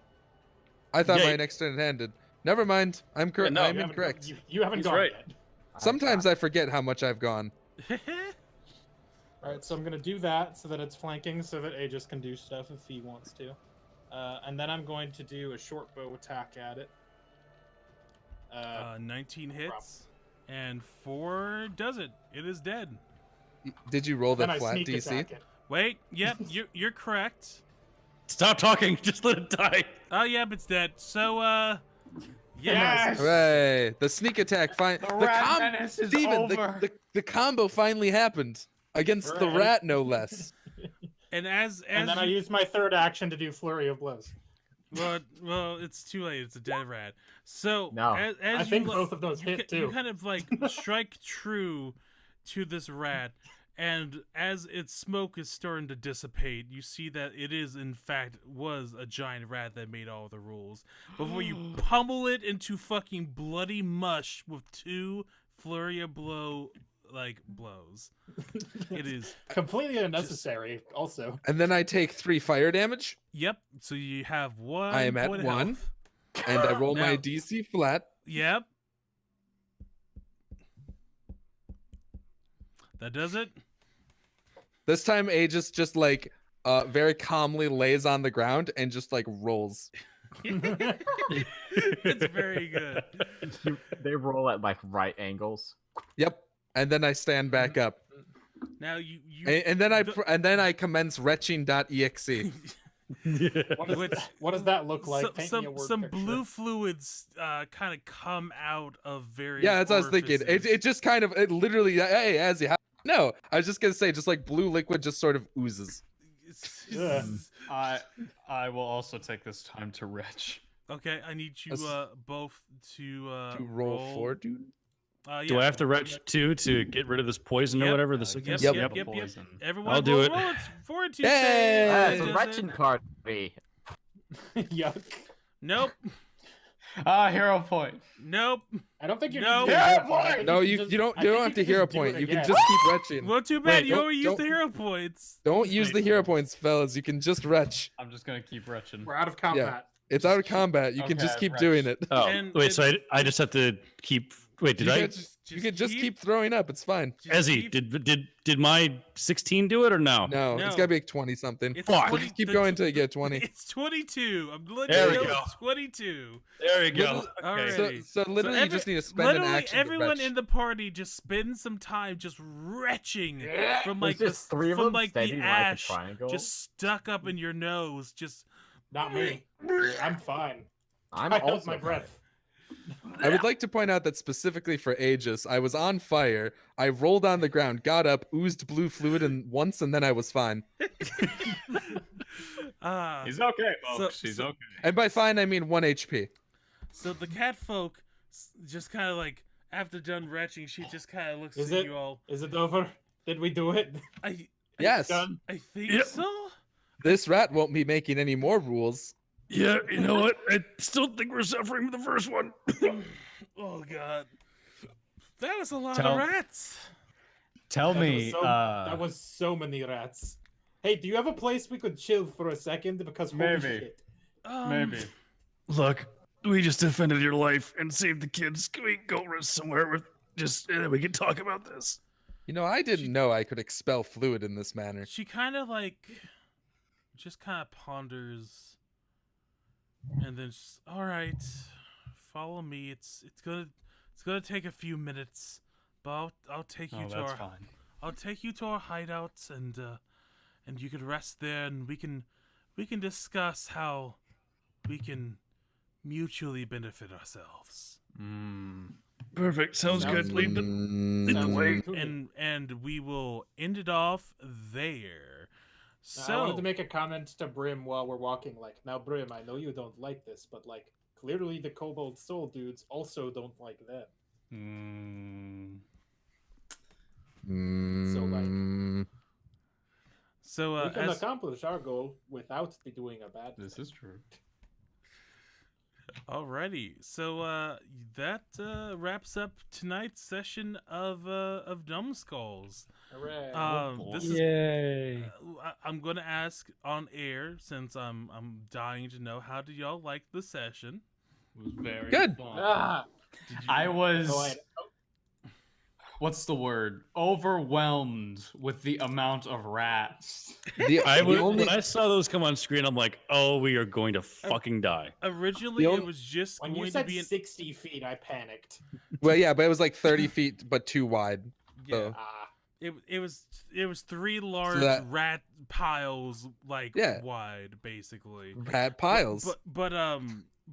I thought Yeah, my next turn ended. Never mind. I'm correct. no, I'm You haven't- incorrect. You haven't He's gone right. yet. Sometimes I forget how much I've gone. All right, so I'm gonna do that so that it's flanking, so that Aegis can do stuff if he wants to, and then I'm going to do a short bow attack at it. 19 hits, and 4 does it. It is dead. Did you roll then that I flat sneak DC? attack it. Wait, yep, you're correct. Stop talking. Just let it die. Oh, yep, it's dead. So, yeah. Yes! Hooray! The sneak attack The rat menace is over. the combo finally happened against the Right. rat, no less. And as And then I use my third action to do flurry of blows. well, it's too late. It's a dead rat. So No. as I you think lo- both of those you hit You too. kind of like strike true to this rat, and as its smoke is starting to dissipate, you see that it is in fact was a giant rat that made all the rules. Before you pummel it into fucking bloody mush with 2 flurry of blows. It is. Completely unnecessary. Also, And then I take 3 fire damage, Yep. So you have 1. I am at point of 1. health. and I roll my Now- DC flat. Yep. That does it. This time Aegis just like very calmly lays on the ground and just like rolls. It's very good. They roll at like right angles. Yep. And then I stand back up. Now you And then I commence retching.exe. what does that look like? Paint me a word some picture. blue fluids kind of come out of various Yeah, that's what I was thinking. orifices. It just kind of it literally hey Azzy, no, I was just gonna say just like blue liquid just sort of oozes. Ugh. I will also take this time to retch. Okay, I need you Let's- both to To roll 4, dude. Yeah. Do I have to retch 2 to get rid of this poison Yep. or whatever? This Yep, Yep. yep, yep, yep. Poison. Everyone, I'll do it. roll it. Fortitude Yay! save. Ah, it's a Does retching it? party. Yuck. Nope. Hero point. Nope. I don't think you No. need to do Yeah, hero point. I boy! think No, can you just- don't I you don't think have to can hero just do point. it You can again. just keep retching. Well, too bad. Wait, you don't- already used the don't- hero points. Don't use the hero points, fellas. You can just retch. I'm just gonna keep retching. We're out of combat. It's out of combat. You can just Okay, keep retch. doing it. Oh, And wait. it- So I just have to keep Wait, did I? You could just keep throwing up. It's fine. Ezzy, did my 16 do it or no? No, it's gotta be like 20 something. Fuck. Just keep going until you get 20. It's 22. I'm letting There you we know go. it's 22. There we go. Okay. So literally, you just need to spend an action. to Everyone retch. in the party just spends some time just retching from like There's just three of from them like standing the like a ash triangle. just stuck up in your nose. Just Not me. I'm fine. I'm I held also my breath. I would like to point out that specifically for Aegis, I was on fire. I rolled on the ground, got up, oozed blue fluid, and once, and then I was fine. He's okay, folks. He's okay. And by fine, I mean 1 HP. So the cat folk just kind of like after done retching, she just kind of looks Is at it? you all. Is it over? Did we do it? Yes. Done. I think Yep. so. This rat won't be making any more rules. Yeah, you know what? I still think we're suffering from the first one. Oh god, that was a lot Tell- of rats. Tell That me, was so, that was so many rats. Hey, do you have a place we could chill for a second? Because holy Maybe. shit. maybe. Look, we just defended your life and saved the kids. Can we go rest somewhere with just and then we can talk about this? You know, I didn't know I could expel fluid in this manner. She kind of like just kind of ponders, and then she's, all right, follow me. It's gonna take a few minutes, but I'll take you Oh, to that's our fine. I'll take you to our hideouts, and you can rest there, and we can discuss how we can mutually benefit ourselves. Perfect. Sounds good. Lead the Sounds way. good to me. And we will end it off there. So I wanted to make a comment to Brim while we're walking. Like, now, Brim, I know you don't like this, but like, clearly the Cobalt Soul dudes also don't like that. So like, So we can as accomplish our goal without doing a bad. This thing. is true. alrighty, so that wraps up tonight's session of Dumbskulls. Hooray. This is Yay. I'm gonna ask on air since I'm dying to know, how did y'all like the session? It was very Good. fun. Ah! I was. Oh, What's the word? Overwhelmed with the amount of rats. When I saw those come on screen, I'm like, oh, we are going to fucking die. Originally, The it only- was just When going you to said be an 60 feet, I panicked. Well, yeah, but it was like 30 feet, but too wide. yeah. So, Ah, It was three large that- rat piles, like Yeah. wide, basically. rat piles.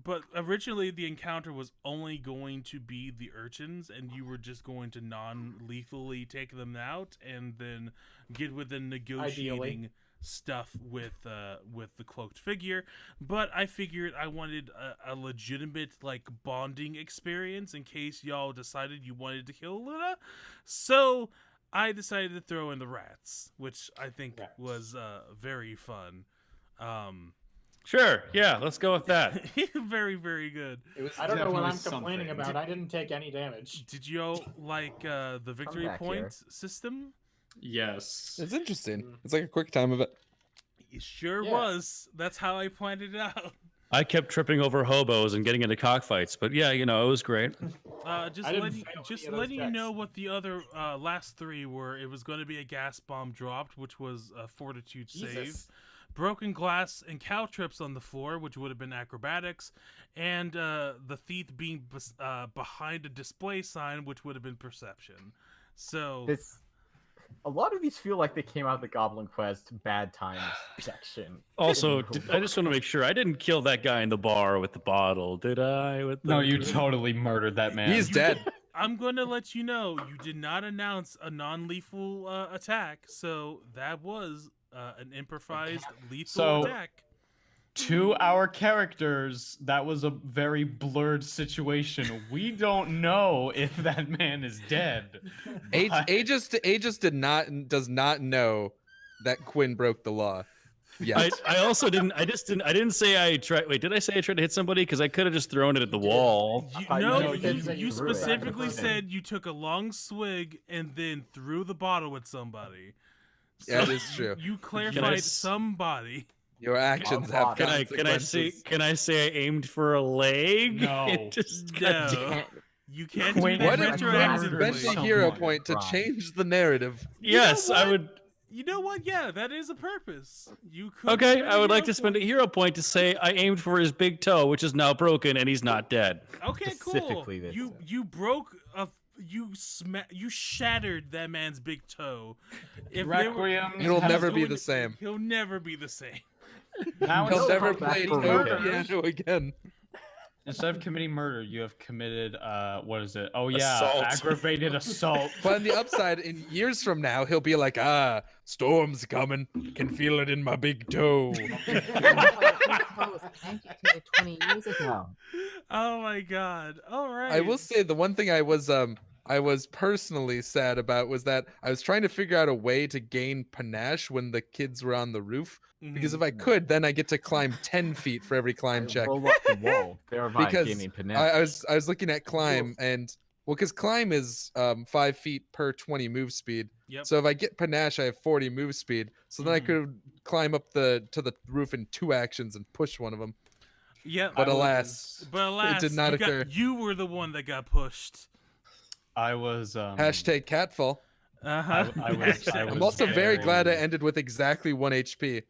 But originally the encounter was only going to be the urchins, and you were just going to non-lethally take them out, and then get within negotiating stuff with the cloaked figure. But I figured I wanted a legitimate like bonding experience in case y'all decided you wanted to kill Luna, so I decided to throw in the rats, which I think was very fun. Sure. Yeah, let's go with that. Very, very good. It was I don't know what I'm definitely complaining something. about. I didn't take any damage. Did y'all like the victory back point here. system? Yes. It's interesting. It's like a quick time of it. It sure Yeah. was. That's how I planned it out. I kept tripping over hobos and getting into cockfights, but yeah, you know, it was great. Just I didn't letting, fail just any of those letting you know checks. what the other last three were. It was going to be a gas bomb dropped, which was a fortitude save. Jesus. Broken glass and cow trips on the floor, which would have been acrobatics, and the thief being behind a display sign, which would have been perception. So A lot of these feel like they came out of the Goblin Quest bad times section. Also, I just want to make sure I didn't kill that guy in the bar with the bottle, did I? With the No, you totally murdered that man. He's dead. I'm going to let you know, you did not announce a non-lethal attack, so that was an improvised lethal So- attack. To our characters, that was a very blurred situation. We don't know if that man is dead. but- Aegis does not know that Quinn broke the law. Yes. I also didn't. I didn't say I tried. Wait, did I say I tried to hit somebody? Because I could have just thrown it at the wall. No, you did say you you threw it. specifically said you took a long swig and then threw the bottle at somebody. Yeah, it is true. You clarified s- somebody. Your actions have Can I say I aimed for a leg? No. It just No. goddamn- You can't do Quinn, that What if Quinn retroactively. spent a hero point to change the narrative? Yes, I would. You know what? Yeah, that is a purpose. You could. Okay, spend I would like hero to spend a point. hero point to say I aimed for his big toe, which is now broken, and he's not dead. Okay, cool. Specifically this. You broke a. You shattered that man's big toe. If they were- Requiem. It'll he's never be going the to- same. He'll never be the same. Now He'll No, never come back play for no revenge. piano again. instead of committing murder, you have committed what is it? Oh yeah, Assault. aggravated assault. But on the upside, in years from now, he'll be like, storm's coming. Can feel it in my big toe. was amputated 20 years ago. Oh my god! All right. I will say the one thing I was personally sad about was that I was trying to figure out a way to gain panache when the kids were on the roof. Because if I could, then I get to climb 10 feet for every climb check. Roll up the wall. Thereby Because gaining I panache. was looking at climb and because climb is 5 feet per 20 move speed. Yep. So if I get panache, I have 40 move speed. So then I could climb up to the roof in 2 actions and push one of them. Yep. But alas, it did not occur. You were the one that got pushed. I was Hashtag catfall. Uh-huh. I was I'm also very glad I ended with exactly 1 HP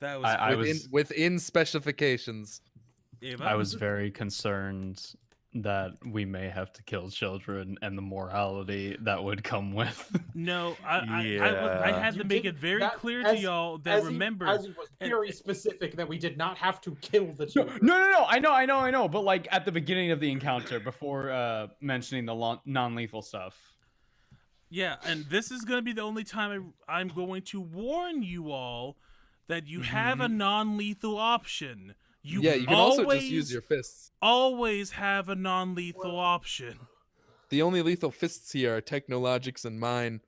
That was. I within, was within specifications. Ava? I was very concerned that we may have to kill children and the morality that would come with. No, I Yeah. had to You make did it very that clear as- to y'all that remember. as he was very specific that we did not have to kill the children. No. I know. But like at the beginning of the encounter, before mentioning the non-lethal stuff. Yeah, and this is going to be the only time I'm going to warn you all that you have a non-lethal option. You You can always, also just use your fists. always have a non-lethal option. The only lethal fists here are Technologics and mine.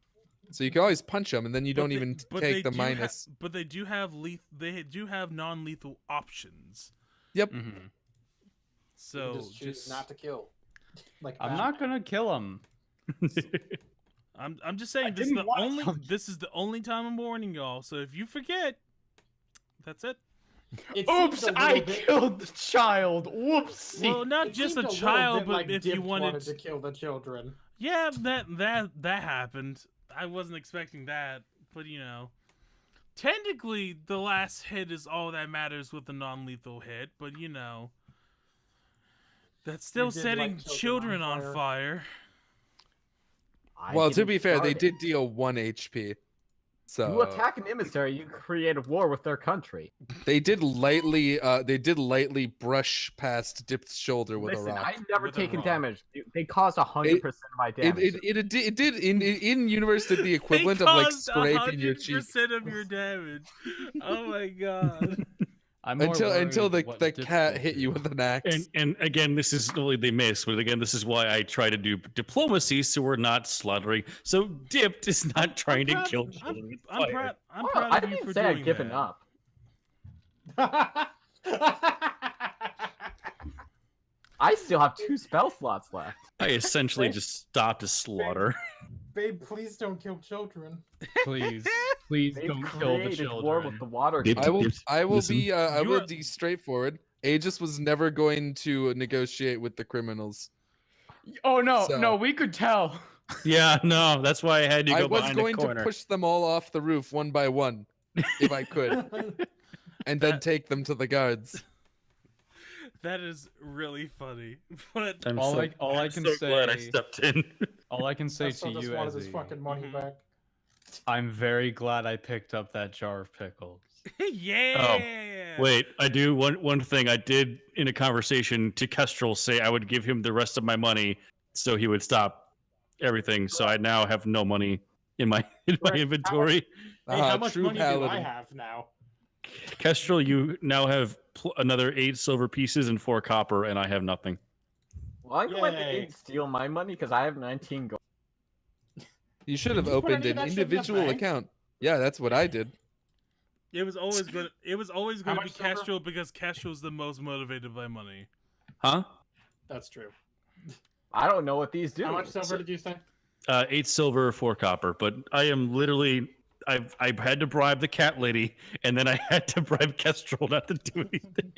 So you can always punch them, and then you don't even take the minus. But they do have they do have non-lethal options. Yep. So just choose not to kill. Like I'm that. not gonna kill him. I'm just saying this is the only time I'm warning y'all. So if you forget, that's it. It Oops! seems a I little bit- killed the child. Whoopsie. Well, not it just seemed a little child, bit but like if you Dipped wanted to kill the children. Yeah, that happened. I wasn't expecting that, but you know, technically the last hit is all that matters with the non-lethal hit, but you know, that's still You did setting light children on fire. Well, to be fair, they did deal 1 HP. So You attack an emissary, you create a war with their country. they did lightly brush past Dip's shoulder with Listen, a rock. I've never With a taken rock. damage. They caused 100% of my damage. It did in universe did the equivalent of like scraping your cheek 100% of your damage. Oh my god. I'm more until worried the what the Dip cat will hit do. you with an axe. And again, this is only they miss, but again, this is why I try to do diplomacy, so we're not slaughtering. So Dipped is not trying to kill children with I'm fire. proud I of you didn't for say doing I'd given that. up. I still have 2 spell slots left. I essentially just stopped a slaughter. Babe, please don't kill children. Please They've don't kill the created war children. with the water. Dip- god. I will Listen, be I you will are- be straightforward. Aegis was never going to negotiate with the criminals. Oh no, So- no, we could tell. Yeah, no, that's why I had to go I was behind going the to corner. push them all off the roof one by one, if I could, and then take them to the guards. That is really funny. But I'm all so, I can so glad I say- stepped in. All I can say So to just you, wanted his Ezzy, fucking money Mhm. back. I'm very glad I picked up that jar of pickles. yeah. Wait, I do one thing. I did in a conversation to Kestrel say I would give him the rest of my money so he would stop everything. So I now have no money in my Right, inventory. Hey, how much True money do I paladin. have now? Kestrel, you now have another 8 silver pieces and 4 copper, and I have nothing. Well, I'm glad they Yay. didn't steal my money because I have 19 gold. You should have Did you put opened any of an that shit in the individual bank? account. Yeah, that's what I did. It was always good. It was always How going to be much silver? Kestrel because Kestrel's the most motivated by money. Huh? That's true. I don't know what these do. How much silver did you say? 8 silver, 4 copper. But I am literally. I had to bribe the cat lady, and then I had to bribe Kestrel not to do anything.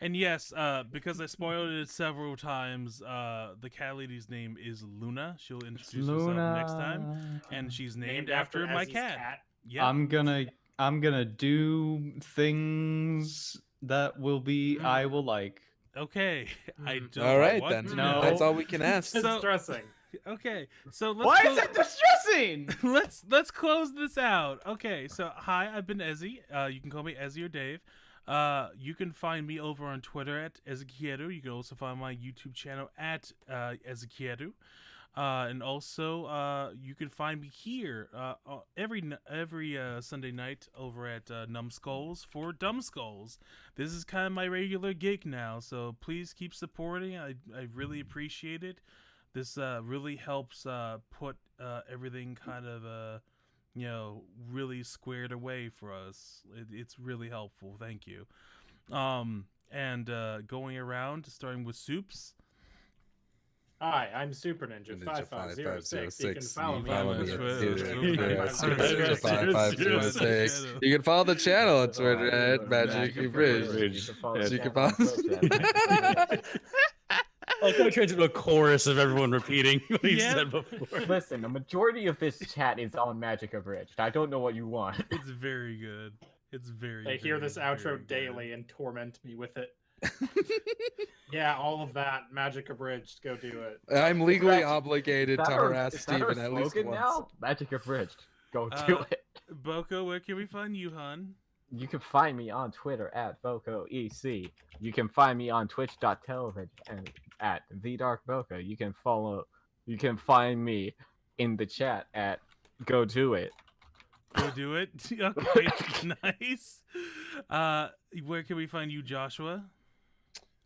And yes, because I spoiled it several times, the cat lady's name is Luna. She'll introduce herself next time, and she's named after my cat. Yeah. I'm gonna do things that will be I will like. Okay. I don't All right, want then. to No. know. That's all we can ask. So- Distressing. Okay, so let's Why close- is it distressing? let's close this out. Okay, so hi, I've been Ezzy. You can call me Ezzy or Dave. You can find me over on Twitter at Ezekieru. You can also find my YouTube channel at Ezekieru. And also, you can find me here every Sunday night over at Dumbskulls for Dumbskulls. This is kind of my regular gig now, so please keep supporting. I really appreciate it. This really helps put everything kind of really squared away for us. It's really helpful. Thank you. And going around, starting with Soups. Hi, I'm Super Ninja 5506. You can follow me on Twitter. Twitter. You can follow the channel on Twitter at Magic Bridge. You can follow. Like I turns into a chorus of everyone repeating what he said before. Listen, the majority of this chat is on Magic Abridged. I don't know what you want. It's very good. It's very. They hear this outro daily and torment me with it. Yeah, all of that. Magic Abridged. Go do it. I'm legally obligated to harass Is that our Steven at least slogan once. now? Magic Abridged. Go do it. Boko, where can we find you, hon? You can find me on Twitter at BokoEC. You can find me on Twitch.tv and at TheDarkBoko. You can find me in the chat at Go Do It. Go do it. Okay, nice. Where can we find you, Joshua?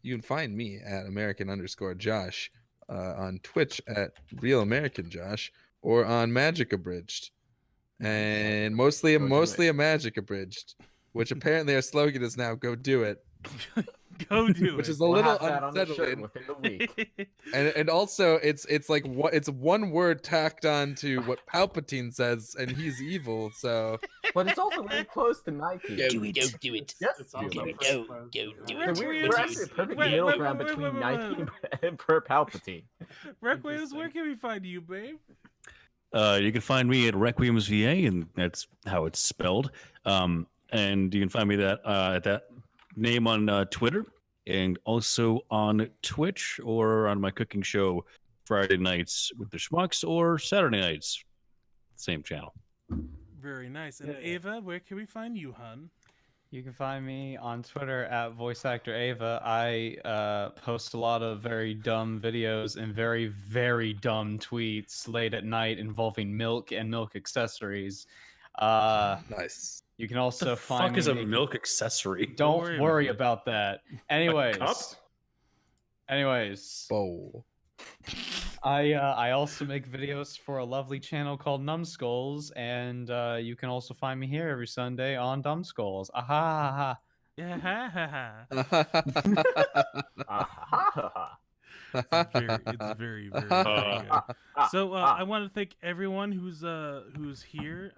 You can find me at American_Josh on Twitch at Real American Josh or on Magic Abridged. And mostly a Magic Abridged, which apparently our slogan is now "Go Do It." Go do it. Which is a little unsettling. Within the week. And also it's like it's one word tacked on to what Palpatine says, and he's evil. So, but it's also very close to Nike. Go do it. Yes, It's also Go pretty do close. it. we're actually a perfect middle ground between Nike and per Palpatine. Requiem's, where can we find you, babe? You can find me at Requiem's VA, and that's how it's spelled. And you can find me at that name on Twitter, and also on Twitch, or on my cooking show Friday nights with the Schmucks, or Saturday nights, same channel. Very nice. And Ava, where can we find you, hon? You can find me on Twitter at VoiceActorAva. I post a lot of very dumb videos and very, very dumb tweets late at night involving milk and milk accessories. nice. You can also What the find fuck is a me- milk accessory? Don't worry about that. Anyways. cup? Anyways. Bowl. I also make videos for a lovely channel called Dumbskulls, and you can also find me here every Sunday on Dumbskulls. Aha! Yeah, ha, ha, Ah, It's very, very, very good. So I want to thank everyone who's here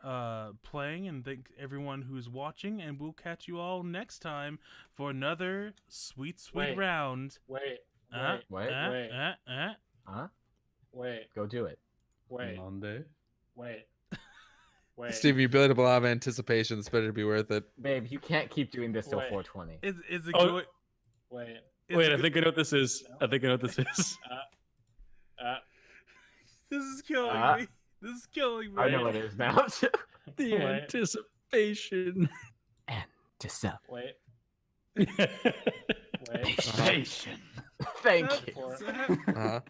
playing, and thank everyone who's watching, and we'll catch you all next time for another sweet round. Wait. Go do it. Monday. Wait. Steve, you build up a lot of anticipation. This better be worth it. Babe, you can't keep doing this till Wait. 420. Is it Oh. good? Wait. Wait, I think I know what this is. This is killing me. This is killing me. I know what it is now. The Wait. anticipation. Wait. Patient. Thank you. Uh-huh.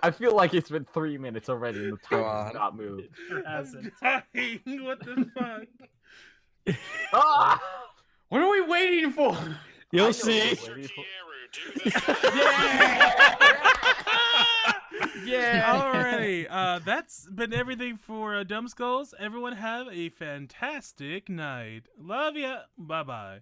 I feel like it's been 3 minutes already and the time Go has on. not moved. I'm dying. What the fuck? Ah! What are we waiting for? You'll see. Yeah. Alrighty. That's been everything for Dumbskulls. Everyone have a fantastic night. Love ya. Bye bye.